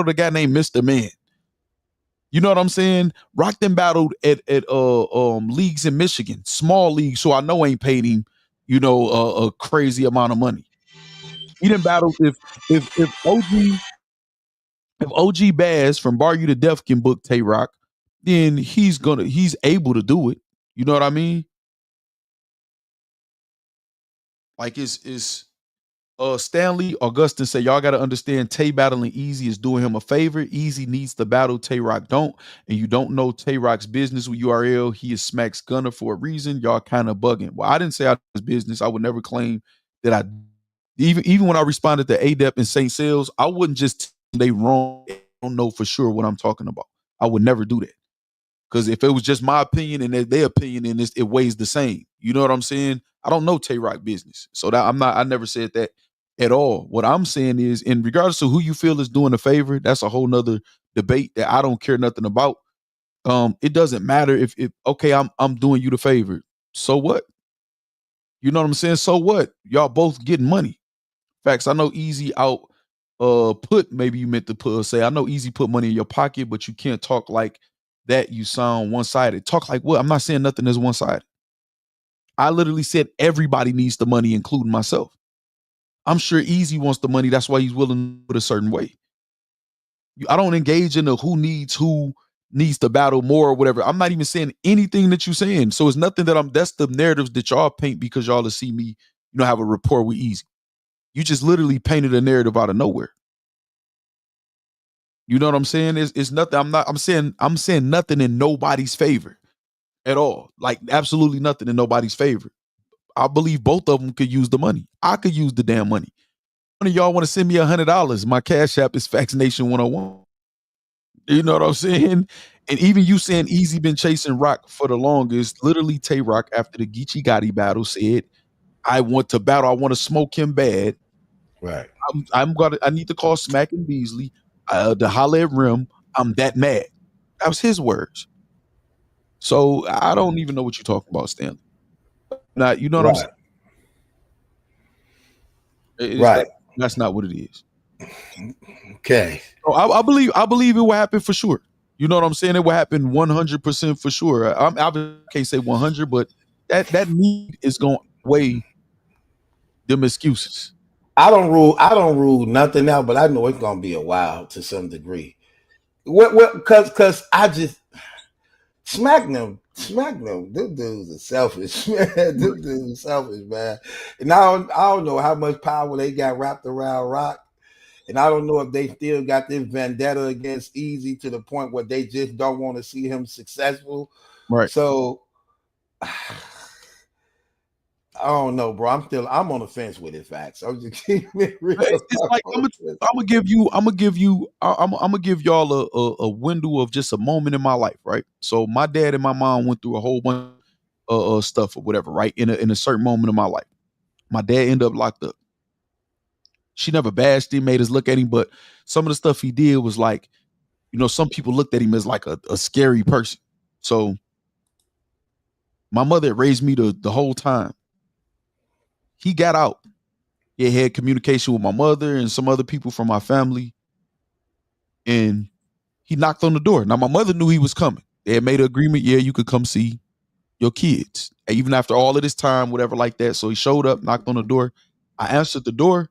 a guy named Mr. Man. You know what I'm saying? Rockton battled at leagues in Michigan, small leagues, so I know ain't paid him, a crazy amount of money. He didn't battle if OG Baz from Bar You to Death can book Tay Rock, then he's able to do it. You know what I mean? Like it's Stanley Augustin say, y'all got to understand Tay battling Easy is doing him a favor. Easy needs to battle, Tay Rock don't. And you don't know Tay Rock's business with URL. He is Smack's gunner for a reason. Y'all kind of bugging. Well, I didn't say I was business. I would never claim that I even when I responded to ADEP and St. Sales, I wouldn't just they wrong. I don't know for sure what I'm talking about. I would never do that. Because if it was just my opinion and their opinion in this, it weighs the same. You know what I'm saying? I don't know Tay Rock business. So that I never said that at all. What I'm saying is, in regards to who you feel is doing a favor, that's a whole nother debate that I don't care nothing about. It doesn't matter if okay, I'm doing you the favor. So what? You know what I'm saying? So what? Y'all both getting money. Facts. I know Easy out maybe you meant to say, I know Easy put money in your pocket, but you can't talk like that. You sound one-sided. Talk like what? I'm not saying nothing is one-sided. I literally said everybody needs the money, including myself. I'm sure Easy wants the money. That's why he's willing to put a certain way. I don't engage in the who needs to battle more or whatever. I'm not even saying anything that you're saying. So it's nothing that's the narratives that y'all paint because y'all to see me, have a rapport with Easy. You just literally painted a narrative out of nowhere. You know what I'm saying? It's nothing. I'm saying nothing in nobody's favor at all. Like absolutely nothing in nobody's favor. I believe both of them could use the money. I could use the damn money. One of y'all want to send me $100? My Cash App is Factz Nation 101. You know what I'm saying? And even you saying Easy been chasing Rock for the longest. Literally, Tay Rock after the Geechee Gotti battle said, "I want to battle. I want to smoke him bad. Right. I need to call Smack and Beasley to holler at Rim. I'm that mad." That was his words. So I don't even know what you're talking about, Stanley. Now, you know what I'm saying? Right. That's not what it is. Okay. So I believe it will happen for sure. You know what I'm saying? It will happen 100% for sure. I can't say 100, but that need is going to weigh them excuses. I don't rule nothing out, but I know it's gonna be a while to some degree. Cause I just smack them. Them dudes are selfish, man. Them dudes are selfish, man. And I don't know how much power they got wrapped around Rock. And I don't know if they still got this vendetta against Easy to the point where they just don't want to see him successful. Right. So I don't know, bro. I'm on the fence with it. Facts. I'm just keeping it real. It's like I'm gonna give y'all a window of just a moment in my life, right? So my dad and my mom went through a whole bunch of stuff or whatever, right? In a certain moment of my life, my dad ended up locked up. She never bashed him, made us look at him, but some of the stuff he did was like, some people looked at him as like a scary person. So my mother raised me the whole time. He got out. He had communication with my mother and some other people from my family. And he knocked on the door. Now, my mother knew he was coming. They had made an agreement. Yeah, you could come see your kids. Even after all of this time, whatever like that. So he showed up, knocked on the door. I answered the door.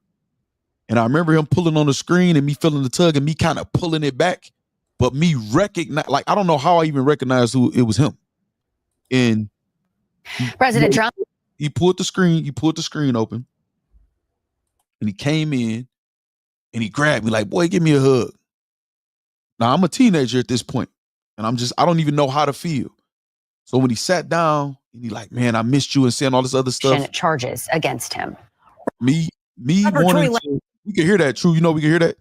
And I remember him pulling on the screen and me feeling the tug and me kind of pulling it back. But me recognize, like, I don't know how I even recognized who it was him. And President Trump. He pulled the screen open. And he came in and he grabbed me like, boy, give me a hug. Now I'm a teenager at this point, and I don't even know how to feel. So when he sat down and he like, man, I missed you and saying all this other stuff. Charges against him. Me wanting to, we can hear that, True. We can hear that.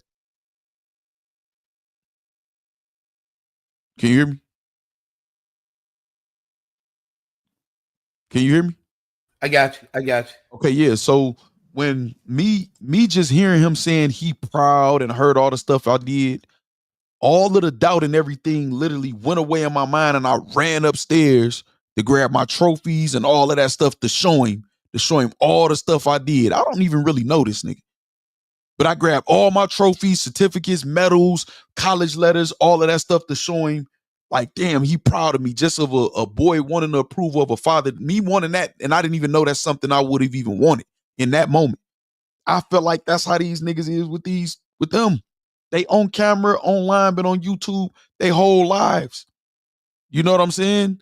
Can you hear me? Can you hear me? I got you. Okay, yeah. So when me just hearing him saying he proud and heard all the stuff I did, all of the doubt and everything literally went away in my mind, and I ran upstairs to grab my trophies and all of that stuff to show him all the stuff I did. I don't even really know this nigga. But I grabbed all my trophies, certificates, medals, college letters, all of that stuff to show him, like, damn, he proud of me, just of a boy wanting the approval of a father, me wanting that, and I didn't even know that's something I would have even wanted in that moment. I felt like that's how these niggas is with them. They on camera, online, been on YouTube, they whole lives. You know what I'm saying?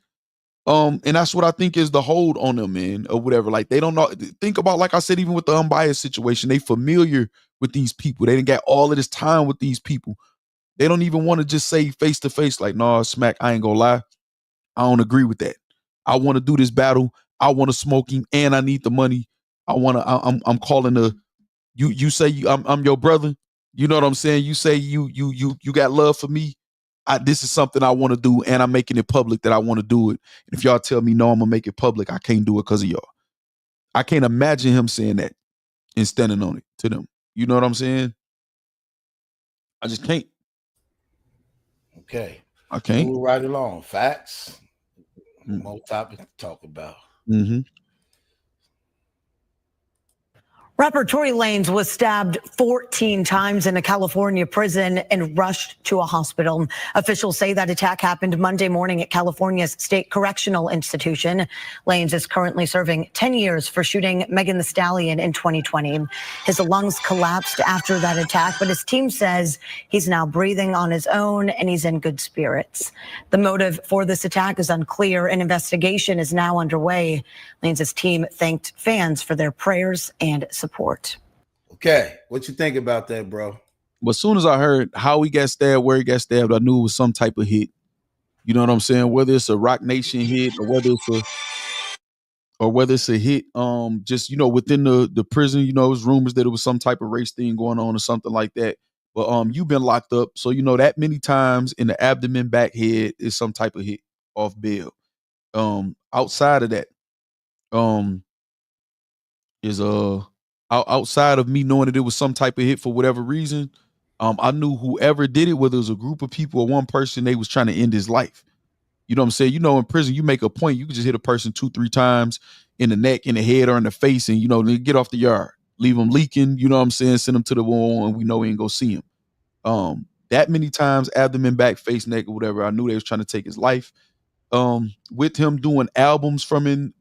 And that's what I think is the hold on them, man, or whatever. Like, they don't know. Think about, like I said, even with the unbiased situation, they familiar with these people. They didn't get all of this time with these people. They don't even want to just say face to face, like, nah, Smack, I ain't gonna lie. I don't agree with that. I want to do this battle. I want to smoke him, and I need the money. I'm calling you say I'm your brother. You know what I'm saying? You say you got love for me. This is something I want to do, and I'm making it public that I want to do it. And if y'all tell me no, I'm gonna make it public, I can't do it because of y'all. I can't imagine him saying that and standing on it to them. You know what I'm saying? I just can't. Okay. I can't. Move right along. Facts. More topics to talk about. Mm-hmm. Rapper Tory Lanez was stabbed 14 times in a California prison and rushed to a hospital. Officials say that attack happened Monday morning at California's State Correctional Institution. Lanez is currently serving 10 years for shooting Megan Thee Stallion in 2020. His lungs collapsed after that attack, but his team says he's now breathing on his own and he's in good spirits. The motive for this attack is unclear. An investigation is now underway. Lanez's team thanked fans for their prayers and support. Okay, what you think about that, bro? But as soon as I heard how he got stabbed, where he got stabbed, I knew it was some type of hit. You know what I'm saying? Whether it's a Rock Nation hit or whether it's a hit, just within the prison. It was rumors that it was some type of race thing going on or something like that. But you've been locked up, so that many times in the abdomen, back, head is some type of hit off bail. Outside of that, is outside of me knowing that it was some type of hit for whatever reason, I knew whoever did it, whether it was a group of people or one person, they was trying to end his life. You know what I'm saying? In prison, you make a point, you can just hit a person 2-3 times in the neck, in the head, or in the face, and they get off the yard, leave them leaking. You know what I'm saying? Send them to the wall, and we know we ain't go see him. That many times, abdomen, back, face, neck, or whatever, I knew they was trying to take his life. With him doing albums from in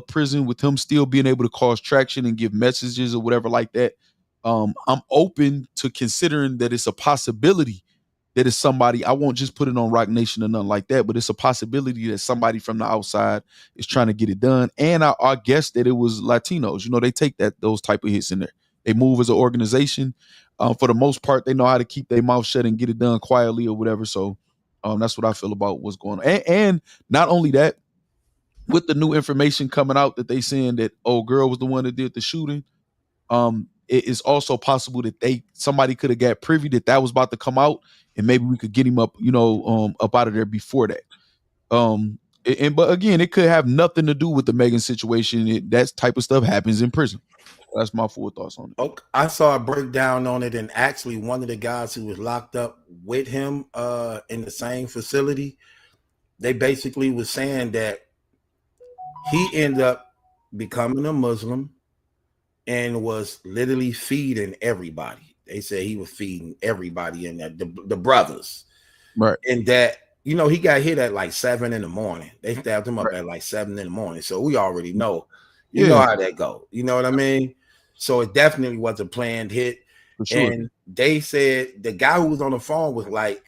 prison, with him still being able to cause traction and give messages or whatever like that, I'm open to considering that it's a possibility that it's somebody. I won't just put it on Rock Nation or nothing like that, but it's a possibility that somebody from the outside is trying to get it done. And I guess that it was Latinos. They take those type of hits in there. They move as an organization. For the most part, they know how to keep their mouth shut and get it done quietly or whatever. So that's what I feel about what's going on. And not only that, with the new information coming out that they saying that old girl was the one that did the shooting, it is also possible that somebody could have got privy that was about to come out, and maybe we could get him up, up out of there before that. But again, it could have nothing to do with the Megan situation. That type of stuff happens in prison. That's my full thoughts on it. Okay, I saw a breakdown on it, and actually one of the guys who was locked up with him in the same facility, they basically was saying that he ended up becoming a Muslim and was literally feeding everybody. They said he was feeding everybody in there, the brothers. Right. And that, he got hit at like 7 a.m. They stabbed him up at like 7 a.m. So we already know, you know how that go. You know what I mean? So it definitely was a planned hit. For sure. And they said the guy who was on the phone was like,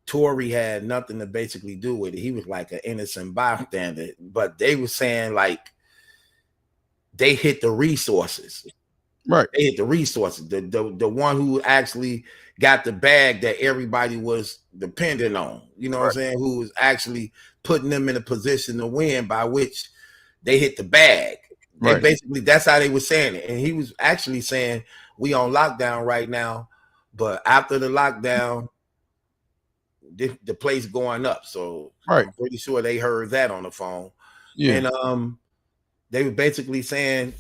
Tory had nothing to basically do with it. He was like an innocent bystander. But they were saying like they hit the resources. Right. They hit the resources. The one who actually got the bag that everybody was dependent on. You know what I'm saying? Who was actually putting them in a position to win, by which they hit the bag. They basically, that's how they were saying it. And he was actually saying, we on lockdown right now, but after the lockdown, the place going up. So I'm pretty sure they heard that on the phone. Yeah. And they were basically saying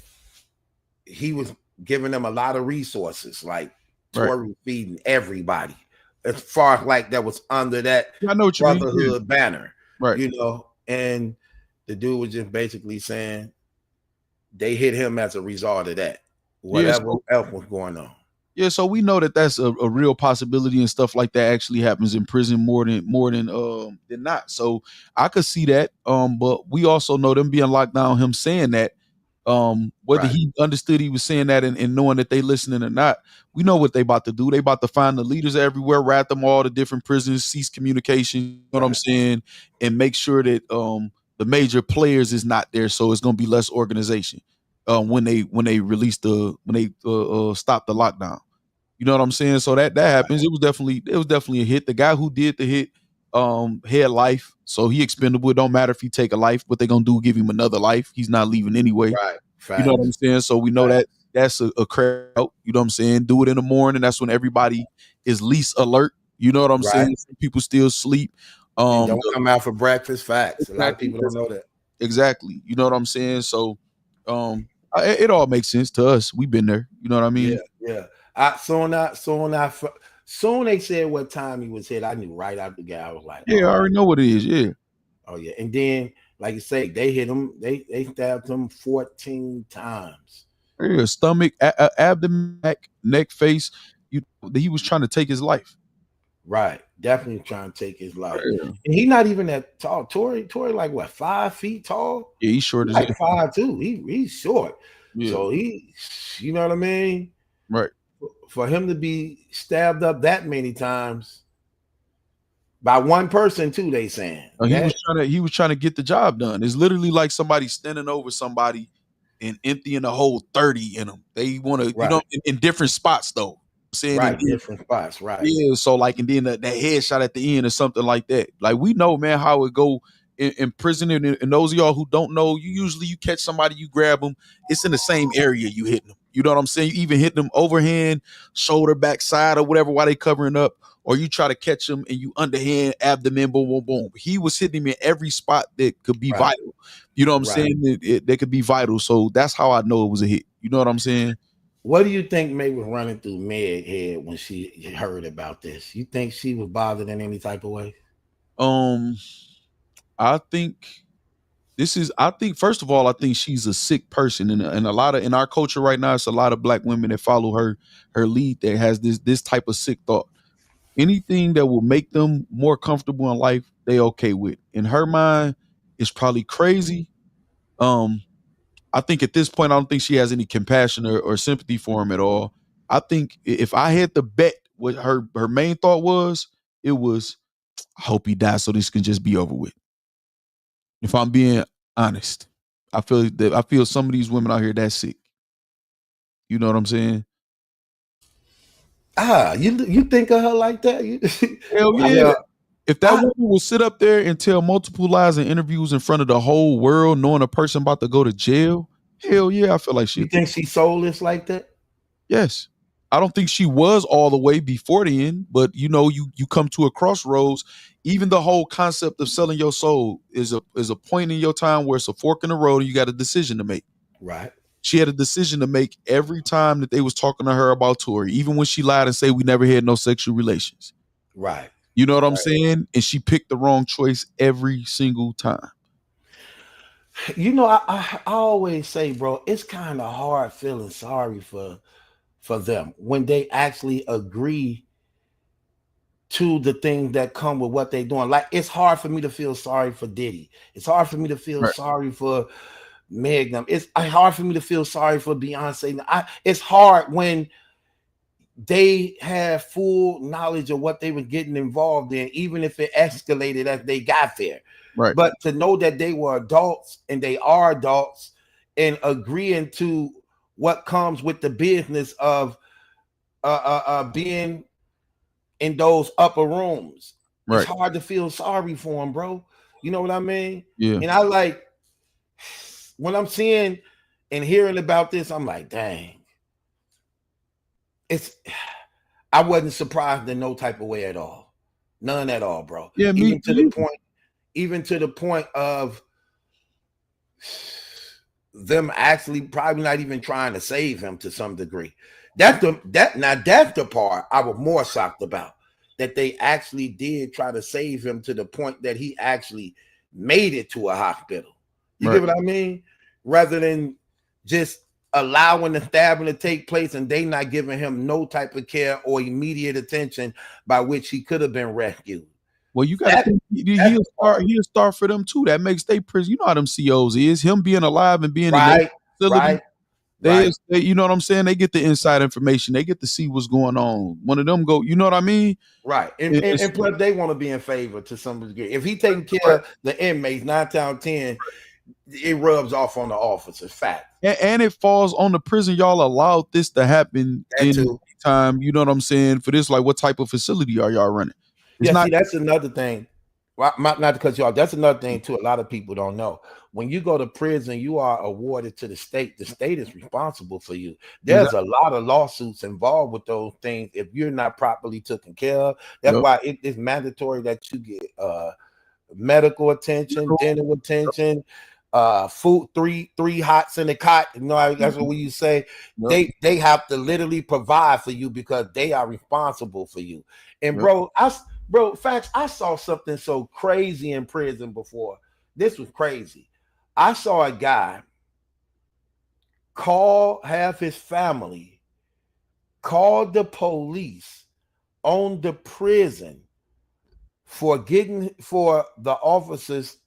he was giving them a lot of resources, like Tory feeding everybody, as far as like that was under that brotherhood banner, right? And the dude was just basically saying they hit him as a result of that, whatever else was going on. Yeah, so we know that that's a real possibility, and stuff like that actually happens in prison more than not. So I could see that. But we also know them being locked down, him saying that. Whether he understood he was saying that and knowing that they listening or not, we know what they about to do. They about to find the leaders everywhere, rat them all to different prisons, cease communication, you know what I'm saying, and make sure that the major players is not there. So it's gonna be less organization when they release stop the lockdown. You know what I'm saying? So that happens. It was definitely a hit. The guy who did the hit had life, so he expendable. It don't matter if he take a life, what they gonna do, give him another life. He's not leaving anyway. Right. You know what I'm saying? So we know that that's a crowd. You know what I'm saying? Do it in the morning. That's when everybody is least alert. You know what I'm saying? Some people still sleep. Don't come out for breakfast. Facts. A lot of people don't know that. Exactly. You know what I'm saying? So it all makes sense to us. We've been there. You know what I mean? Yeah. Soon they said what time he was hit. I knew right out the gate. I was like, I already know what it is. Yeah. Oh yeah. And then, like you say, they hit him. They stabbed him 14 times. Yeah, stomach, abdomen, neck, face. He was trying to take his life. Right. Definitely trying to take his life. Yeah. And he's not even that tall. Tory like what, 5 feet tall? Yeah, he's short as like 5'2". He's short. Yeah. So you know what I mean? Right. For him to be stabbed up that many times by one person too, they saying. He was trying to get the job done. It's literally like somebody standing over somebody and emptying a whole 30 in them. They want to, in different spots though. Saying different spots, right? Yeah. So like, and then that headshot at the end or something like that. Like we know, man, how it go in prison. And those of y'all who don't know, you catch somebody, you grab them. It's in the same area you hitting them. You know what I'm saying? You even hit them overhand, shoulder, backside, or whatever while they covering up, or you try to catch them and you underhand, abdomen, boom, boom, boom. He was hitting him in every spot that could be vital. You know what I'm saying? They could be vital. So that's how I know it was a hit. You know what I'm saying? What do you think May was running through Meg's head when she heard about this? You think she was bothered in any type of way? I think first of all, I think she's a sick person, and a lot of in our culture right now, it's a lot of black women that follow her lead that has this type of sick thought. Anything that will make them more comfortable in life, they okay with. In her mind, it's probably crazy. I think at this point, I don't think she has any compassion or sympathy for him at all. I think if I had to bet what her main thought was, it was, I hope he dies so this can just be over with. If I'm being honest, I feel some of these women out here that's sick. You know what I'm saying? You think of her like that? Hell yeah. If that woman will sit up there and tell multiple lies in interviews in front of the whole world, knowing a person about to go to jail, hell yeah, I feel like she. You think she's soulless like that? Yes. I don't think she was all the way before the end, but you come to a crossroads. Even the whole concept of selling your soul is a point in your time where it's a fork in the road and you got a decision to make. Right. She had a decision to make every time that they was talking to her about Tory, even when she lied and said we never had no sexual relations. Right. You know what I'm saying? And she picked the wrong choice every single time. You know, I always say, bro, it's kind of hard feeling sorry for them when they actually agree to the things that come with what they're doing. Like, it's hard for me to feel sorry for Diddy. It's hard for me to feel sorry for Meg. It's hard for me to feel sorry for Beyonce. It's hard when they have full knowledge of what they were getting involved in, even if it escalated as they got there. Right. But to know that they were adults and they are adults and agreeing to what comes with the business of being in those upper rooms. Right. It's hard to feel sorry for them, bro. You know what I mean? Yeah. And I like, when I'm seeing and hearing about this, I'm like, dang. I wasn't surprised in no type of way at all. None at all, bro. Yeah, even to the point of them actually probably not even trying to save him to some degree. That's the part I was more shocked about, that they actually did try to save him to the point that he actually made it to a hospital. You get what I mean? Rather than just allowing the stabbing to take place and they not giving him no type of care or immediate attention by which he could have been rescued. Well, you got to think he'll start for them too. That makes they prison. You know how them COs is. Him being alive and being in that facility. They, you know what I'm saying? They get the inside information. They get to see what's going on. One of them go, you know what I mean? Right. And plus they want to be in favor to some degree. If he taking care of the inmates 9 out of 10, it rubs off on the officers. Fact. And it falls on the prison. Y'all allowed this to happen in time. You know what I'm saying? For this, like, what type of facility are y'all running? See, that's another thing. Not to cut you off. That's another thing too. A lot of people don't know. When you go to prison, you are awarded to the state. The state is responsible for you. There's a lot of lawsuits involved with those things if you're not properly taken care of. That's why it's mandatory that you get medical attention, dental attention, food, three hots in the cot. You know, that's what you say. They have to literally provide for you because they are responsible for you. And bro, Factz, I saw something so crazy in prison before. This was crazy. I saw a guy have his family call the police on the prison for the officers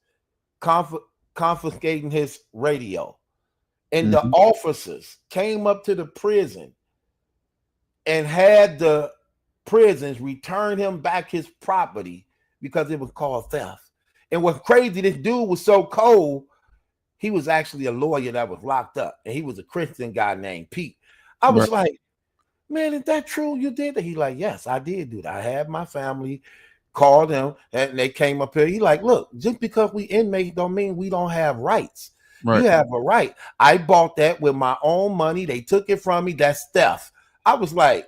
confiscating his radio. And the officers came up to the prison and had the prisons return him back his property because it was called theft. And what's crazy, this dude was so cold, he was actually a lawyer that was locked up, and he was a Christian guy named Pete. I was like, man, is that true? You did that? He like, yes, I did do that. I had my family call them, and they came up here. He like, look, just because we inmates don't mean we don't have rights. You have a right. I bought that with my own money. They took it from me. That's theft. I was like,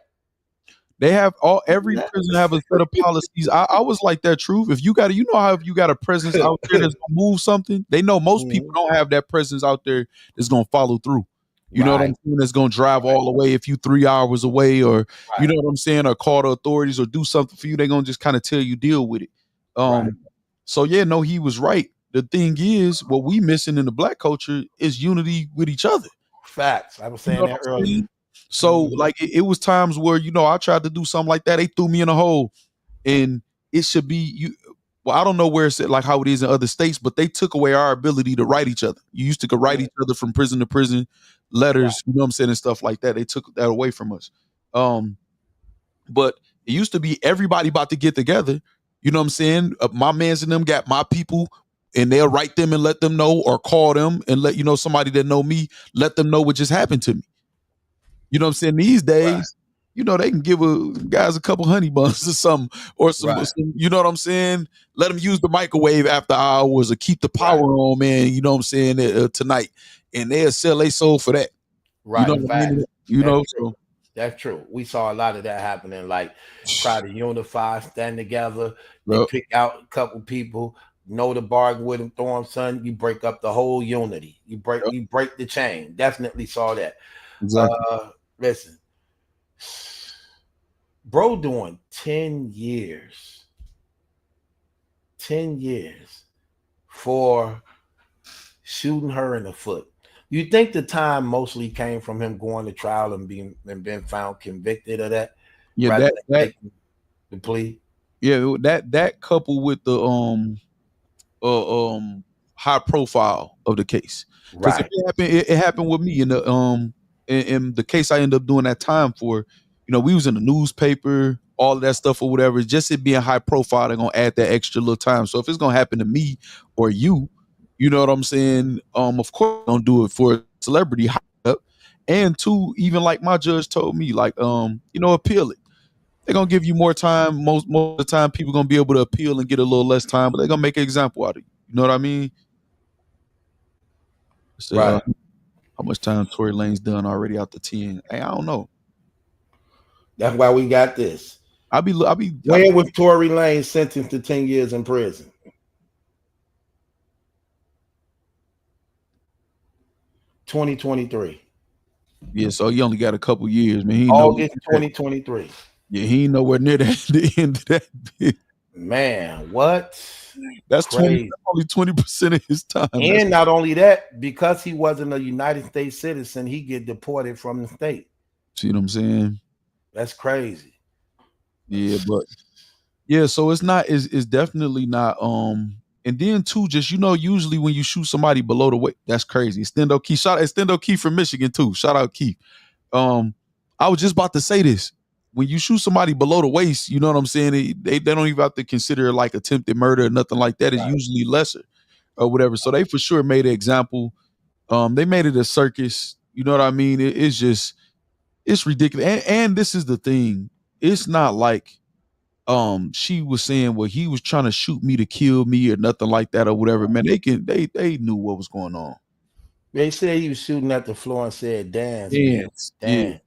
they have every prison have a set of policies. I was like that, Truth. If you got, you know how if you got a presence out there that's gonna move something, they know most people don't have that presence out there that's gonna follow through. You know what I'm saying? That's gonna drive all the way if you 3 hours away, or you know what I'm saying, or call the authorities or do something for you. They're gonna just kind of tell you deal with it. So yeah, no, he was right. The thing is, what we missing in the black culture is unity with each other. Facts. I was saying that earlier. So like it was times where, you know, I tried to do something like that. They threw me in a hole, and it should be you. Well, I don't know where it's like how it is in other states, but they took away our ability to write each other. You used to write each other from prison to prison, letters, you know what I'm saying, and stuff like that. They took that away from us. But it used to be everybody about to get together. You know what I'm saying? My mans and them got my people, and they'll write them and let them know, or call them and let you know, somebody that know me, let them know what just happened to me. You know what I'm saying? These days, you know, they can give guys a couple honey buns or something, or some, Right. you know what I'm saying? Let them use the microwave after hours or keep the power on, man. You know what I'm saying? Tonight, and they'll sell their soul for that. Right. You know what I mean? You That's know, true. so That's true. We saw a lot of that happening. Like try to unify, stand together. They Yep. pick out a couple people, know to bargain with them, throw them, son. You break up the whole unity. You break the chain. Definitely saw that. Exactly. Listen, bro, doing 10 years. 10 years for shooting her in the foot. You think the time mostly came from him going to trial and being found convicted of that? Yeah, rather that than taking the plea. Yeah, that coupled with the high profile of the case. Because if Right. it happened with me in the case I ended up doing that time for. You know, we was in the newspaper, all of that stuff or whatever. Just it being high profile, they're gonna add that extra little time. So if it's gonna happen to me or you know what I'm saying? Of course, don't do it for a celebrity high up. And two, even like my judge told me, like, you know, appeal it. They're gonna give you more time. Most of the time, people gonna be able to appeal and get a little less time, but they're gonna make an example out of you. You know what I mean? So, Right. how much time Tory Lane's done already out the 10? Hey, I don't know. That's why we got this. When was Tory Lane sentenced to 10 years in prison? (2023). Yeah, so he only got a couple years, man. He August 2023. Yeah, he ain't nowhere near that the end of that bit. Man, what? That's crazy. only 20% of his time. And not only that, because he wasn't a United States citizen, he get deported from the state. See what I'm saying? That's crazy. Yeah, but yeah, so it's definitely not and then too, just, you know, usually when you shoot somebody below the weight, that's crazy. Stendo Keith, shout out Stendo Keith from Michigan too. Shout out Keith. I was just about to say this. When you shoot somebody below the waist, you know what I'm saying? They don't even have to consider like attempted murder or nothing like that. It's usually lesser or whatever. So they for sure made an example. They made it a circus. You know what I mean? It's ridiculous. And this is the thing. It's not like she was saying, well, he was trying to shoot me to kill me or nothing like that or whatever. Man, they knew what was going on. They said he was shooting at the floor and said, dance, Dance. dance. Yeah.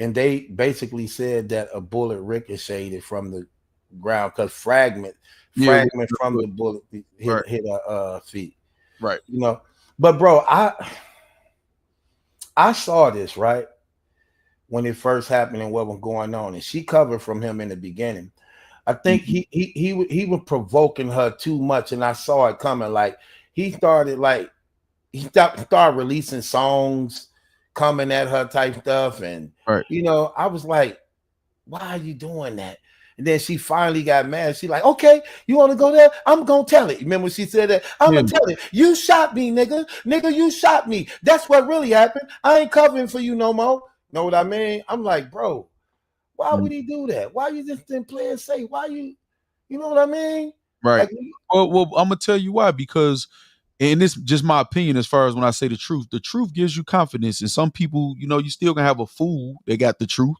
And they basically said that a bullet ricocheted from the ground because fragment from the bullet hit her feet. Right. You know, but bro, I saw this right when it first happened and what was going on, and she covered from him in the beginning. I think he was provoking her too much, and I saw it coming. Like he started releasing songs coming at her type stuff, and you know, I was like, why are you doing that? And then she finally got mad. She like, okay, you want to go there? I'm gonna tell it. Remember she said that? I'm gonna tell it. You shot me, nigga, you shot me. That's what really happened. I ain't covering for you no more. Know what I mean? I'm like, bro, why would he do that? Why you just didn't play it safe? Why you know what I mean? Right. Like, well, I'm gonna tell you why, because, and this is just my opinion as far as when I say the truth gives you confidence. And some people, you know, you still gonna have a fool that got the truth.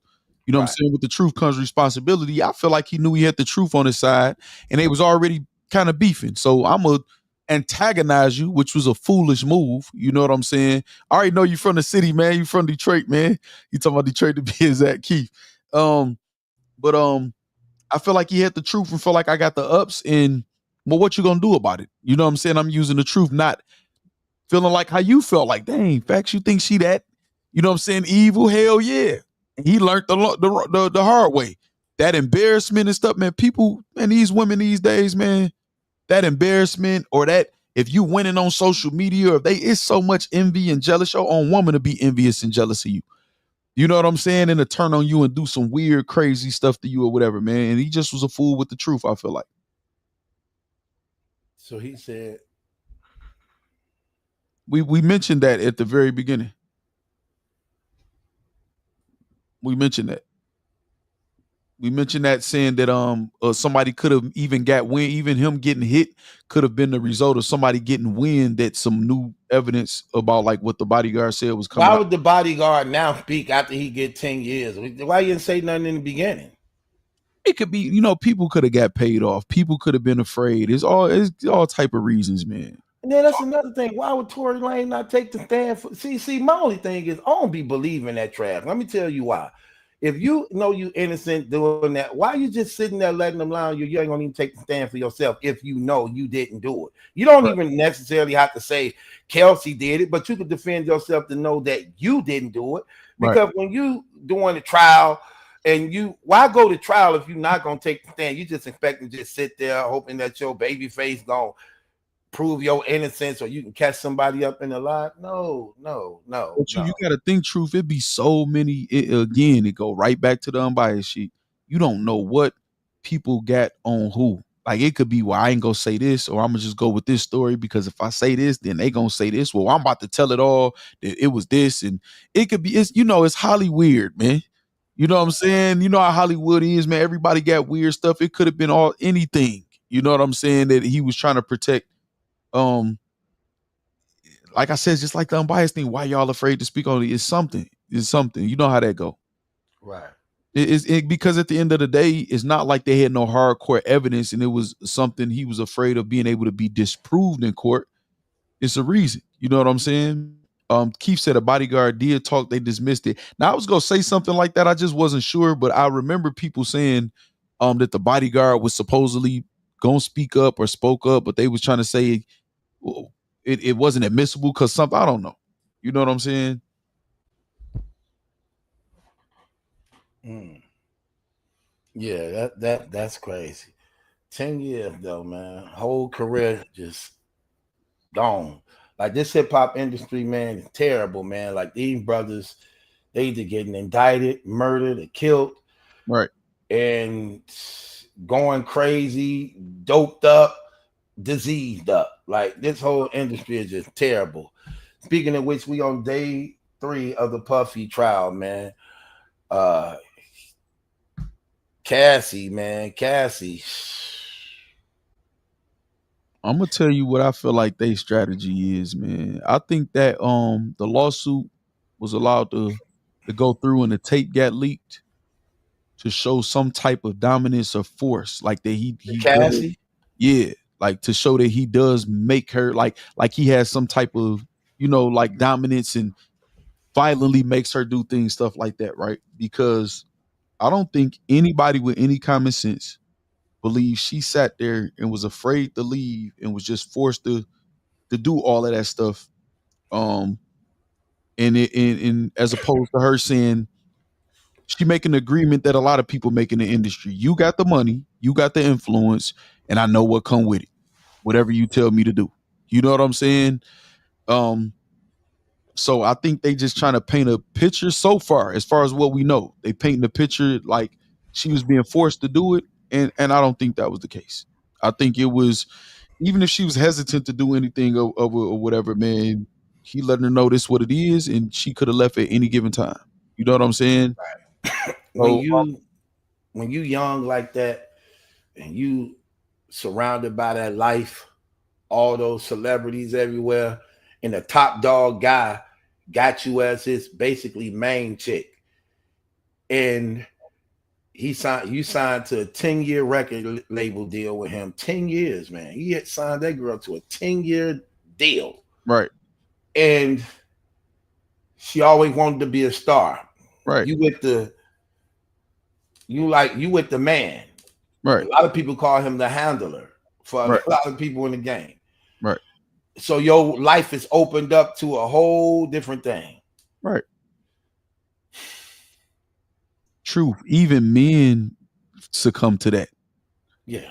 You know what I'm saying? With the truth comes responsibility. I feel like he knew he had the truth on his side and they was already kind of beefing. So I'm gonna antagonize you, which was a foolish move. You know what I'm saying? I already know you from the city, man. You from Detroit, man. You talking about Detroit to be exact, Keith. But I feel like he had the truth and feel like I got the ups, and well, what you gonna do about it? You know what I'm saying? I'm using the truth, not feeling like how you felt. Like, dang, Factz, you think she that? You know what I'm saying? Evil? Hell yeah. He learned the hard way. That embarrassment and stuff, man. People, man, these women these days, man, that embarrassment or that if you winning on social media, or it's so much envy and jealous. Your own woman to be envious and jealous of you. You know what I'm saying? And to turn on you and do some weird, crazy stuff to you or whatever, man. And he just was a fool with the truth, I feel like. So he said, we mentioned that at the very beginning. We mentioned that. We mentioned that, saying that somebody could have even got wind, even him getting hit could have been the result of somebody getting wind that some new evidence about like what the bodyguard said was coming Why out. would the bodyguard now speak after he get 10 years? Why you didn't say nothing in the beginning? It could be, people could have got paid off. People could have been afraid. It's all type of reasons, man. And then that's another thing. Why would Tory Lane not take the stand for? See, my only thing is I don't be believing that trash. Let me tell you why. If you know you innocent doing that, why you just sitting there letting them lie on you? You ain't gonna even take the stand for yourself if you know you didn't do it. You don't even necessarily have to say Kelsey did it, but you could defend yourself to know that you didn't do it. Because when you doing the trial and why go to trial if you're not gonna take the stand? You just expect to just sit there hoping that your baby face gonna prove your innocence or you can catch somebody up in the lie. No. But you got to think, Truth. It'd be so many. It go right back to the unbiased sheet. You don't know what people got on who. Like it could be, well, I ain't gonna say this, or I'm gonna just go with this story because if I say this, then they gonna say this. Well, I'm about to tell it all that it was this, and it could be. It's highly weird, man. You know what I'm saying? You know how Hollywood is, man. Everybody got weird stuff. It could have been anything. You know what I'm saying? That he was trying to protect. Like I said, just like the unbiased thing, why y'all afraid to speak on it? It's something. You know how that go. Right. Because at the end of the day, it's not like they had no hardcore evidence and it was something he was afraid of being able to be disproved in court. It's a reason. You know what I'm saying? Keith said a bodyguard did talk, they dismissed it. Now I was gonna say something like that. I just wasn't sure, but I remember people saying that the bodyguard was supposedly gonna speak up or spoke up, but they was trying to say it wasn't admissible because something, I don't know. You know what I'm saying? Yeah, that's crazy. 10 years though, man. Whole career just gone. Like this hip hop industry, man, is terrible, man. Like these brothers, they either getting indicted, murdered, or killed. Right. And going crazy, doped up, diseased up. Like this whole industry is just terrible. Speaking of which, we on day 3 of the Puffy trial, man. Cassie. I'm gonna tell you what I feel like their strategy is, man. I think that the lawsuit was allowed to go through and the tape got leaked to show some type of dominance or force, like that he Cassie, yeah, like to show that he does make her like he has some type of like dominance and violently makes her do things, stuff like that, right? Because I don't think anybody with any common sense believes she sat there and was afraid to leave and was just forced to do all of that stuff. And as opposed to her saying she make an agreement that a lot of people make in the industry. You got the money, you got the influence, and I know what come with it. Whatever you tell me to do. You know what I'm saying? So I think they just trying to paint a picture so far, as far as what we know. They painting the picture like she was being forced to do it, and I don't think that was the case. I think it was, even if she was hesitant to do anything or whatever, man, he letting her know this what it is, and she could have left at any given time. You know what I'm saying? Right. When you young like that, and you surrounded by that life, all those celebrities everywhere, and the top dog guy got you as his basically main chick, and you signed to a 10-year record label deal with him. 10 years, man. He had signed that girl to a 10-year deal. Right. And she always wanted to be a star. Right. You with the man. Right. A lot of people call him the handler for a lot of people in the game. Right. So your life is opened up to a whole different thing. Right. Truth. Even men succumb to that. Yeah.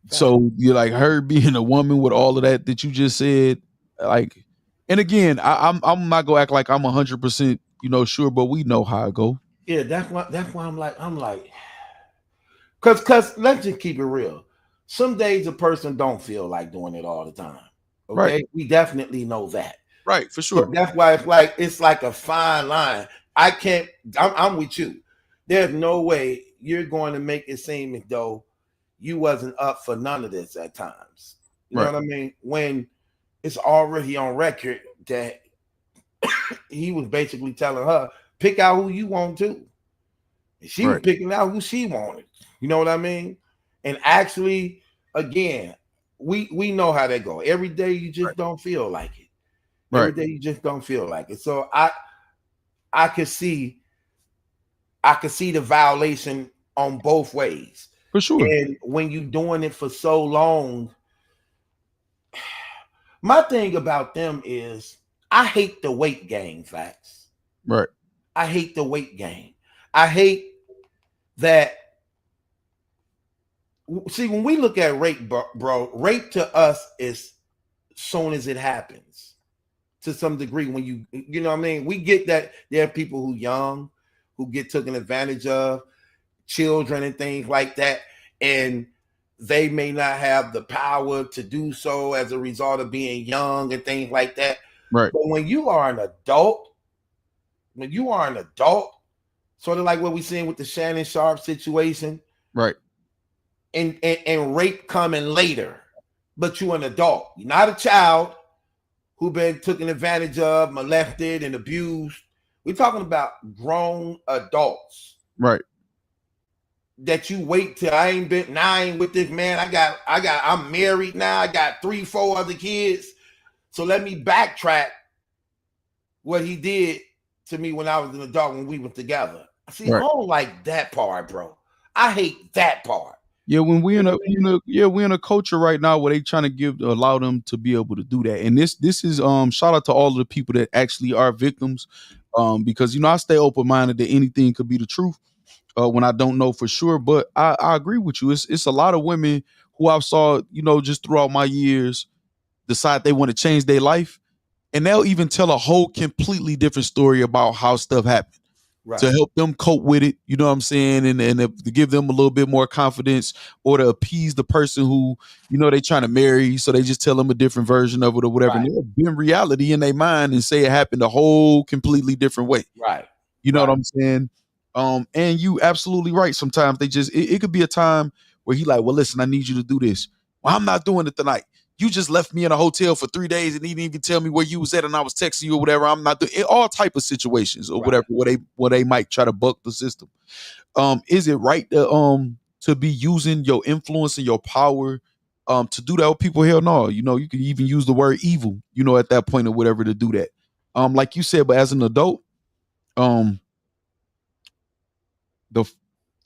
So you're like her being a woman with all of that you just said, like, and again, I'm not gonna act like I'm 100% sure, but we know how it go. Yeah, that's why I'm like, cause let's just keep it real. Some days a person don't feel like doing it all the time. Okay, right. We definitely know that. Right, for sure. So that's why it's like a fine line. I'm with you. There's no way you're going to make it seem as though you wasn't up for none of this at times. You know what I mean? When it's already on record that he was basically telling her, pick out who you want to. And she was picking out who she wanted. You know what I mean? And actually, again, we know how that go. Every day you just don't feel like it. Every day you just don't feel like it. So I could see the violation on both ways. For sure. And when you're doing it for so long, my thing about them is I hate the weight game, Factz. Right. I hate the weight game. I hate that. See, when we look at rape, bro, rape to us is soon as it happens to some degree. When you know what I mean? We get that there are people who young, who get taken advantage of, children and things like that. And they may not have the power to do so as a result of being young and things like that. Right. But when you are an adult, sort of like what we're seeing with the Shannon Sharp situation. Right. And rape coming later, but you're an adult. You're not a child who been taken advantage of, molested, and abused. We're talking about grown adults. Right. That you wait till I ain't with this man. I'm married now. I got 3-4 other kids. So let me backtrack what he did to me when I was an adult when we were together. See, I don't like that part, bro. I hate that part. Yeah, when we're in a culture right now where they trying to allow them to be able to do that. And this is shout out to all of the people that actually are victims. Because I stay open-minded that anything could be the truth when I don't know for sure. But I agree with you. It's a lot of women who I've saw, just throughout my years decide they want to change their life. And they'll even tell a whole completely different story about how stuff happened. Right. To help them cope with it, you know what I'm saying, and to give them a little bit more confidence, or to appease the person who they trying to marry, so they just tell them a different version of it or whatever. Right. And they'll be in reality in their mind and say it happened a whole completely different way. Right. You know what I'm saying? And you absolutely right. Sometimes they just it could be a time where he like, well, listen, I need you to do this. Well, I'm not doing it tonight. You just left me in a hotel for 3 days and didn't even tell me where you was at, and I was texting you or whatever. I'm not doing all type of situations or whatever where they might try to buck the system. Is it right to be using your influence and your power to do that with people? Hell no. You can even use the word evil, at that point or whatever to do that. Like you said, but as an adult,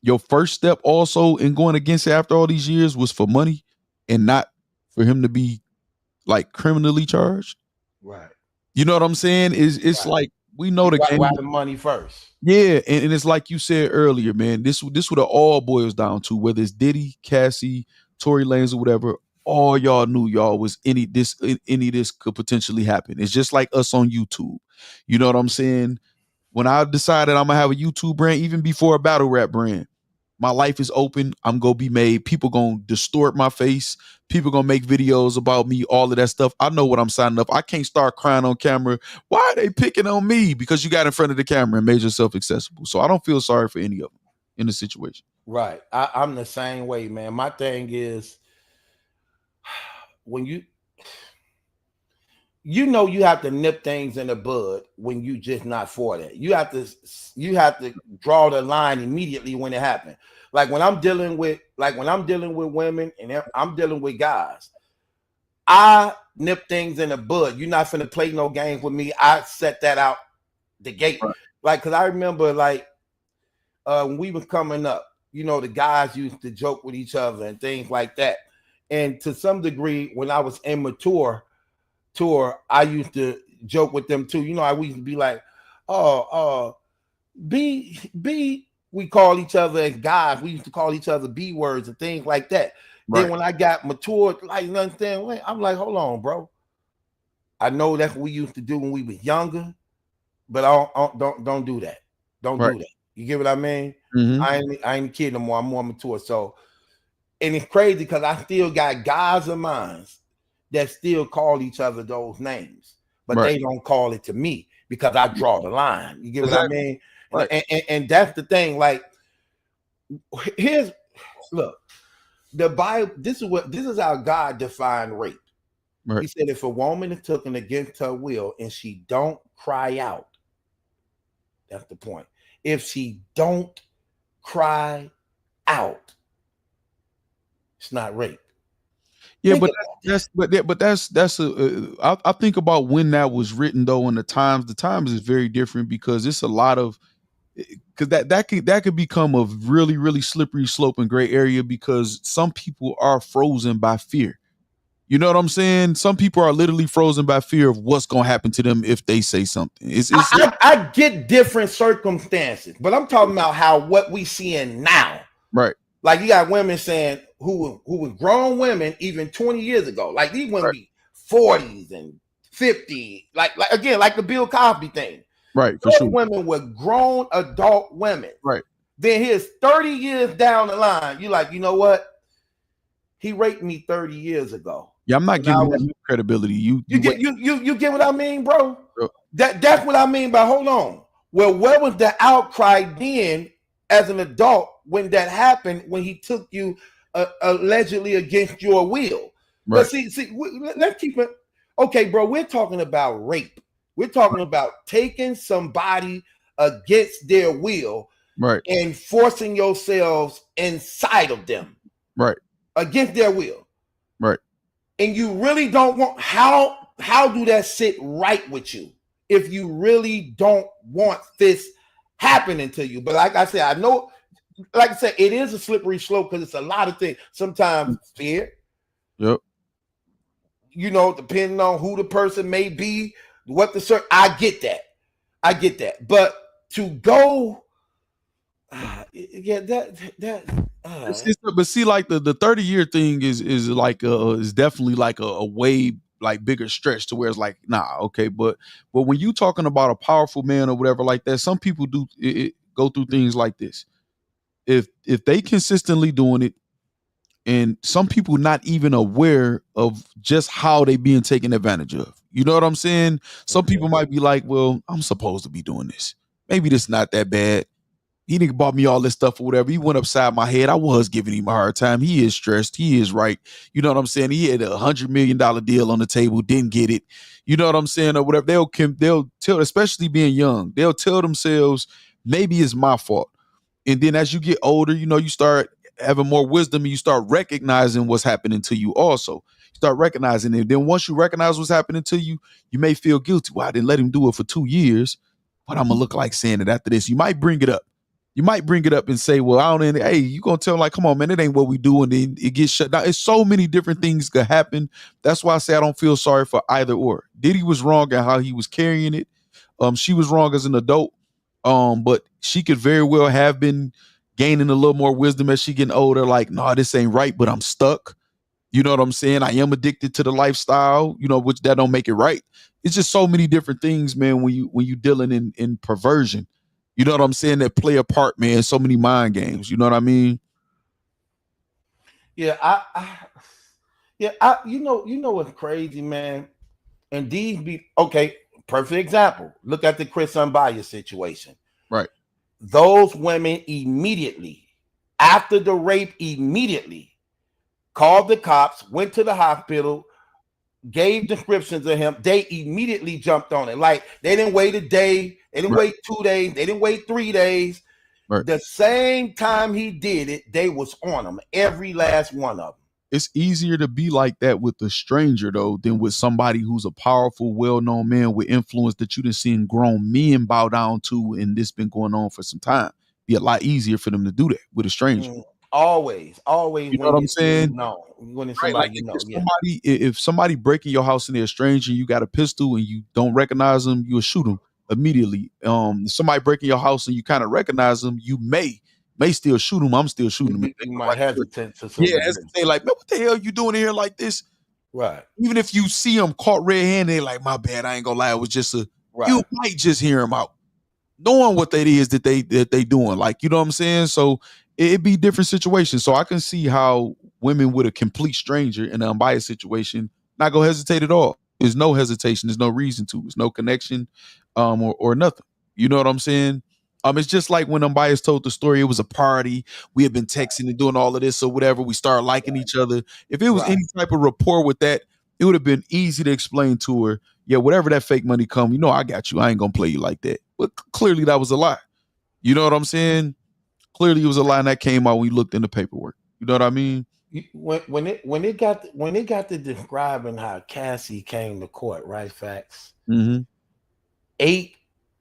your first step also in going against it after all these years was for money and not for him to be like criminally charged. Right. You know what I'm saying? It's like we know the game. Why the money first? Yeah, and it's like you said earlier, man. This what it all boils down to. Whether it's Diddy, Cassie, Tory Lanez, or whatever, all y'all knew y'all was any of this could potentially happen. It's just like us on YouTube. You know what I'm saying? When I decided I'm gonna have a YouTube brand, even before a battle rap brand, my life is open. I'm going to be made. People going to distort my face. People going to make videos about me, all of that stuff. I know what I'm signing up. I can't start crying on camera. Why are they picking on me? Because you got in front of the camera and made yourself accessible. So I don't feel sorry for any of them in the situation. Right. I'm the same way, man. My thing is when you have to nip things in the bud when you just not for that. You have to draw the line immediately when it happened. Like when I'm dealing with women and I'm dealing with guys, I nip things in the bud. You're not finna play no games with me. I set that out the gate. Right. Like, cause I remember when we was coming up, the guys used to joke with each other and things like that. And to some degree, when I was immature, I used to joke with them too. We used to be like, B, we call each other as guys. We used to call each other B words and things like that. Right. Then when I got matured, like you understand, I'm like, hold on, bro. I know that's what we used to do when we was younger, but don't do that. Don't do that. You get what I mean? Mm-hmm. I ain't a kid no more. I'm more mature. So, and it's crazy because I still got guys of mine that still call each other those names, but they don't call it to me because I draw the line. You get what I mean? Right. And that's the thing. Like Here's look. The Bible. This is how God defined rape. Right. He said, if a woman is taken against her will and she don't cry out, that's the point. If she don't cry out, it's not rape. Yeah, but that's I think about when that was written though, and the times is very different because it's a lot of because that could become a really, really slippery slope and gray area because some people are frozen by fear. You know what I'm saying? Some people are literally frozen by fear of what's going to happen to them if they say something. I get different circumstances, but I'm talking about what we seeing now. Right. Like you got women saying who were grown women even 20 years ago. Like these women be 40s and 50, like again, like the Bill Cosby thing. Right. For Those sure. women were grown adult women. Right. Then here's 30 years down the line. You're like, you know what? He raped me 30 years ago. Yeah, I'm not giving that credibility. You get what I mean, bro? That's what I mean by hold on. Well, where was the outcry then as an adult when that happened, when he took you allegedly against your will? Right. But see, let's keep it. Okay, bro, we're talking about rape. We're talking about taking somebody against their will, right, and forcing yourselves inside of them, right, against their will, right. And you really don't want how do that sit right with you if you really don't want this happening to you? But like I said, I know, like I said, it is a slippery slope because it's a lot of things. Sometimes fear. Yep. You know, depending on who the person may be, what the I get that. But to go, but see, like the 30-year thing is like is definitely like a way like bigger stretch to where it's like, nah, okay, but when you talking about a powerful man or whatever like that, some people do go through things like this. If they consistently doing it, and some people not even aware of just how they being taken advantage of. You know what I'm saying? Some people might be like, well, I'm supposed to be doing this. Maybe this not that bad. He nigga bought me all this stuff or whatever. He went upside my head. I was giving him a hard time. He is stressed. He is right. You know what I'm saying? He had $100 million deal on the table, didn't get it. You know what I'm saying? Or whatever. They'll tell, especially being young, they'll tell themselves, maybe it's my fault. And then as you get older, you know, you start having more wisdom and you start recognizing what's happening to you also. You start recognizing it. Then once you recognize what's happening to you, you may feel guilty. Well, I didn't let him do it for 2 years, but I'm going to look like saying it after this. You might bring it up. You might bring it up and say, well, I don't, hey, you going to tell him like, come on, man, it ain't what we do. And then it gets shut down. It's so many different things could happen. That's why I say I don't feel sorry for either or. Diddy was wrong at how he was carrying it. She was wrong as an adult. But she could very well have been gaining a little more wisdom as she getting older. Like, no, this ain't right, but I'm stuck. You know what I'm saying? I am addicted to the lifestyle, you know, which that don't make it right. It's just so many different things, man, when you dealing in perversion. You know what I'm saying? That play a part, man. So many mind games. You know what I mean? Yeah, you know what's crazy, man? And these be okay. Perfect example. Look at the Chris Mbaya situation. Right. Those women immediately, after the rape, immediately called the cops, went to the hospital, gave descriptions of him. They immediately jumped on it. Like they didn't wait a day. They didn't wait 2 days. They didn't wait 3 days. Right. The same time he did it, they was on him. Every last one of them. It's easier to be like that with a stranger, though, than with somebody who's a powerful, well-known man with influence that you done seen grown men bow down to, and this been going on for some time. Be a lot easier for them to do that with a stranger. Always. You know what I'm saying? No, when it's Right, somebody like you know. if somebody breaking your house and they're a stranger, and you got a pistol and you don't recognize them, you'll shoot them immediately. Somebody breaking your house and you kind of recognize them, you may still shoot them. I'm still shooting them. You might hesitate to yeah, as they like, man, what the hell you doing here like this? Right. Even if you see them caught red-handed, they like, my bad, I ain't gonna lie, it was just you might just hear them out, knowing what that is that they doing. Like, you know what I'm saying? So it'd be different situations. So I can see how women with a complete stranger in an unbiased situation not gonna hesitate at all. There's no hesitation. There's no reason to. There's no connection, or nothing. You know what I'm saying? It's just like when Bias told the story, it was a party. We had been texting and doing all of this or whatever. We started liking each other. If it was any type of rapport with that, it would have been easy to explain to her, yeah, whatever that fake money come, I got you. I ain't gonna play you like that. But clearly that was a lie. You know what I'm saying? Clearly it was a lie, and that came out when we looked in the paperwork. You know what I mean? When it got to describing how Cassie came to court, right? Factz. Mm-hmm. 8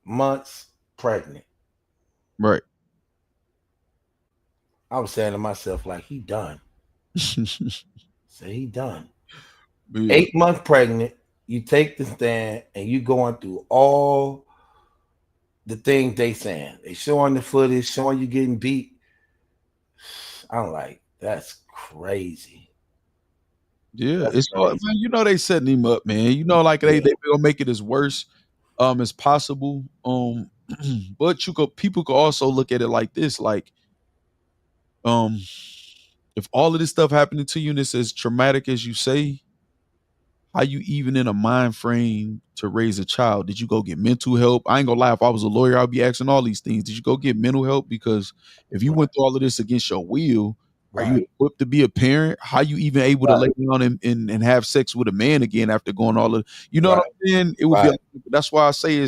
months pregnant. Right. I was saying to myself, like, he done. Say he done. Yeah. 8 months pregnant. You take the stand and you going through all the things they saying. They showing the footage, showing you getting beat. I'm like, that's crazy. Yeah, it's man, they setting him up, man. Like they gonna make it as worse as possible. But people could also look at it like this, like if all of this stuff happening to you and it's as traumatic as you say, how you even in a mind frame to raise a child? Did you go get mental help? I ain't gonna lie, if I was a lawyer, I'd be asking all these things. Did you go get mental help? Because if you went through all of this against your will, are you equipped to be a parent? How you even able to lay down and have sex with a man again after going all of, what I'm saying? It would be. That's why I say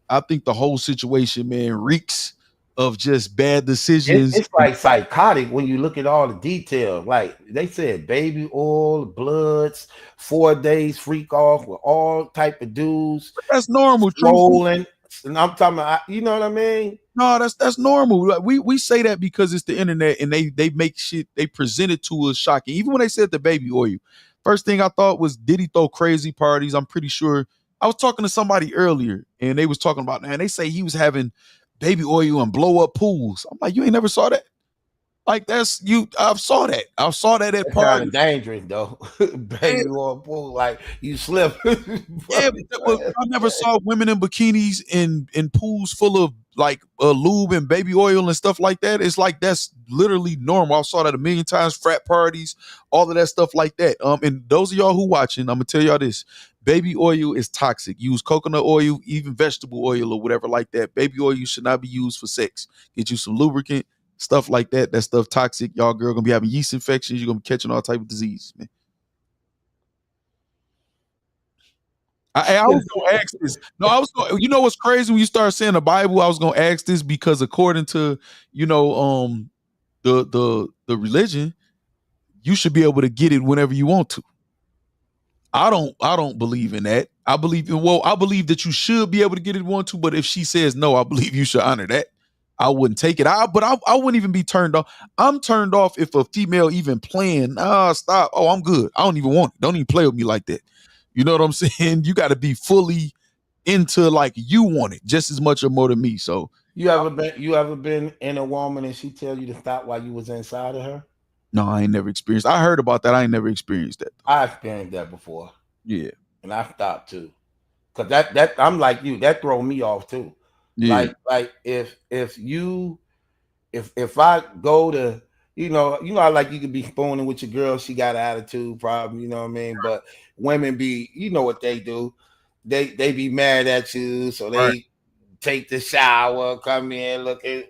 I think the whole situation, man, reeks of just bad decisions. It's like psychotic when you look at all the details. Like they said, baby oil, bloods, 4 days freak off with all type of dudes. That's normal. Trolling. And I'm talking about, you know what I mean? No, that's normal. Like, we say that because it's the internet and they make shit, they present it to us shocking. Even when they said the baby oil, first thing I thought was, did he throw crazy parties? I'm pretty sure. I was talking to somebody earlier and they was talking about, man, they say he was having baby oil and blow up pools. I'm like, you ain't never saw that? Like that's you. I saw that. I saw that at parties. Kind of dangerous though. Baby oil pool, like you slip. Yeah, I never saw women in bikinis in pools full of like lube and baby oil and stuff like that. It's like that's literally normal. I saw that a million times. Frat parties, all of that stuff like that. And those of y'all who watching, I'm gonna tell y'all this: baby oil is toxic. Use coconut oil, even vegetable oil or whatever like that. Baby oil should not be used for sex. Get you some lubricant. Stuff like that. That stuff toxic. Y'all girl gonna be having yeast infections. You're gonna be catching all type of disease, man. I was gonna ask this. No, I was gonna, you know what's crazy when you start saying the Bible, I was gonna ask this because according to the religion, you should be able to get it whenever you want to. I don't believe in that. I believe that you should be able to get it want to, but if she says no, I believe you should honor that. I wouldn't take it. I wouldn't even be turned off. I'm turned off if a female even playing. Stop. Oh, I'm good. I don't even want it. Don't even play with me like that. You know what I'm saying? You got to be fully into like you want it just as much or more than me. So you ever been in a woman and she tell you to stop while you was inside of her? No, I ain't never experienced. I heard about that. I ain't never experienced that. I experienced that before. Yeah, and I stopped too, cause that I'm like you. That throw me off too. Yeah. Like if I go to I like you could be spooning with your girl, she got an attitude problem, you know what I mean? But women be, you know what they do, they be mad at you, so they take the shower, come in looking,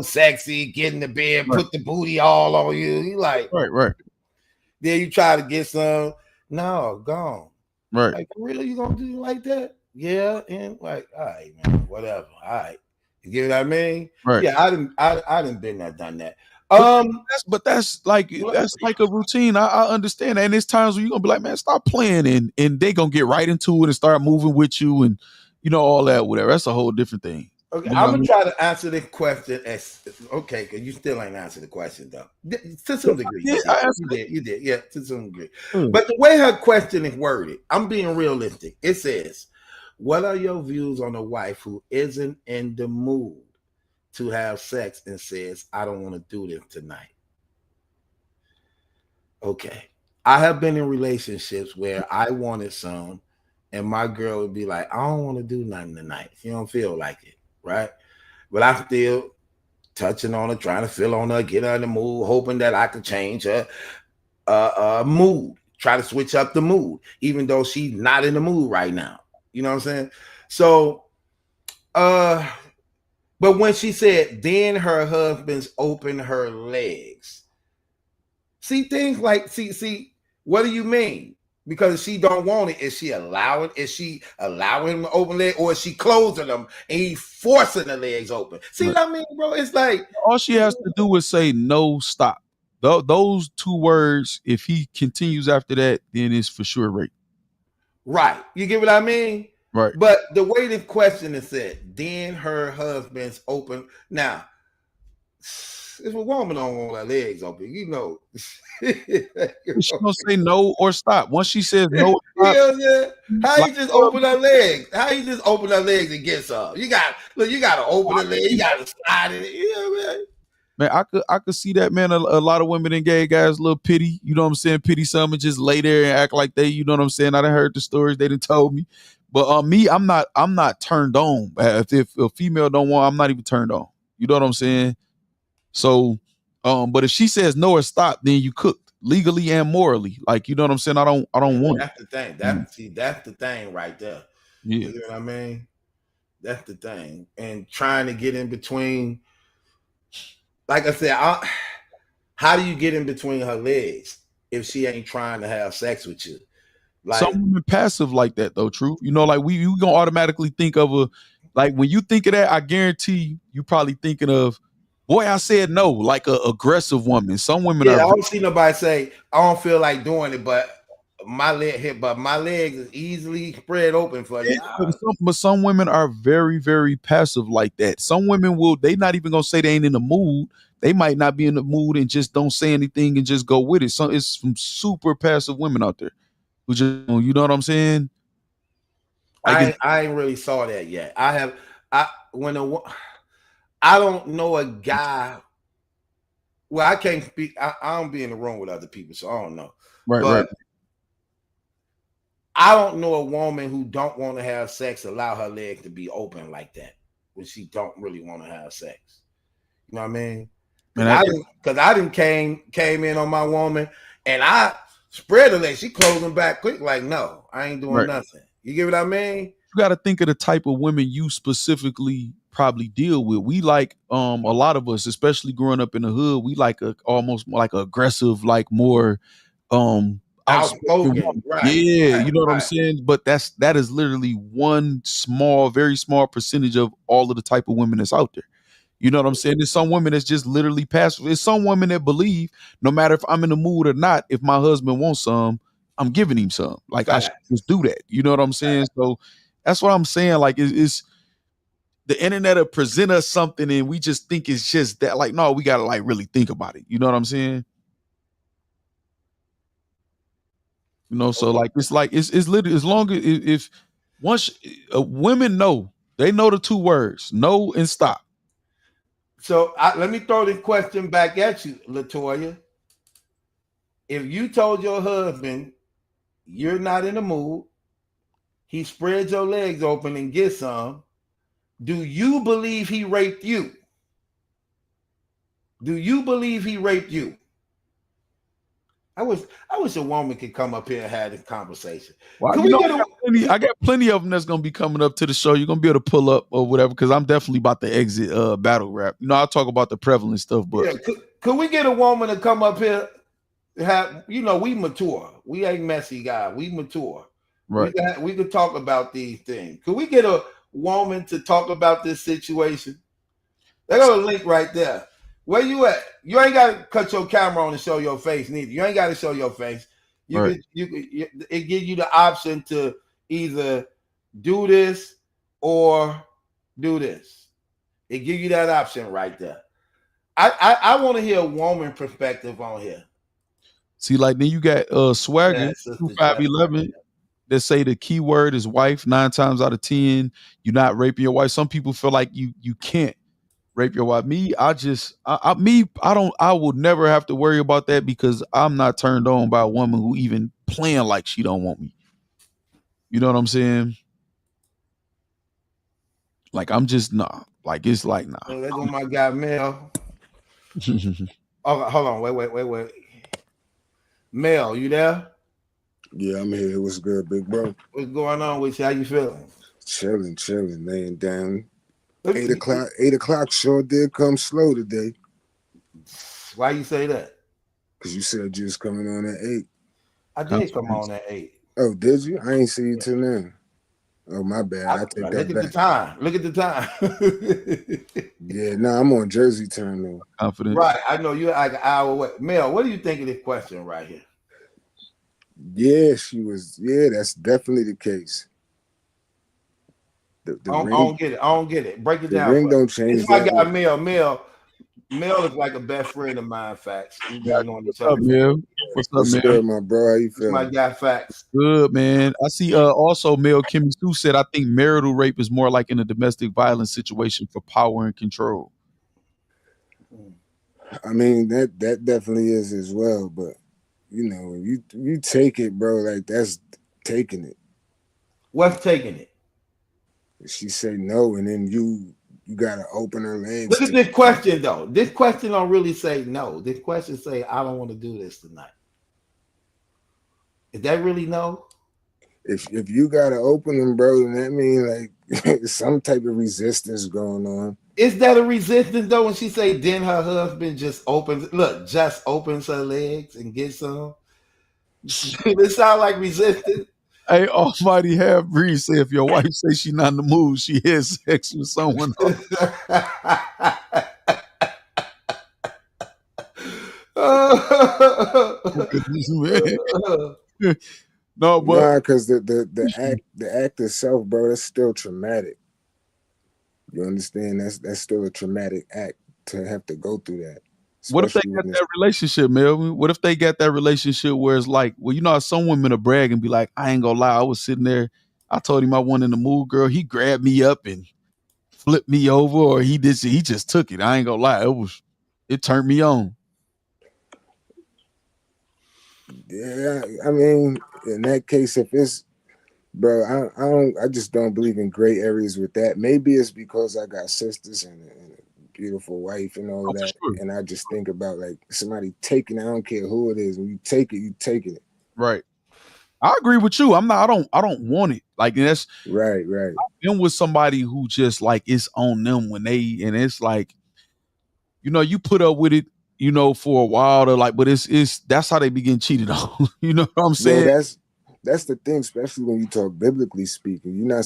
sexy, get in the bed, put the booty all on you. You like right. Then you try to get some, no, gone. Right. Like, really, you gonna do like that? Yeah, and like, all right, man, whatever. All right, you get what I mean? Right. Yeah, I didn't been there, done that. But that's like a routine. I understand that, and there's times where you're gonna be like, man, stop playing, and they gonna get right into it and start moving with you, and all that, whatever. That's a whole different thing. Okay, I'm gonna try to answer this question because you still ain't answered the question though. To some degree, you did, yeah, to some degree. But the way her question is worded, I'm being realistic. It says, "What are your views on a wife who isn't in the mood to have sex and says, I don't want to do this tonight?" Okay, I have been in relationships where I wanted some, and my girl would be like, "I don't want to do nothing tonight. She don't feel like it." Right, but I'm still touching on her, trying to feel on her, get her in the mood, hoping that I could change her mood, try to switch up the mood, even though she's not in the mood right now. You know what I'm saying? So, But when she said, then her husband's open her legs. See, things like, see, what do you mean? Because she don't want it. Is she allowing him to open leg, or is she closing them and he forcing the legs open? See what I mean, bro? It's like all she has to do is say no, stop. Those two words, if he continues after that, then it's for sure rape. Right. You get what I mean? Right. But the way the question is said, then her husband's open. Now, if a woman don't want her legs open, you know. She gonna say no or stop. Once she says no, stop, how you just open her legs? How you just open her legs and get some? You got to open her legs. You got to slide it. You know what I mean? Man, I could see that, man. A lot of women and gay guys little pity, you know what I'm saying? Pity some and just lay there and act like they, you know what I'm saying? I done heard the stories they done told me. But me, I'm not turned on. If a female don't want, I'm not even turned on. You know what I'm saying? So, but if she says no or stop, then you cooked legally and morally. Like, you know what I'm saying? I don't want that's it. The thing. That's the thing right there. Yeah. You know what I mean? That's the thing. And trying to get in between, like I said, how do you get in between her legs if she ain't trying to have sex with you? Like, some women passive like that though, True. You know, like we gonna automatically think of like when you think of that, I guarantee you probably thinking of, boy, I said no, like a aggressive woman. Some women I are. don't see nobody say, I don't feel like doing it, but my legs is easily spread open for you. But some women are very, very passive like that. Some women they not even gonna say they ain't in the mood. They might not be in the mood and just don't say anything and just go with it. So it's some super passive women out there who just, you know what I'm saying? Like I ain't really saw that yet. I don't know a guy. Well, I can't speak. I don't be in the room with other people, so I don't know. Right. I don't know a woman who don't want to have sex allow her legs to be open like that when she don't really want to have sex. You know what I mean? Because I didn't came in on my woman and I spread her legs. She closed them back quick. Like, no, I ain't doing nothing. You get what I mean? You got to think of the type of women you specifically probably deal with. We like a lot of us, especially growing up in the hood, we like almost like aggressive, like more outspoken. Right. Yeah, you know what I'm saying? But that is literally one very small percentage of all of the type of women that's out there. You know what I'm saying? There's some women that's just literally passive. There's some women that believe no matter if I'm in the mood or not, if my husband wants some, I'm giving him some. Like I should just do that. You know what I'm saying? So that's what I'm saying. Like it's the internet will present us something and we just think it's just that. Like, no, we gotta like really think about it. You know what I'm saying? You know, so like it's literally as long as if once women know, they know the two words, no and stop. So let me throw this question back at you, Latoya. If you told your husband you're not in the mood, he spreads your legs open and gets some, do you believe he raped you? Do you believe he raped you? I wish a woman could come up here and have this conversation. Well, I got plenty of them that's gonna be coming up to the show. You're gonna be able to pull up or whatever, because I'm definitely about to exit battle rap. You know, I'll talk about the prevalent stuff, but could we get a woman to come up here? We mature. We ain't messy guys. We mature. Right. We could talk about these things. Could we get a woman to talk about this situation? They got a link right there. Where you at? You ain't got to cut your camera on and show your face neither. You ain't got to show your face. It gives you the option to either do this or do this. It gives you that option right there. I want to hear a woman perspective on here. See, like then you got Swagger 2511 that say the key word is wife. 9 times out of 10, you're not raping your wife. Some people feel like you can't rape your wife. I would never have to worry about that because I'm not turned on by a woman who even playing like she don't want me. You know what I'm saying? Like I'm just nah. Like it's like nah. Oh, there go my guy Mel. Oh, hold on, wait. Mel, you there? Yeah, I'm here. What's good, big bro? What's going on with you? How you feeling? Chilling, laying down. 8 o'clock sure did come slow today. Why you say that? Because you said you was coming on at 8. I did come on at 8. Oh, did you? I ain't see you till now. Oh, my bad. I take that Look at back. the time. Look at the time. Yeah, no, I'm on Jersey turn though. Confident. Right. I know you're like an hour away. Mel, what do you think of this question right here? Yeah, she was. Yeah, that's definitely the case. The I don't get it. I don't get it. Break it down. The ring don't change. It's my guy Mel. Mel is like a best friend of mine, Factz. We've been on each other. What's up, good, my bro? How you feeling? My guy Factz. Good, man. I see also Mel Kimmy Sue said, I think marital rape is more like in a domestic violence situation for power and control. I mean, that definitely is as well, but you know, when you take it, bro, like that's taking it. What's taking it? She say no, and then you gotta open her legs. Look at this question though. This question don't really say no. This question say I don't want to do this tonight. Is that really no? If you gotta open them, bro, then that means like some type of resistance going on. Is that a resistance though? When she say then her husband just opens her legs and gets some? It sound like resistance. Hey, Almighty Half Breed say if your wife say she not in the mood, she has sex with someone else. No, but because the act itself, bro, that's still traumatic. You understand? That's still a traumatic act to have to go through that. What if they got that relationship, Melvin? What if they got that relationship where it's like, well, you know how some women will brag and be like, I ain't gonna lie, I was sitting there, I told him I wasn't in the mood, girl. He grabbed me up and flipped me over, or he just took it. I ain't gonna lie, it turned me on. Yeah, I mean, in that case, if it's, bro, I just don't believe in gray areas with that. Maybe it's because I got sisters and a beautiful wife and all that, and I just think about like somebody taking. I don't care who it is. When you take it, you taking it. Right. I agree with you. I don't want it. Like that's right. I've been with somebody who just like it's on them when and it's like, you know, you put up with it, you know, for a while to like, but it's that's how they begin cheated on. You know what I'm saying? Well, that's the thing, especially when you talk biblically speaking. You're not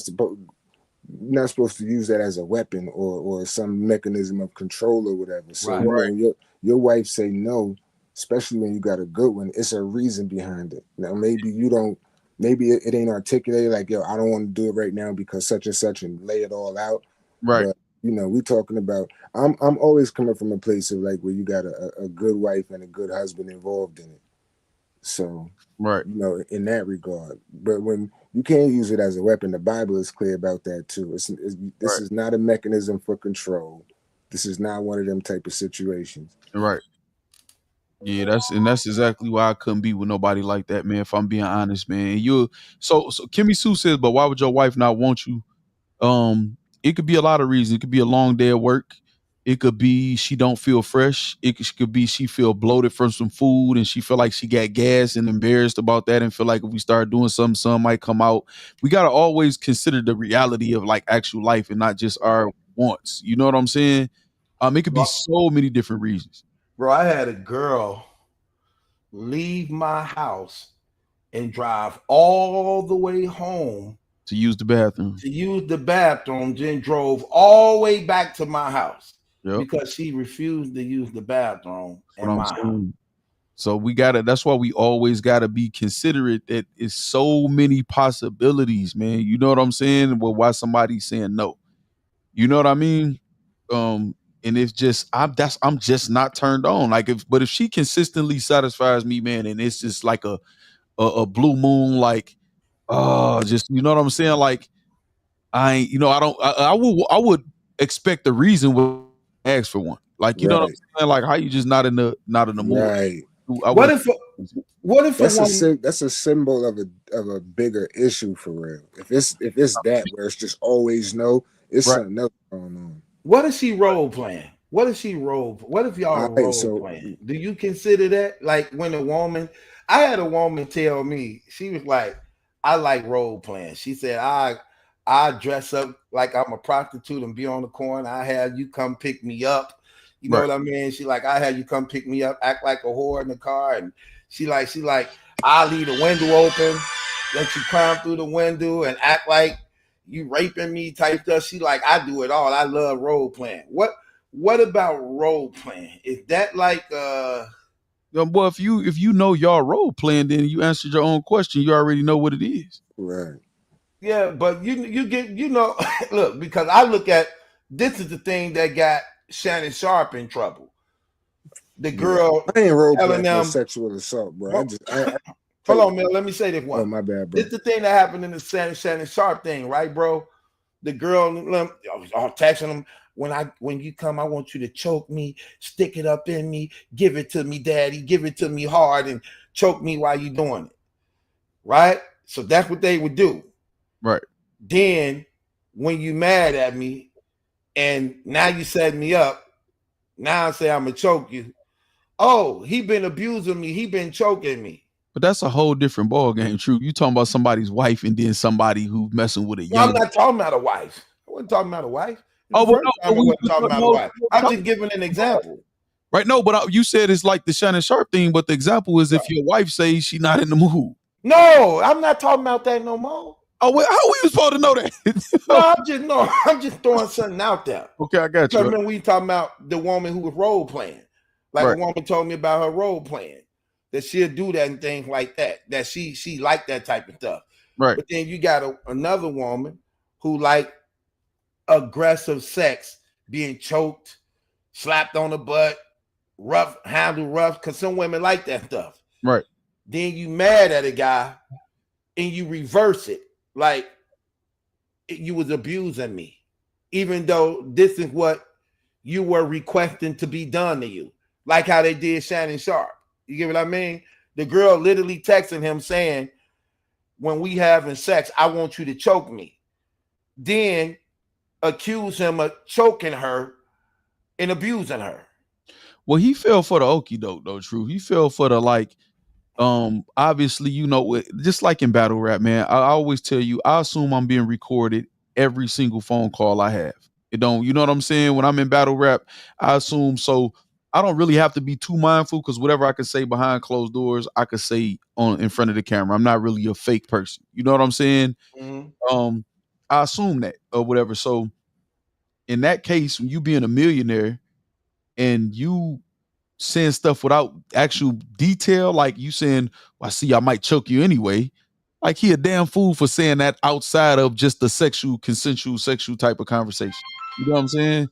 supposed to use that as a weapon or some mechanism of control or whatever. So when your wife say no, especially when you got a good one, it's a reason behind it. Now maybe it ain't articulated like, yo, I don't want to do it right now because such and such, and lay it all out. Right. But, you know, we talking about, I'm always coming from a place of like where you got a good wife and a good husband involved in it. So, right, you know, in that regard. But when you can't use it as a weapon, the Bible is clear about that too. This is not a mechanism for control. This is not one of them type of situations. Right. Yeah, that's exactly why I couldn't be with nobody like that, man. If I'm being honest, man. So Kimmy Sue says, but why would your wife not want you? It could be a lot of reasons. It could be a long day at work. It could be she don't feel fresh. It could be she feel bloated from some food and she feel like she got gas and embarrassed about that and feel like if we start doing something, some might come out. We got to always consider the reality of like actual life and not just our wants. You know what I'm saying? It could be so many different reasons. Bro, I had a girl leave my house and drive all the way home to use the bathroom. Then drove all the way back to my house. Yep. Because she refused to use the bathroom in my house. So that's why we always gotta be considerate that it's so many possibilities, man. You know what I'm saying? Well, why somebody's saying no. You know what I mean? And it's just I'm just not turned on. Like if she consistently satisfies me, man, and it's just like a blue moon, like just you know what I'm saying? Like I would expect the reason would ask for one. Like you know what I'm saying? Like how you just not in the mood. Right. What if that's a symbol of a bigger issue for real. If it's that where it's just always no, it's something else going on. What is she role playing? What if y'all role playing? Do you consider that? Like when I had a woman tell me, she was like, I like role playing. She said, I I dress up like I'm a prostitute and be on the corner. I have you come pick me up. You know what I mean? She like, I have you come pick me up, act like a whore in the car. And she like, I leave the window open, let you climb through the window and act like you raping me type stuff. She like, I do it all. I love role playing. What about role playing? Is that like well, if you know y'all role playing, then you answered your own question. You already know what it is. Right. Yeah, but you get look, because I look at this is the thing that got Shannon Sharp in trouble. The girl I ain't role telling playing them sexual assault, bro. Hold on, man. Let me say this one. Oh, my bad, bro. This the thing that happened in the Shannon Sharp thing, right, bro? The girl texting him, when you come, I want you to choke me, stick it up in me, give it to me, daddy, give it to me hard, and choke me while you doing it. Right? So that's what they would do. Right. Then when you mad at me and now you set me up, now I say I'm gonna choke you. Oh, he been abusing me, he been choking me. But that's a whole different ball game, True. You talking about somebody's wife and then somebody who messing with a young. I'm not talking about a wife. I wasn't talking about a wife. I wasn't talking about a wife. I'm just giving an example. Right? No, but you said it's like the Shannon Sharp thing, but the example is if your wife says she's not in the mood. No, I'm not talking about that no more. Oh, wait, how were you supposed to know that? I'm just throwing something out there. Okay, I got you. I remember we talking about the woman who was role playing. Like a woman told me about her role playing, that she'll do that and things like that. That she liked that type of stuff. Right. But then you got another woman who like aggressive sex, being choked, slapped on the butt, handled rough, because some women like that stuff. Right. Then you mad at a guy and you reverse it. Like, you was abusing me, even though this is what you were requesting to be done to you. Like how they did Shannon Sharp. You get what I mean? The girl literally texting him saying, when we having sex, I want you to choke me. Then accuse him of choking her and abusing her. Well, he fell for the okie doke, though, True. He fell for the obviously, just like in battle rap, man, I always tell you, I assume I'm being recorded every single phone call I have. It don't, you know what I'm saying? When I'm in battle rap, I assume, so I don't really have to be too mindful, because whatever I could say behind closed doors, I could say in front of the camera. I'm not really a fake person. You know what I'm saying? Mm-hmm. I assume that or whatever. So in that case, when you being a millionaire and you saying stuff without actual detail, like you saying, well, I see I might choke you anyway. Like, he a damn fool for saying that outside of just the consensual sexual type of conversation. You know what I'm saying?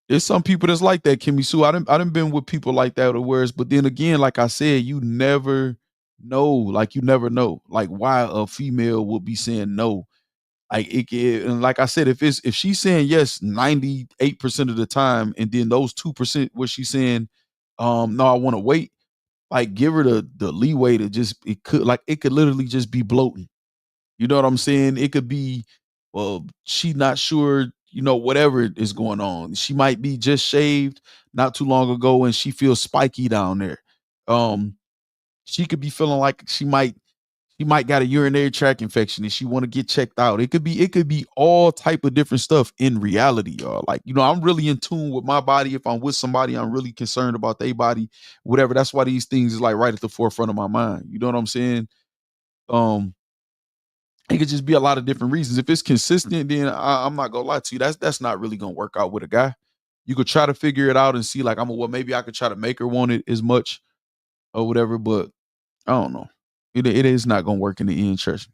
There's some people that's like that, Kimmy Sue. I done been with people like that, but then again, like I said, you never know. Like, you never know, like, why a female would be saying no. Like, and like I said, if she's saying yes 98% of the time, and then those 2% where she's saying, no, I want to wait, like, give her the leeway to just, it could literally just be bloating. You know what I'm saying? It could be, well, she not sure, whatever is going on. She might be just shaved not too long ago and she feels spiky down there. She could be feeling like she might got a urinary tract infection and she want to get checked out. It could be all type of different stuff in reality, y'all. Like, I'm really in tune with my body. If I'm with somebody, I'm really concerned about their body, whatever. That's why these things is like right at the forefront of my mind. You know what I'm saying? It could just be a lot of different reasons. If it's consistent, then I'm not gonna lie to you. That's not really gonna work out with a guy. You could try to figure it out and see, like, maybe I could try to make her want it as much or whatever, but I don't know. It is not gonna work in the end, church.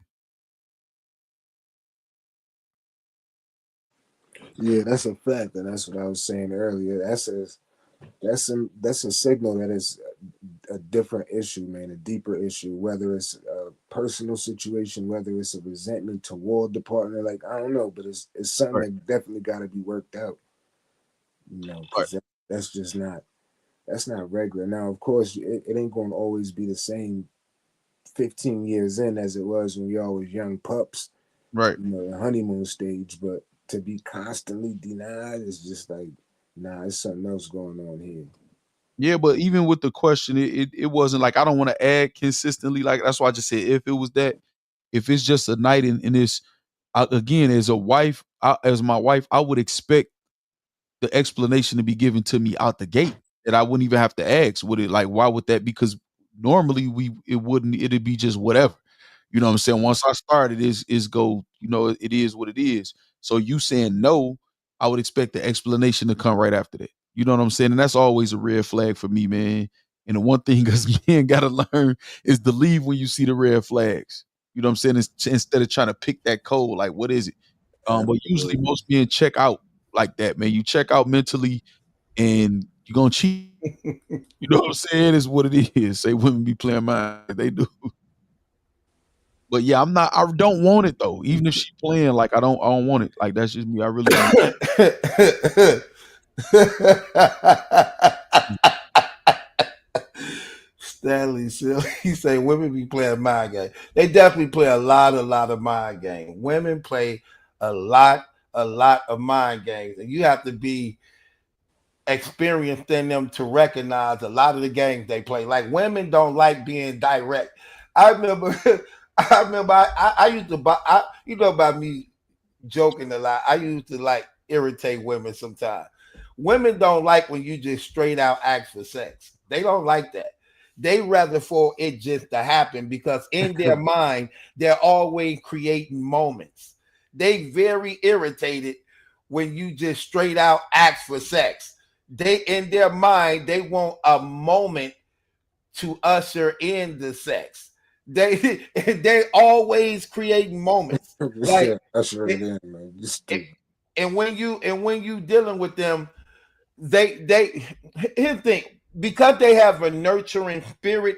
Yeah, that's a fact, and that's what I was saying earlier. That's a signal that it's a different issue, man, a deeper issue. Whether it's a personal situation, whether it's a resentment toward the partner, like, I don't know, but it's something that definitely got to be worked out. Because that's just not regular. Now, of course, it ain't going to always be the same 15 years in as it was when y'all was young pups, right? The honeymoon stage, but to be constantly denied is just like, nah, there's something else going on here. Yeah, but even with the question, it wasn't like I don't want to add consistently. Like that's why I just said if it was that, if it's just a night and it's again as a wife, as my wife, I would expect the explanation to be given to me out the gate that I wouldn't even have to ask. Would it like why would that? Because normally it'd be just whatever. You know what I'm saying? Once I started, is go. You know, it is what it is. So you saying no, I would expect the explanation to come right after that. You know what I'm saying? And that's always a red flag for me, man. And the one thing us men gotta learn is to leave when you see the red flags. You know what I'm saying? Instead of trying to pick that code, like what is it? But usually most men check out like that, man. You check out mentally and you're gonna cheat. You know what I'm saying? Is what it is. Say women be playing mind. They do. But yeah, I don't want it though. Even if she playing, like I don't want it. Like that's just me. I really don't. Stanley, he say women be playing mind games. They definitely play a lot of mind games. Women play a lot of mind games, and you have to be experienced in them to recognize a lot of the games they play. Like women don't like being direct. I remember I used to buy. You know about me joking a lot. I used to like irritate women sometimes. Women don't like when you just straight out ask for sex. They don't like that. They rather for it just to happen because in their mind, they're always creating moments. They very irritated when you just straight out ask for sex. They in their mind, they want a moment to usher in the sex. They always creating moments. Like usher it in, man. And when you dealing with them, here's the thing. Because they have a nurturing spirit,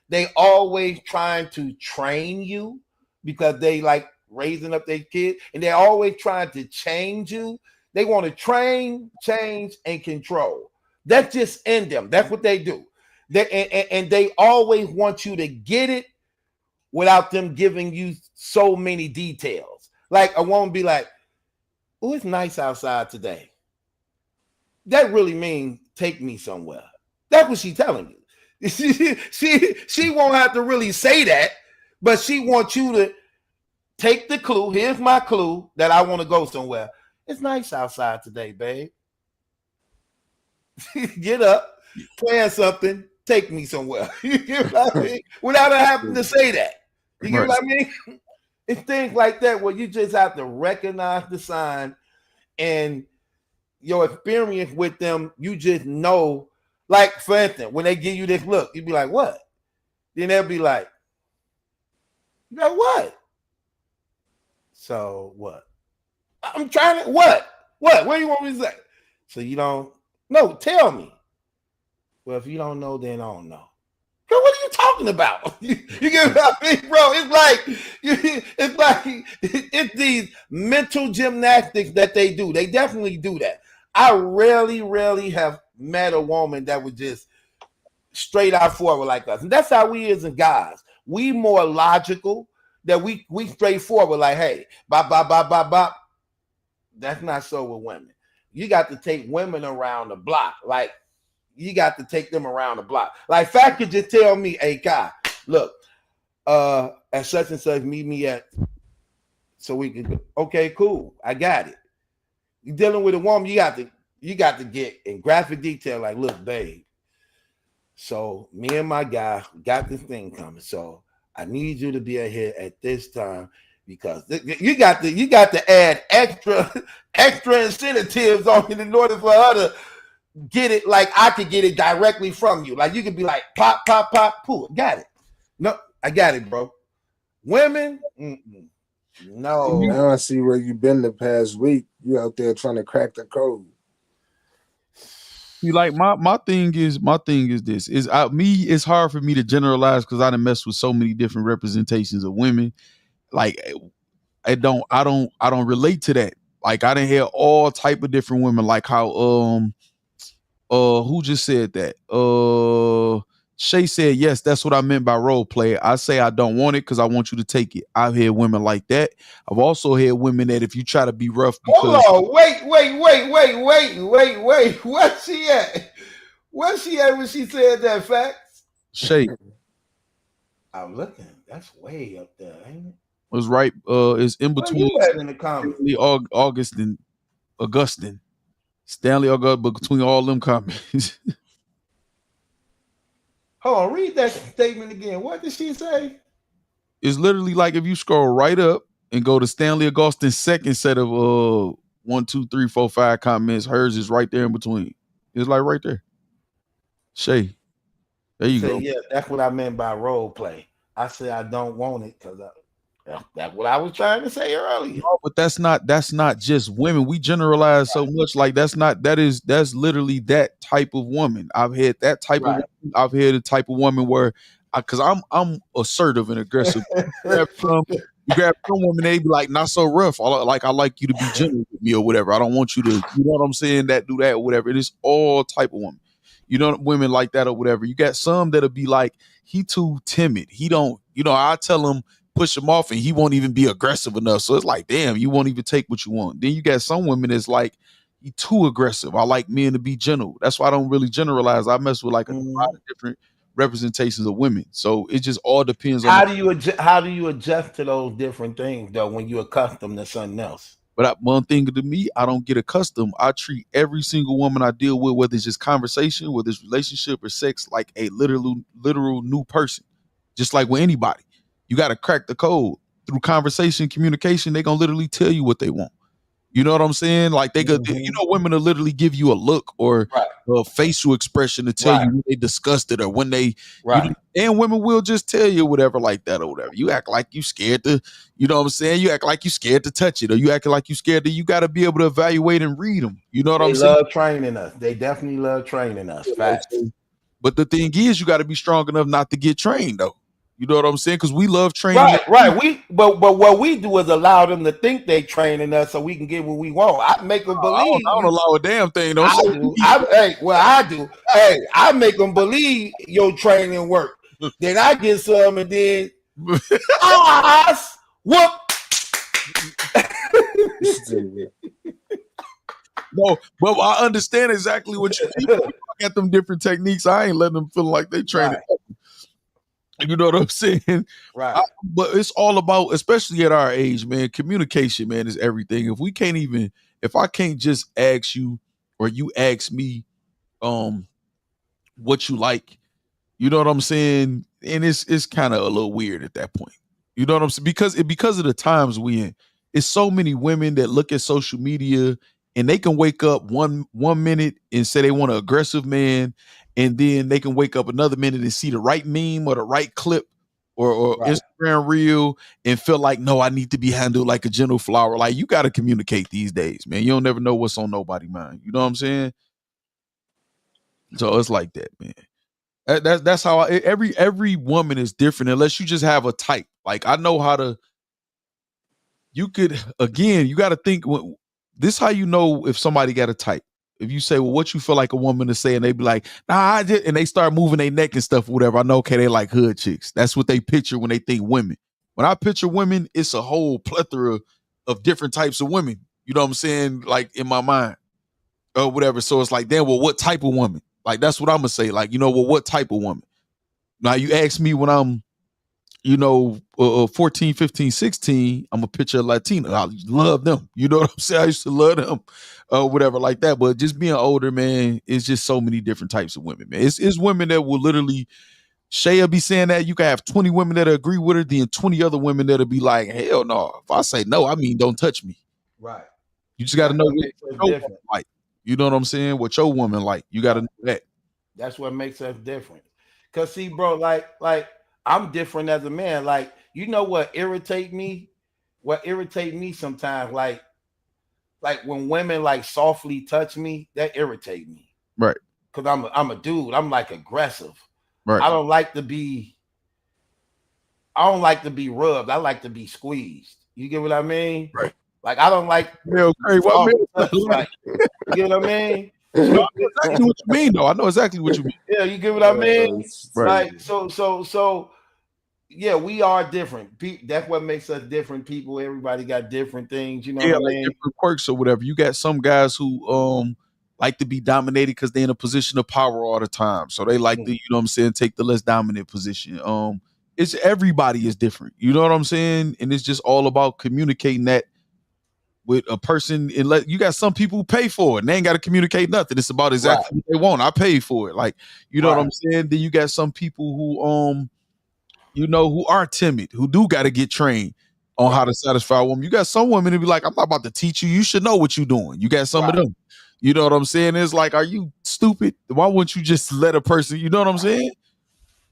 they always trying to train you because they like raising up their kids, and they're always trying to change you. They want to train, change, and control. That's just in them. That's what they do. And they always want you to get it without them giving you so many details. Like a woman be like, "Oh, it's nice outside today." That really means take me somewhere. That's what she's telling you. She won't have to really say that, but she wants you to take the clue. Here's my clue that I want to go somewhere. It's nice outside today, babe. Get up, plan something, take me somewhere. You get what I mean? Without her having to say that. You get what I mean? It's things like that where you just have to recognize the sign and your experience with them, you just know. Like, for instance, when they give you this look, you be like, what? Then they'll be like, you know what? So what? I'm trying to, what? What do you want me to say? So you don't, no, tell me. Well, if you don't know, then I don't know. Girl, what are you talking about? You get what I mean, bro? It's these mental gymnastics that they do. They definitely do that. I rarely have met a woman that was just straight out forward like us. And that's how we is as guys. We more logical, that we straightforward, like, hey, bop, bop, bop, bop, bop. That's not so with women. You got to take women around the block. Like, you got to take them around the block. Like, Factz could just tell me, hey, Kai, look, at such and such, meet me at, so we can go. Okay, cool. I got it. You're dealing with a woman, you got to get in graphic detail, like, look, babe, so me and my guy got this thing coming. So I need you to be here at this time because you got to add extra incentives on it in order for her to get it. Like I could get it directly from you. Like you could be like pop, pop, pop, pull. Got it. No, I got it, bro. Women, no. Now I see where you've been the past week. You out there trying to crack the code. See, like my thing is this is it's hard for me to generalize because I done messed with so many different representations of women. Like I don't relate to that. Like I done hear all type of different women. Like how who just said that? Shay said, yes, that's what I meant by role play. I say I don't want it because I want you to take it. I've had women like that. I've also had women that if you try to be rough, hold on, wait. Where's she at? Where's she at when she said that, Factz? Shay. I'm looking. That's way up there, ain't it? It was right. It's in between in the comments. Augustine. Stanley Augustine, but between all them comments. Hold on, read that statement again. What did she say? It's literally like if you scroll right up and go to Stanley Augustine's second set of 1, 2, 3, 4, 5 comments, hers is right there in between. It's like right there. Shay. There you go. Yeah, that's what I meant by role play. I said I don't want it because that's what I was trying to say earlier. No, but that's not just women. We generalize so much. Like that's literally that type of woman. I've had that type of woman. I've had a type of woman where because I'm assertive and aggressive. You grab some woman, they be like, not so rough. I like you to be gentle with me or whatever. I don't want you to, you know what I'm saying, that do that or whatever. It is all type of woman. You know, women like that or whatever. You got some that'll be like, he too timid. He don't, I tell him, push him off and he won't even be aggressive enough. So it's like, damn, you won't even take what you want. Then you got some women that's like, he too aggressive. I like men to be gentle. That's why I don't really generalize. I mess with like a lot of different representations of women. So it just all depends on how do you adjust to those different things though when you're accustomed to something else? But one thing to me, I don't get accustomed. I treat every single woman I deal with, whether it's just conversation, whether it's relationship or sex, like a literal new person. Just like with anybody. You got to crack the code through conversation, communication. They're going to literally tell you what they want. You know what I'm saying? Like they could, women will literally give you a look or a facial expression to tell you when they disgusted or when they, and women will just tell you whatever like that or whatever. You act like you scared to, you know what I'm saying? You act like you scared to touch it or you act like you scared to, you got to be able to evaluate and read them. You know what I'm saying? They love training us. They definitely love training us. Facts. But the thing is, you got to be strong enough not to get trained though. You know what I'm saying? Because we love training. Right. But what we do is allow them to think they training us so we can get what we want. I make them believe. I don't allow a damn thing. I do. Hey, I make them believe your training work. Then I get some and then whoop. No, but I understand exactly what you mean. I got them different techniques. I ain't letting them feel like they training. You know what I'm saying? Right. But it's all about, especially at our age, man, communication, man, is everything. If I can't just ask you or you ask me what you like, you know what I'm saying? And it's kind of a little weird at that point. You know what I'm saying? Because of the times we in. It's so many women that look at social media and they can wake up one minute and say they want an aggressive man, and then they can wake up another minute and see the right meme or the right clip or Instagram reel and feel like, no, I need to be handled like a gentle flower. Like, you got to communicate these days, man. You don't never know what's on nobody's mind. You know what I'm saying? So it's like that, man. That's how every woman is different unless you just have a type. Like, I know how to. You got to think. This how you know if somebody got a type. If you say, well, what you feel like a woman to say, and they be like, nah, I did, and they start moving their neck and stuff, or whatever. I know, okay, they like hood chicks. That's what they picture when they think women. When I picture women, it's a whole plethora of different types of women. You know what I'm saying? Like in my mind or whatever. So it's like, damn, well, what type of woman? Like, that's what I'm gonna say. Like, what type of woman? Now you ask me when I'm, 14, 15, 16, I'm a picture of Latina. I love them. You know what I'm saying? I used to love them, whatever like that. But just being older, man, it's just so many different types of women, man. It's women that will literally, Shay'll be saying that. You can have 20 women that agree with her, then 20 other women that'll be like, hell no. If I say no, I mean, don't touch me. Right. You just got to know what your woman like. You know what I'm saying? What your woman like. You got to know that. That's what makes us different. Because see, bro, like I'm different as a man. Like, you know what irritate me? What irritate me sometimes, like when women like softly touch me, that irritate me. Right. Because I'm a dude. I'm like aggressive. Right. I don't like to be rubbed. I like to be squeezed. You get what I mean? Right. Like, I don't like touch, like, you know what I mean? I know exactly what you mean, though. I know exactly what you mean. Yeah, you get what I mean? Right. Like, so yeah, we are different. That's what makes us different people. Everybody got different things, you know what I mean? Different quirks or whatever. You got some guys who like to be dominated because they're in a position of power all the time. So they like to, you know what I'm saying, take the less dominant position. It's everybody is different. You know what I'm saying? And it's just all about communicating that with a person. And you got some people who pay for it and they ain't got to communicate nothing. It's about exactly what they want. I paid for it. Like, you know what I'm saying? Then you got some people who you know, who are timid, who do got to get trained on how to satisfy a woman. You got some women who be like, I'm not about to teach you. You should know what you're doing. You got some of them. You know what I'm saying? It's like, are you stupid? Why wouldn't you just let a person, you know what I'm saying?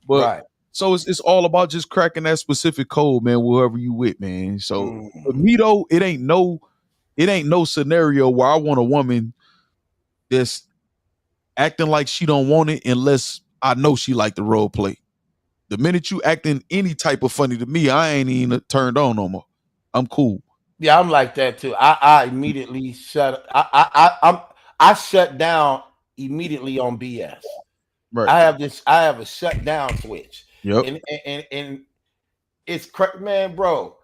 But so it's all about just cracking that specific code, man, whoever you with, man. So for me though, it ain't no scenario where I want a woman that's acting like she don't want it unless I know she like the role play. The minute you acting any type of funny to me, I ain't even turned on no more. I'm cool. Yeah, I'm like that too. I immediately shut. I shut down immediately on BS. Right. I have a shut down switch. Yep. And it's man, bro.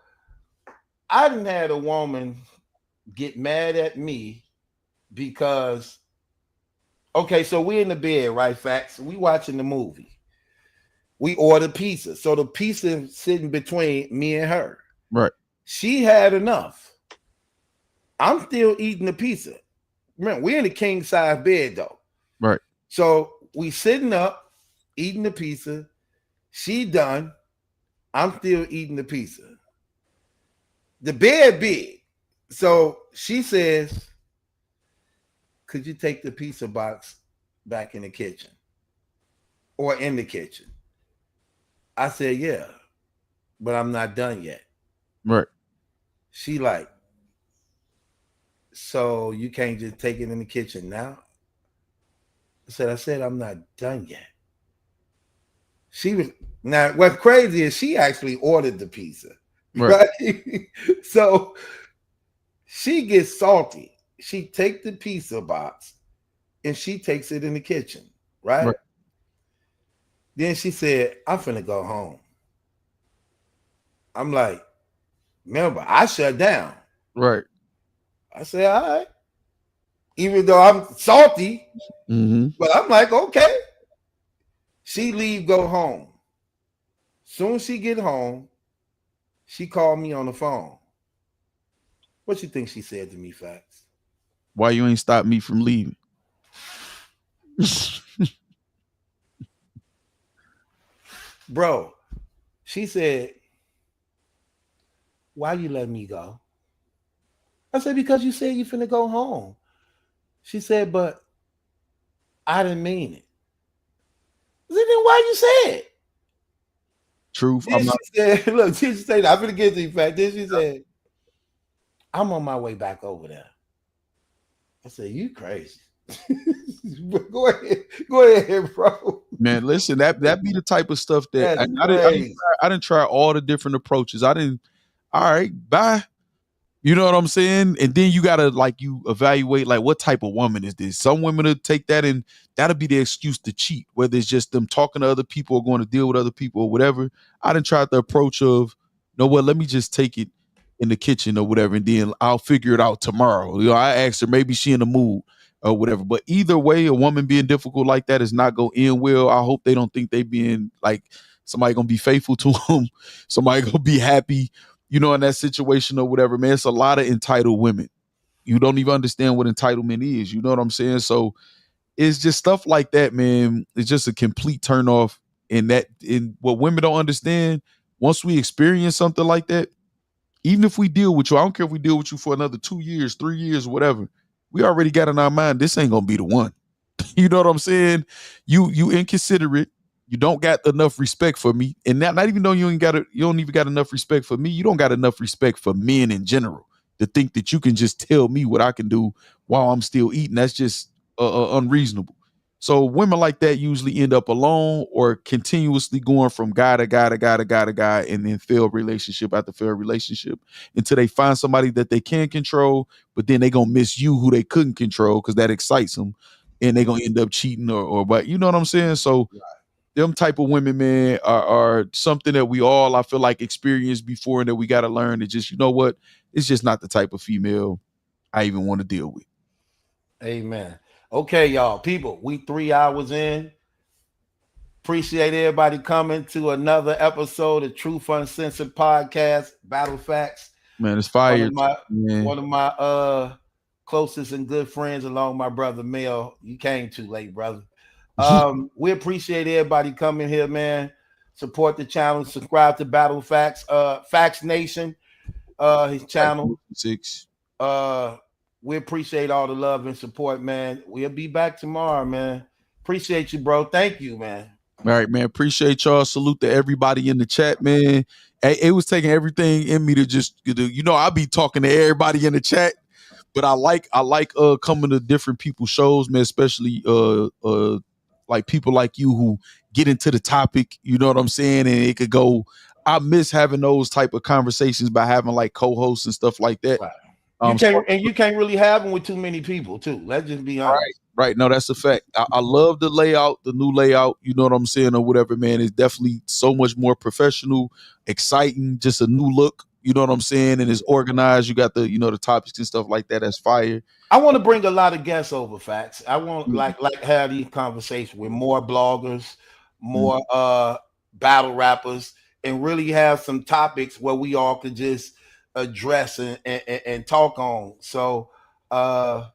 I didn't had a woman get mad at me because okay, so we in the bed, right? Factz. We watching the movie. We ordered pizza. So the pizza sitting between me and her. Right. She had enough. I'm still eating the pizza. Remember, we're in a king size bed though. Right. So we sitting up, eating the pizza. She done. I'm still eating the pizza. The bed big. So she says, could you take the pizza box back in the kitchen? Or in the kitchen? I said, yeah, but I'm not done yet. Right. She like, so you can't just take it in the kitchen now? I said, I'm not done yet. She was, now what's crazy is she actually ordered the pizza. Right? So she gets salty. She take the pizza box and she takes it in the kitchen, right? Then she said, I'm finna go home. I'm like, remember, I shut down. Right. I said, all right. Even though I'm salty, but I'm like, okay. She leave, go home. Soon as she get home, she called me on the phone. What you think she said to me, Factz? Why you ain't stopped me from leaving? Bro, she said, why you let me go? I said, because you said you finna go home. She said, but I didn't mean it. I said, then why you say it? Truth. Then she said, look, she said, I'm gonna get to you, Factz. Then she said, I'm on my way back over there. I said, you crazy. Go ahead, bro. Man, listen, that be the type of stuff that I didn't try all the different approaches. All right, bye. You know what I'm saying? And then you gotta you evaluate what type of woman is this? Some women will take that and that'll be the excuse to cheat, whether it's just them talking to other people or going to deal with other people or whatever. I done tried the approach of, no, what, let me just take it in the kitchen or whatever, and then I'll figure it out tomorrow. You know, I asked her, maybe she in the mood or whatever. But either way, a woman being difficult like that is not gonna end well. I hope they don't think they being somebody gonna be faithful to them, somebody gonna be happy, you know, in that situation or whatever. Man, it's a lot of entitled women. You don't even understand what entitlement is. You know what I'm saying? So it's just stuff like that, man. It's just a complete turn off. In what women don't understand, once we experience something like that, even if we deal with you, I don't care if we deal with you for another 2 years, 3 years, whatever, we already got in our mind, this ain't gonna be the one. You know what I'm saying? You inconsiderate. You don't got enough respect for me. And not even though you don't even got enough respect for me, you don't got enough respect for men in general to think that you can just tell me what I can do while I'm still eating. That's just unreasonable. So women like that usually end up alone or continuously going from guy to guy to guy to guy to guy, and then failed relationship after failed relationship until they find somebody that they can control, but then they gonna miss you who they couldn't control because that excites them, and they gonna end up cheating or but you know what I'm saying? So them type of women, man, are something that we all, I feel like, experienced before, and that we got to learn to just, you know what, it's just not the type of female I even want to deal with. Amen. Okay, y'all, people, we 3 hours in. Appreciate everybody coming to another episode of Truth Uncensored Podcast, Battle Factz. Man, it's fire. One of my closest and good friends, along my brother Mel. You came too late, brother. We appreciate everybody coming here, man. Support the channel, subscribe to Battle Factz, Factz Nation, his channel. We appreciate all the love and support, man. We'll be back tomorrow, man. Appreciate you, bro. Thank you, man. All right, man. Appreciate y'all. Salute to everybody in the chat, man. It was taking everything in me to just, I be talking to everybody in the chat, but I like coming to different people's shows, man, especially like people like you who get into the topic, you know what I'm saying? And it could go, I miss having those type of conversations by having like co-hosts and stuff like that. Right. You can't really have them with too many people too. Let's just be honest. Right. No, that's a fact. I love the layout, the new layout, you know what I'm saying, or whatever, man. It's definitely so much more professional, exciting, just a new look, you know what I'm saying, and it's organized. You got the, the topics and stuff like that. That's fire. I want to bring a lot of guests over, Factz. I want like have these conversations with more bloggers, more battle rappers, and really have some topics where we all could just address and talk on. So I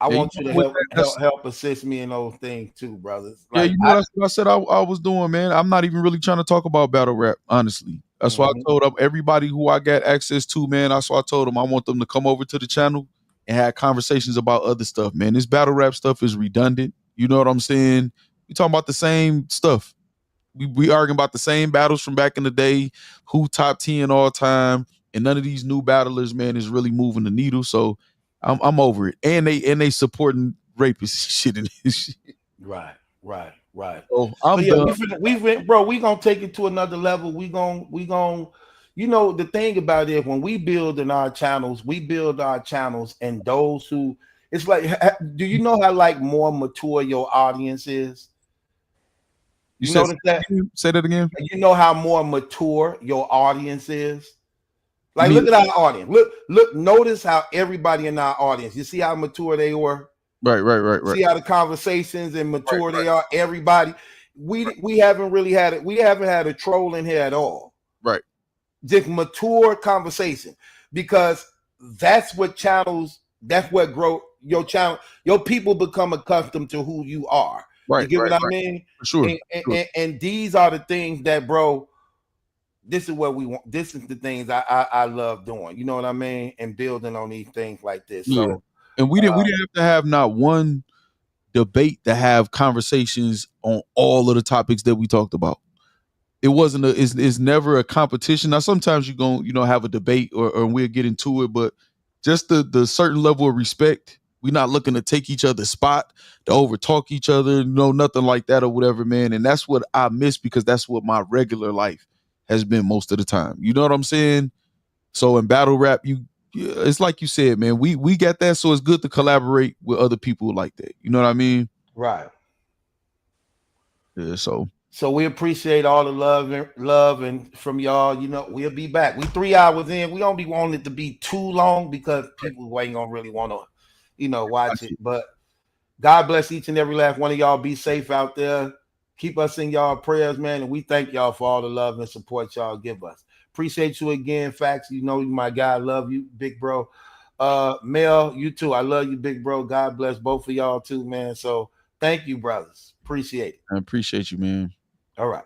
want you to help assist me in those things too, brothers. Like, that's what I said I was doing, man. I'm not even really trying to talk about battle rap, honestly. That's why I told them everybody who I got access to, man. That's why I told them I want them to come over to the channel and have conversations about other stuff, man. This battle rap stuff is redundant. You know what I'm saying? We talking about the same stuff. We arguing about the same battles from back in the day, who top 10 all time, and none of these new battlers, man, is really moving the needle. So I'm over it. And they supporting rapists shit in this shit. Right. Oh, I'm done. We gonna take it to another level. We gonna the thing about it, when we build our channels, and those who, it's like, do you know how like more mature your audience is? You notice that? Say that again. You know how more mature your audience is? Like, look at our audience. Look, notice how everybody in our audience, you see how mature they were? Right. See how the conversations and mature they are, everybody. We haven't really had it. We haven't had a troll in here at all. Right. Just mature conversation, because that's what grow your channel. Your people become accustomed to who you are. Right. You get what I mean? For sure. And these are the things that, bro, this is what we want. This is the things I love doing. You know what I mean? And building on these things like this. Yeah. So, and we didn't have to have not one debate to have conversations on all of the topics that we talked about. It wasn't it's never a competition. Now sometimes you're gonna have a debate or we'll get into it, but just the certain level of respect. We're not looking to take each other's spot, to overtalk each other, nothing like that or whatever, man. And that's what I miss, because that's what my regular life has been most of the time. You know what I'm saying? So in battle rap, it's like you said, man, we got that. So it's good to collaborate with other people like that. You know what I mean? Right. Yeah. So we appreciate all the love and from y'all. We'll be back. We 3 hours in. We don't be wanting it to be too long, because people ain't gonna really want to, watch it. But God bless each and every last one of y'all. Be safe out there. Keep us in y'all prayers, man. And we thank y'all for all the love and support y'all give us. Appreciate you again, Factz. You my guy. I love you, big bro. Mel, you too. I love you, big bro. God bless both of y'all too, man. So thank you, brothers. Appreciate it. I appreciate you, man. All right.